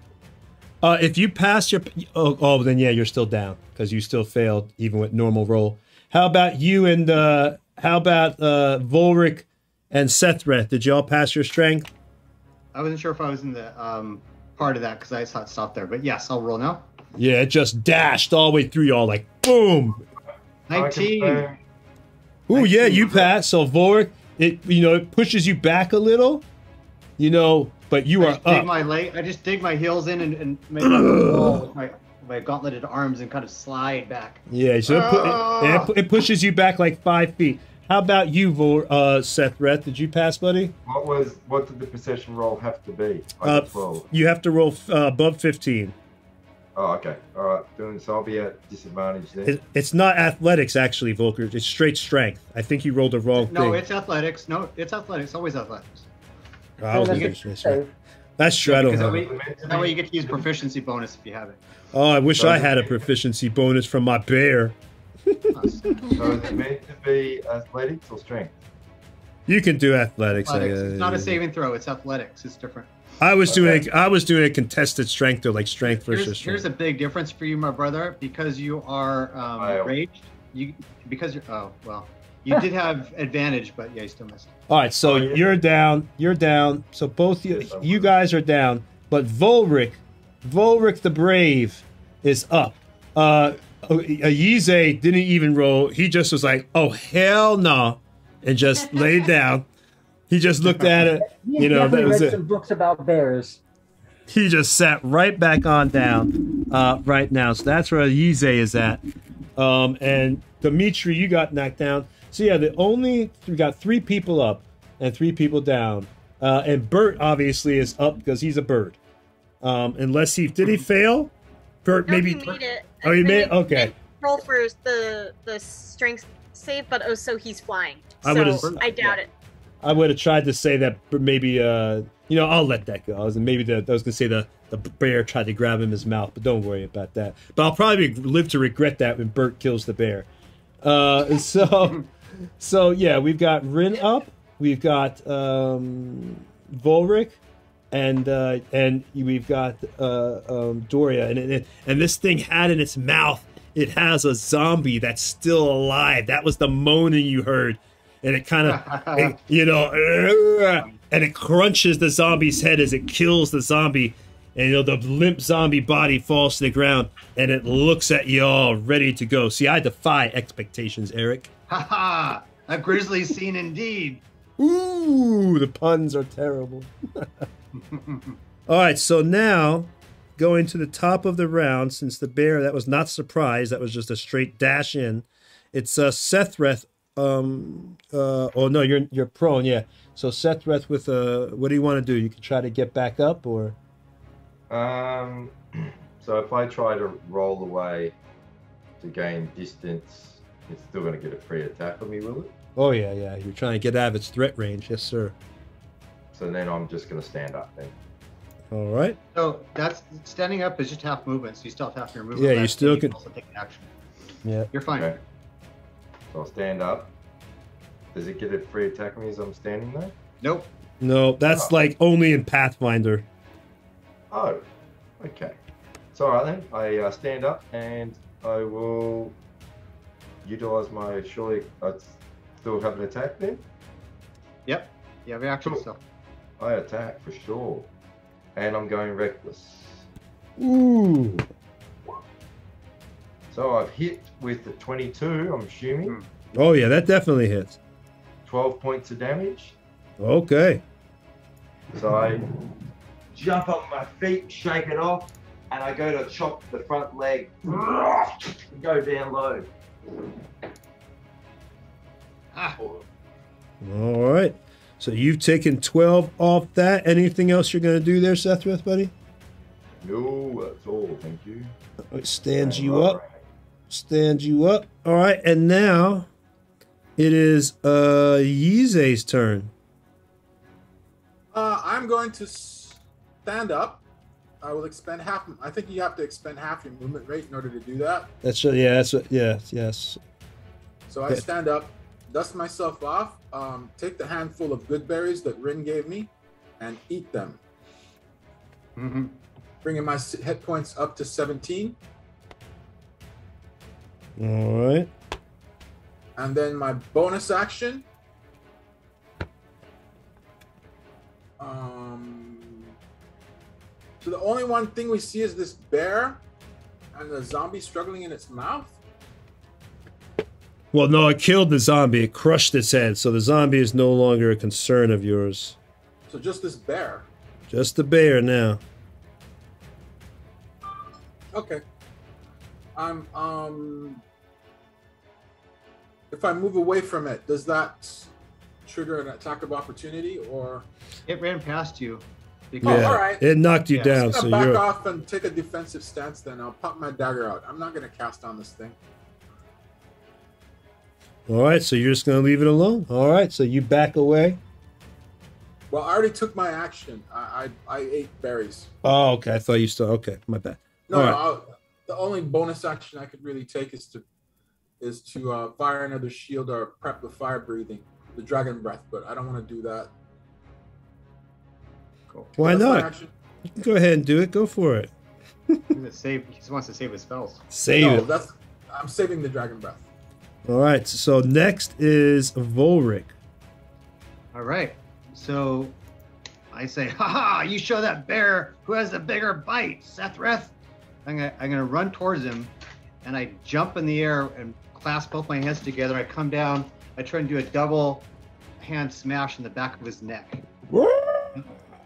if you pass your then yeah, you're still down because you still failed even with normal roll. How about you and Volrik and Sethreth? Did y'all pass your strength? I wasn't sure if I was in the part of that because I saw it stop there. But yes, I'll roll now. Yeah, it just dashed all the way through y'all like boom. 19. Ooh, yeah, you pass. So Volrik, it pushes you back a little, but you are up. I just dig my heels in and make a roll with my gauntleted arms and kind of slide back. Yeah, so it pushes you back like 5 feet. How about you, Sethreth? Did you pass, buddy? What did the perception roll have to be? I got 12. You have to roll above 15. Oh, okay. All right. So I'll be at disadvantage then. It's not athletics, actually, Volker. It's straight strength. I think you rolled the wrong thing. No, it's athletics. No, it's athletics. Always athletics. That's true. I don't Because have that it. way you get to use proficiency bonus if you have it. Oh, I wish I had a proficiency bonus from my bear. So is it meant to be athletics or strength? You can do athletics. It's not a saving throw. It's athletics. It's different. I was doing a contested strength, though, like strength versus strength. Here's a big difference for you, my brother, because you are raged. You did have advantage, but yeah, you still missed. All right, so you're down. You're down. So both you guys are down, but Volrik the Brave is up. Yize didn't even roll. He just was like, "Oh hell no," and just laid down. He just looked at it. That was read it. some books about bears. He just sat right back on down right now. So that's where Yize is at. And Dimitri, you got knocked down. So yeah, we got 3 people up and 3 people down. And Bert obviously is up because he's a bird. Unless did he fail? Bert No, maybe. he made it. Oh, he made it? Okay. Roll for the strength save, but he's flying. I doubt it. I would have tried to say that maybe, I'll let that go. I was maybe I was going to say the bear tried to grab him in his mouth, but don't worry about that. But I'll probably live to regret that when Bert kills the bear. So yeah, we've got Rin up, we've got Volrik, and we've got Doria, and this thing had in its mouth, it has a zombie that's still alive. That was the moaning you heard. And it kind of, and it crunches the zombie's head as it kills the zombie. And, the limp zombie body falls to the ground. And it looks at you all ready to go. See, I defy expectations, Eric. Ha ha! A grisly scene indeed. Ooh, the puns are terrible. All right, so now, going to the top of the round, since the bear, that was not surprise, that was just a straight dash in. It's Sethreth. Oh no, you're prone, yeah. So Sethreth with what do you want to do? You can try to get back up, or so if I try to roll away to gain distance, it's still going to get a free attack on me, will it? Oh yeah. You're trying to get out of its threat range, yes sir. So then I'm just going to stand up then. All right. So that's standing up is just half movement, so you still have half your movement. Yeah, you still can also take an action. Yeah, you're fine. Okay. So I'll stand up. Does it get a free attack on me as I'm standing there? Nope. No, that's like only in Pathfinder. Oh, okay. So all right then, I stand up and I will utilize my surely. I still have an attack then. Yep. You have your action Cool. stuff. I attack for sure, and I'm going reckless. Ooh. So I've hit with the 22. I'm assuming. Oh yeah, that definitely hits. 12 points of damage. Okay. So I jump up my feet, shake it off, and I go to chop the front leg, and go down low. All right. So you've taken 12 off that. Anything else you're going to do there, Sethreth, buddy? No, that's all. Thank you. It stands you up. Stands you up. All right. And now it is Yize's turn. I'm going to stand up. I will expend half. I think you have to expend half your movement rate in order to do that. That's yeah. That's what. Yeah. Yes. So I stand up, dust myself off, take the handful of good berries that Rin gave me, and eat them. Mm-hmm. Bringing my hit points up to 17. All right. And then my bonus action. So the only one thing we see is this bear and the zombie struggling in its mouth. Well, no, it killed the zombie. It crushed its head, so the zombie is no longer a concern of yours. So just this bear. Just the bear now. Okay. If I move away from it, does that trigger an attack of opportunity, or? It ran past you. Oh, all right. It knocked you down, I'm so gonna you're back off and take a defensive stance. Then I'll pop my dagger out. I'm not gonna cast on this thing. all right. So you're just gonna leave it alone. All right. So you back away. Well, I already took my action. I ate berries. Oh, okay. I thought you still. Okay, my bad. No, All no. right. The only bonus action I could really take is to fire another shield or prep the fire breathing, the dragon breath. But I don't want to do that. Cool. Why That's my not? action. You can go ahead and do it. Go for it. He just wants to save his spells. Save No, it. I'm saving the dragon breath. All right. So next is Volrik. All right. So I say, "Ha! You show that bear who has the bigger bite, Sethreth." I'm gonna run towards him, and I jump in the air and clasp both my hands together. I come down. I try and do a double hand smash in the back of his neck.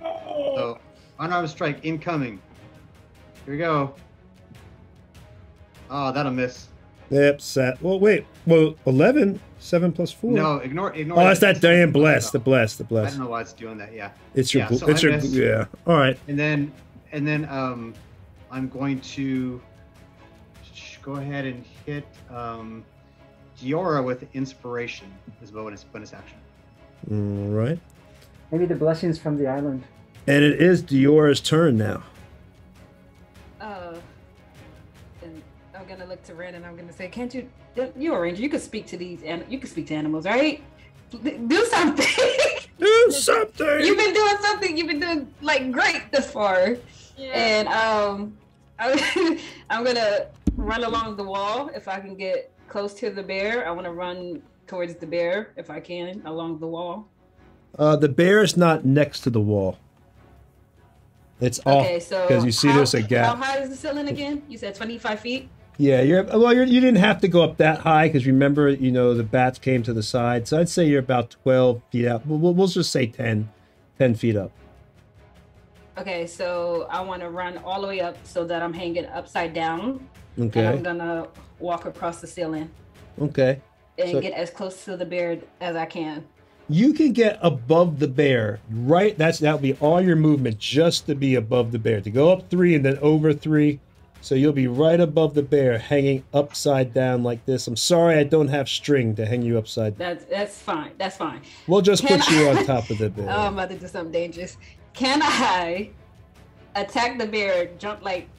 So unarmed strike incoming. Here we go. Oh, that'll miss. Yep, well, wait. Well, 11? 7 plus 4? No, ignore. Oh, that's that damn bless. The bless. I don't know why it's doing that. Yeah. It's your. So it's your. missed. Yeah. All right. And then I'm going to go ahead and hit Diora with inspiration as bonus action. All right. Maybe the blessings from the island. And it is Diora's turn now. And I'm gonna look to Ren and I'm gonna say, "Can't you? You're a ranger. You can speak to these and you can speak to animals, right? Do something. Do something. You've been doing something. You've been doing like great this far." Yeah. And I'm gonna run along the wall if I can get close to the bear. I want to run towards the bear if I can along the wall. The bear is not next to the wall. It's off because you see there's a gap. How high is the ceiling again? You said 25 feet. Yeah, you didn't have to go up that high because remember, the bats came to the side. So I'd say you're about 12 feet out. We'll just say 10 feet up. Okay, so I want to run all the way up so that I'm hanging upside down. Okay. And I'm gonna walk across the ceiling. Okay. And get as close to the bear as I can. You can get above the bear, right? That'll be all your movement just to be above the bear. To go up 3 and then over 3. So you'll be right above the bear, hanging upside down like this. I'm sorry I don't have string to hang you upside down. That's fine. That's fine. We'll just put you on top of the bear. Oh, I'm about to do something dangerous. Can I attack the bear, jump like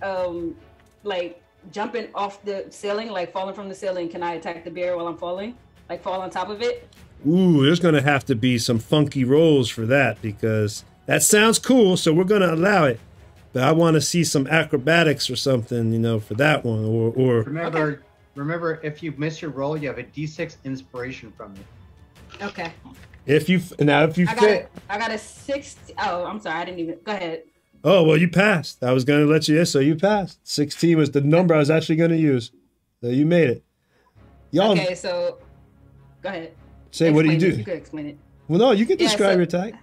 jumping off the ceiling, like falling from the ceiling? Can I attack the bear while I'm falling? Like fall on top of it? Ooh, there's going to have to be some funky rolls for that because that sounds cool, so we're going to allow it. But I want to see some acrobatics or something, for that one. Or remember, if you miss your roll, you have a D6 inspiration from me. Okay. If you fit, I got a 60. Oh, I'm sorry, I didn't even. Go ahead. Oh well, you passed. I was going to let you in, so you passed. 16 was the number I was actually going to use, so you made it. Y'all. Okay, so go ahead. Say, what do you do? You can explain it. Well, no, you can describe your attack.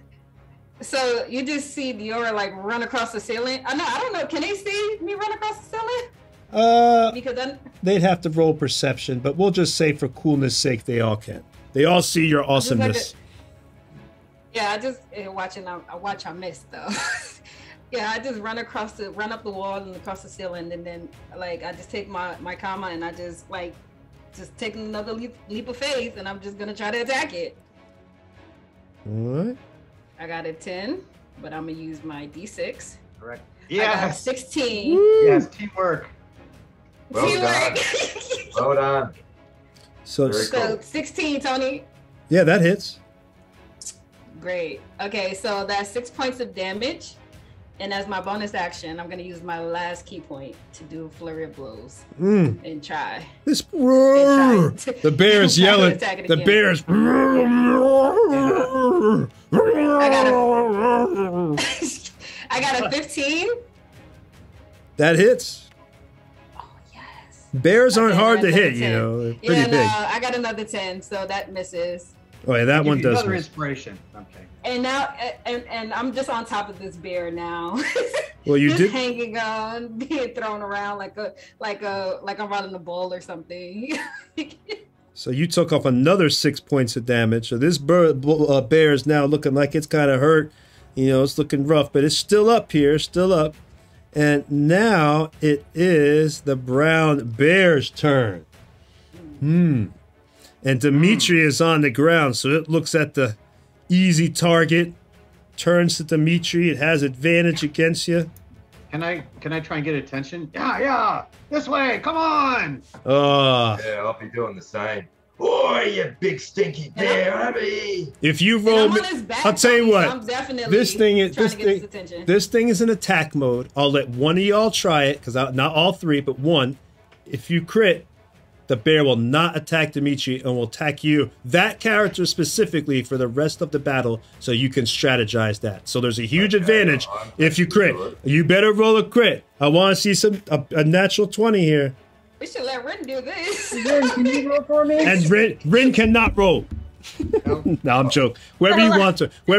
So you just see Diora like run across the ceiling. I don't know. Can they see me run across the ceiling? Because they'd have to roll perception, but we'll just say for coolness' sake, they all can. They all see your awesomeness. I just watching. I watch. I miss though. Yeah, I just run up the wall and across the ceiling, and then like I just take my comma and I just take another leap of faith, and I'm just gonna try to attack it. All right. I got a 10, but I'm gonna use my D6. Correct. Yeah. I got a 16. Woo! Yes, teamwork. Well done. Well done. So 16, Tony. Yeah, that hits. Great. Okay, so that's 6 points of damage. And as my bonus action, I'm going to use my last key point to do a flurry of blows and try. The bear is yelling. The bear is. I got a 15. That hits. Oh, yes. Bears aren't hard to hit, They're pretty big. I got another 10, so that misses. Oh, yeah, that one does. Another inspiration. Okay. And now, and I'm just on top of this bear now. Well, you just did hanging on, being thrown around like I'm running a bull or something. So you took off another 6 points of damage. So this bear is now looking like it's kind of hurt. It's looking rough, but it's still up here, still up. And now it is the brown bear's turn. And Dimitri is on the ground, so it looks at the easy target, turns to Dimitri. It has advantage against you. Can I try and get attention? Yeah, this way, come on! Yeah, I'll be doing the same. Boy, you big stinky bear, Abby! If you roll, I'll tell you what. I'm definitely this thing is in attack mode. I'll let one of y'all try it because not all three, but one. If you crit, the bear will not attack Dimitri and will attack you, that character specifically, for the rest of the battle, so you can strategize that. So there's a huge advantage if you crit. You better roll a crit. I want to see a natural 20 here. We should let Rin do this. Rin, can you roll for me? And Rin cannot roll. No, I'm joking. Whoever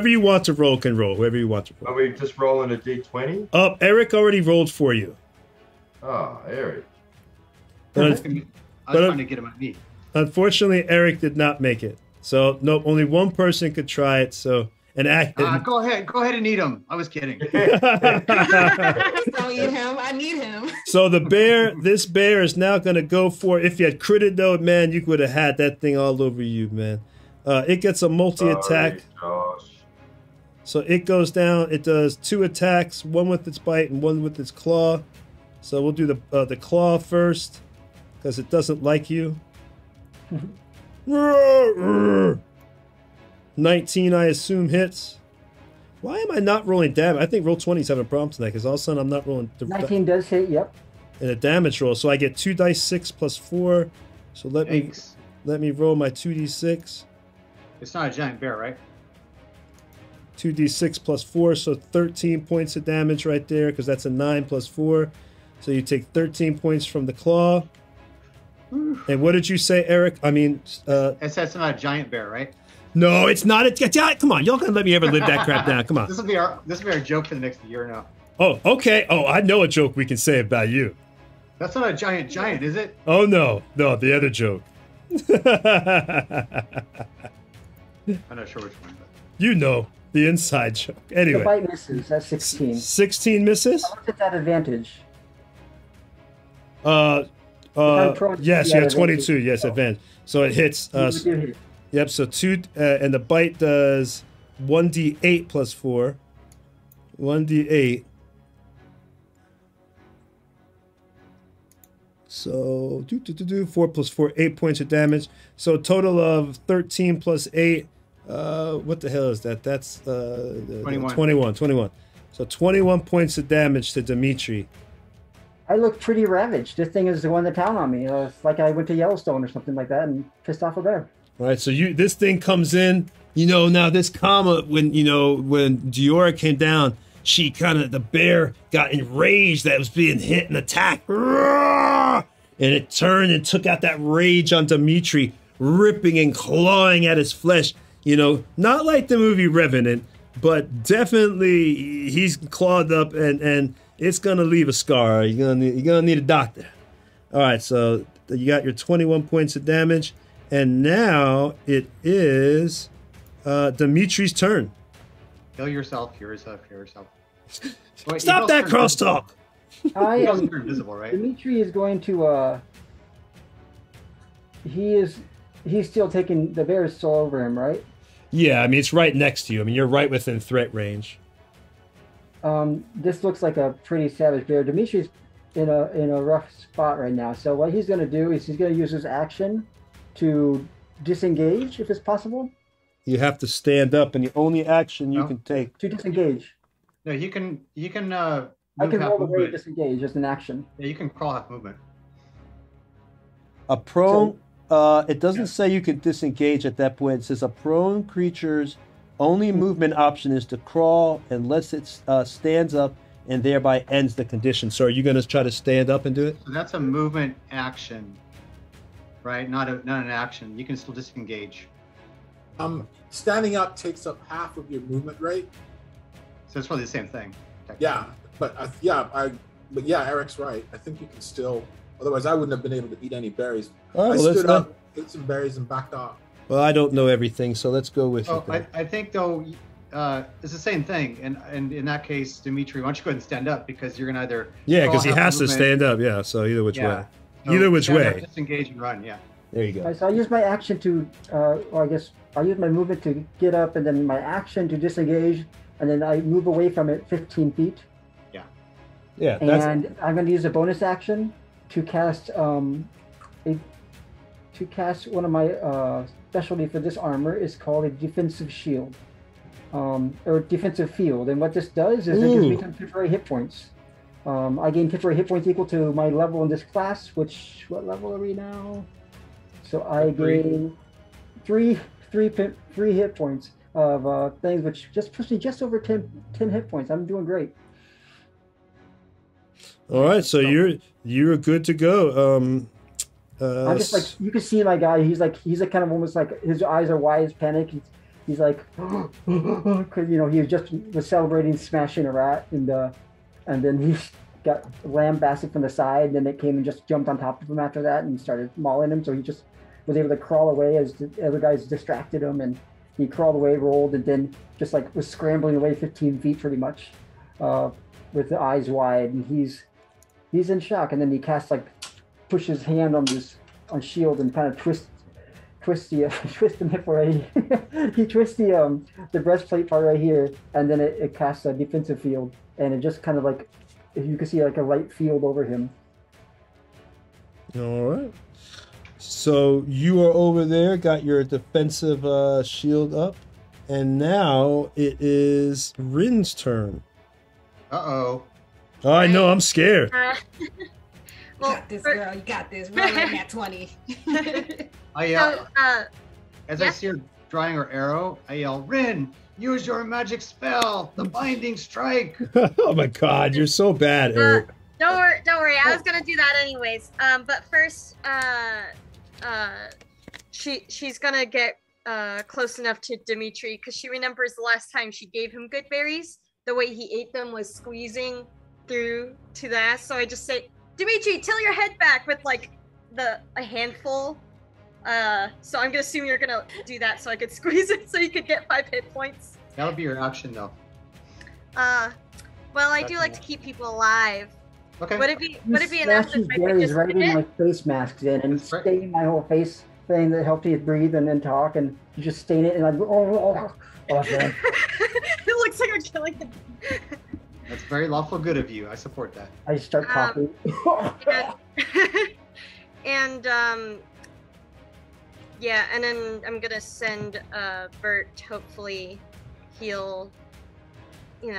you want to roll can roll. Whoever you want to roll. Are we just rolling a d20? Eric already rolled for you. Oh, Eric. I was trying to get him on me. Unfortunately, Eric did not make it. So nope, only one person could try it. So go ahead and eat him. I was kidding. Don't eat him. I need him. So this bear is now going to go for. If you had critted though, man, you would have had that thing all over you, man. It gets a multi-attack. So it goes down. It does 2 attacks, one with its bite and one with its claw. So we'll do the claw first because it doesn't like you. 19, I assume, hits. Why am I not rolling damage? I think roll 20's having a problem tonight because all of a sudden I'm not rolling. 19 does hit, yep. And a damage roll. So I get 2 dice 6 plus 4. So let me roll my 2d6. It's not a giant bear, right? 2d6 plus 4, so 13 points of damage right there because that's a 9 plus 4. So you take 13 points from the claw. And what did you say, Eric? I mean, it's not a giant bear, right? No, it's not. Come on, y'all gonna let me ever live that crap down? Come on. This will be our joke for the next year now. Oh, okay. Oh, I know a joke we can say about you. That's not a giant, is it? Oh no, the other joke. I'm not sure which one. But... You know the inside joke. Anyway, the bite misses. That's 16. 16 misses. I'll at that advantage. Yes, you have 22. Yes, advantage. So it hits. Yep. So 2, and the bite does 1d8 plus 4. 1d8. So 4 plus 4, 8 points of damage. So a total of 13 plus 8. What the hell is that? That's 21. So 21 points of damage to Dimitri. I look pretty ravaged. This thing is the one that town on me. It's like I went to Yellowstone or something like that and pissed off a bear. All right, so this thing comes in. Now this comma, when Diora came down, the bear got enraged that it was being hit and attacked. And it turned and took out that rage on Dimitri, ripping and clawing at his flesh. Not like the movie Revenant, but definitely he's clawed up and it's gonna leave a scar. You're gonna need a doctor. All right, so you got your 21 points of damage, and now it is Dimitri's turn. Heal yourself. Wait, Stop that crosstalk. I am invisible, right? Dimitri is going to. He's still taking the bear is still over him, right? Yeah, I mean it's right next to you. I mean you're right within threat range. This looks like a pretty savage bear. Dimitri's in a rough spot right now. So what he's going to do is he's going to use his action to disengage, if it's possible. You have to stand up, and the only action you can take to disengage. No, you can. I can roll away disengage as an action. Yeah, you can crawl half movement. A prone. It doesn't say you can disengage at that point. It says a prone creature's only movement option is to crawl unless it stands up and thereby ends the condition. So are you going to try to stand up and do it? So that's a movement action, right? Not an action. You can still disengage. Standing up takes up half of your movement rate. So it's really the same thing. Yeah, but Eric's right. I think you can still. Otherwise, I wouldn't have been able to eat any berries. I stood up, ate some berries, and backed off. Well, I don't know everything, so let's go with it. I think though, it's the same thing, and in that case, Dimitri, why don't you go ahead and stand up because you're gonna either because he has to stand up. Yeah, so either which way. Either which way. Disengage and run. Yeah. There you go. Right, so I use my action to, I guess I use my movement to get up, and then my action to disengage, and then I move away from it 15 feet. Yeah. Yeah. And I'm going to use a bonus action to cast one of my specialty for this armor is called a defensive shield, or defensive field. And what this does is it gives me some temporary hit points. I gain temporary hit points equal to my level in this class. What level are we now? So I gain three hit points of things, which just puts me just over 10 hit points. I'm doing great. All right, so you're good to go. I'm just like, you can see my guy. He's like kind of almost like his eyes are wide as panic. He's like, because he was celebrating smashing a rat, and then got lambasted from the side, and then it came and just jumped on top of him after that and started mauling him. So he just was able to crawl away as the other guys distracted him, and he crawled away, rolled, and then just like was scrambling away 15 feet pretty much, with the eyes wide, and he's in shock. And then he casts like push his hand on shield and kind of twist the hip right. He twists the breastplate part right here, and then it casts a defensive field, and it just kind of like, if you can see like a light field over him. All right. So you are over there, got your defensive shield up, and now it is Rin's turn. Uh-oh. Oh, I know, I'm scared. You got this, girl. You got this. Rolling that 20. I yell, as I see her drawing her arrow, I yell, Rin, use your magic spell, the binding strike. Oh my God, you're so bad, Eric. Don't worry. I was gonna do that anyways. But first, she's gonna get close enough to Dimitri because she remembers the last time she gave him good berries. The way he ate them was squeezing through to the ass. So I just say, Dimitri, tilt your head back with like a handful. So I'm gonna assume you're gonna do that so I could squeeze it so you could get 5 hit points. That'll be your action though. Well, I do like to keep people alive. Okay. Would it be enough if I could just right hit in it? my face masks in and stain my whole face thing that helped you breathe and then talk, and you just stain it and like oh man. It looks like I'm killing him. That's very lawful good of you. I support that. I start coughing. And yeah, and then I'm gonna send Bert. Hopefully, he'll,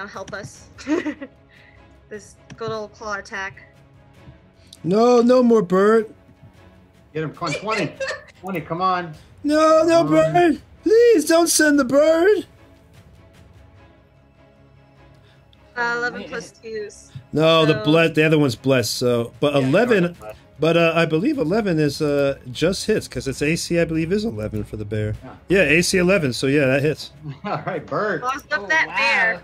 help us. This good old claw attack. No more Bert. Get him. Come on, 20. 20, come on. No, Bert. Please don't send the bird. 11 plus 2s. No, the other one's blessed. So, but 11. But I believe 11 is just hits because its AC, I believe, is 11 for the bear. Yeah, AC 11. So yeah, that hits. All right, Bert. Lost up that bear.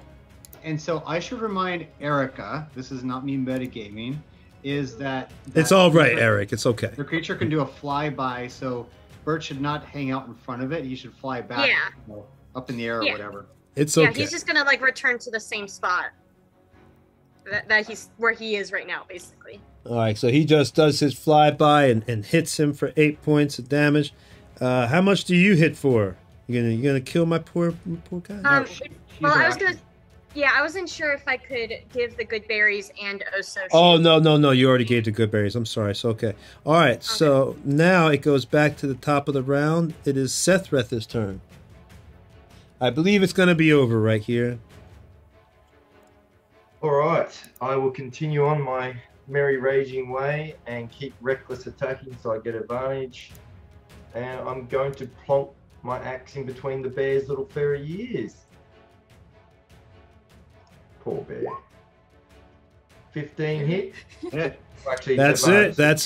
And so I should remind Erica, this is not me metagaming, is that it's all right, Eric. It's okay. The creature can do a flyby, so Bert should not hang out in front of it. He should fly back, up in the air or whatever. It's okay. Yeah, he's just gonna return to the same spot that he's where he is right now, basically. All right, so he just does his flyby and hits him for 8 points of damage. How much do you hit for? You gonna kill my poor guy? Well, I wasn't sure if I could give the good berries and also. Oh no! You already gave the good berries. I'm sorry. So okay. All right. Okay. So now it goes back to the top of the round. It is Sethreth's turn. I believe it's going to be over right here. All right. I will continue on my merry raging way and keep reckless attacking so I get advantage. And I'm going to plonk my axe in between the bear's little furry ears. Poor bear. 15 hit. Yeah. Actually, That's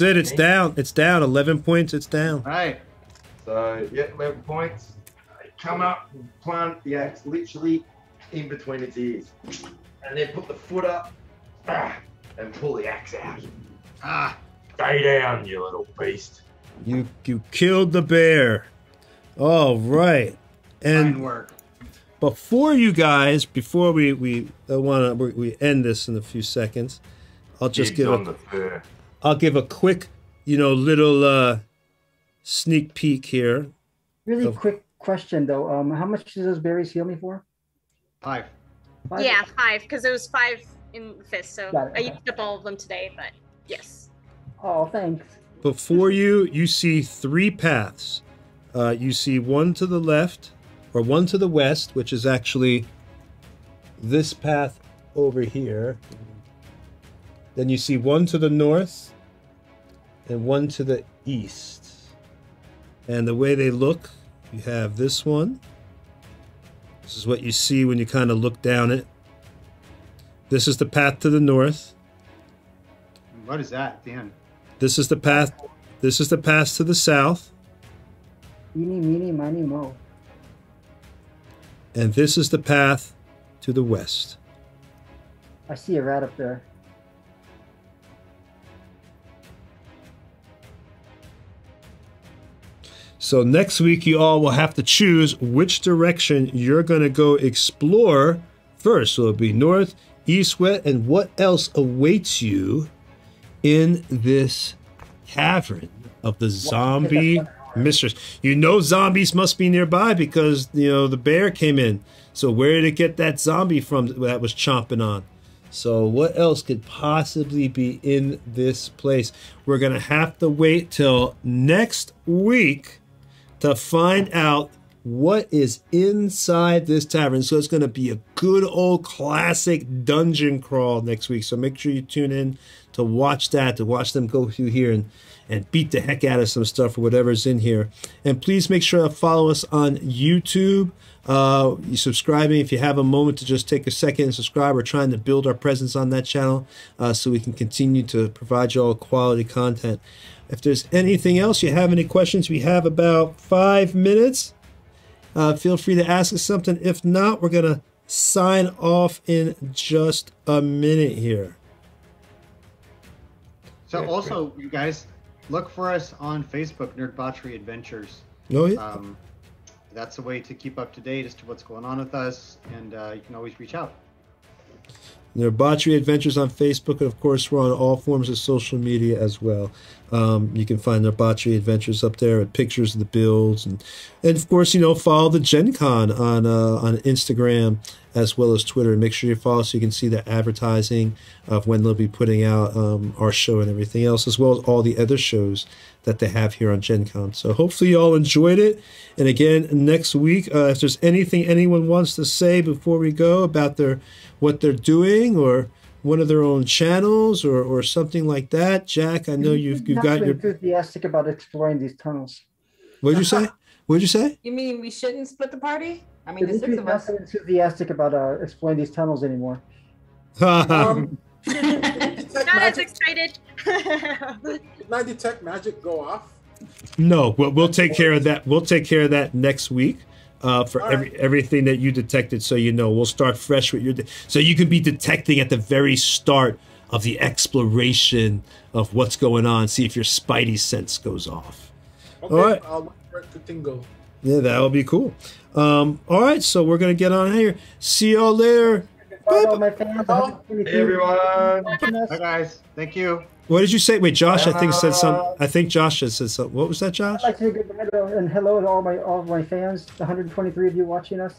it. It's down. 11 points. It's down. Right. So, 11 points. I come up and plant the axe literally in between its ears. And then put the foot up and pull the axe out. Stay down, you little beast. You killed the bear. All right. And fine work. Before we end this in a few seconds, I'll just give a quick, little sneak peek here. Really quick question though. How much do those berries heal me for? 5. 5? Yeah, 5, because it was 5 in the fist, so Got it, okay. I used up all of them today, but yes. Oh, thanks. Before you see 3 paths. You see one to the left, or one to the west, which is actually this path over here. Then you see one to the north and one to the east. And the way they look, you have this one. This is what you see when you kind of look down it. This is the path to the north. What is that at the end? This is the path. This is the path to the south. Eeny, meeny, miny, mo. And this is the path to the west. I see a rat up there. So next week, you all will have to choose which direction you're going to go explore first. So it'll be north, east, west, and what else awaits you in this cavern of the zombie mistress. You know zombies must be nearby because, you know, the bear came in. So where did it get that zombie from that was chomping on? So what else could possibly be in this place? We're going to have to wait till next week to find out what is inside this tavern. So it's going to be a good old classic dungeon crawl next week. So make sure you tune in to watch that, to watch them go through here and beat the heck out of some stuff or whatever's in here. And please make sure to follow us on YouTube. You subscribing if you have a moment to just take a second and subscribe. We're trying to build our presence on that channel so we can continue to provide you all quality content. If there's anything else, you have any questions, we have about 5 minutes. Feel free to ask us something. If not, we're going to sign off in just a minute here. So also, you guys, look for us on Facebook, Nerdbauchery Adventures. Oh, yeah. That's a way to keep up to date as to what's going on with us, and you can always reach out. Nerdbauchery Adventures on Facebook, and of course we're on all forms of social media as well. You can find Nerdbauchery Adventures up there with pictures of the builds, and of course, you know, follow the Gen Con on Instagram as well as Twitter. Make sure you follow so you can see the advertising of when they'll be putting out our show and everything else, as well as all the other shows that they have here on Gen Con. So hopefully you all enjoyed it. And again, next week, if there's anything anyone wants to say before we go about what they're doing or one of their own channels or something like that, Jack, I know you've got your enthusiastic about exploring these tunnels. What'd you say? What'd you say? You mean we shouldn't split the party? I mean, the six of us. I'm not enthusiastic about exploring these tunnels anymore. Not as excited. Did my detect magic go off? No, we'll take care of that. We'll take care of that next week for everything that you detected. So you know, we'll start fresh with your. So you can be detecting at the very start of the exploration of what's going on. See if your spidey sense goes off. Okay, all right. I'll wait for it to tingle. Yeah, that would be cool. All right, so we're gonna get on here. See y'all later. Bye, all my fans. Hey, everyone. Bye, guys. Thank you. What did you say? Wait, Josh, I think said something. I think Josh had said something. What was that, Josh? I'd like to say goodbye and hello to all my fans, the 123 of you watching us.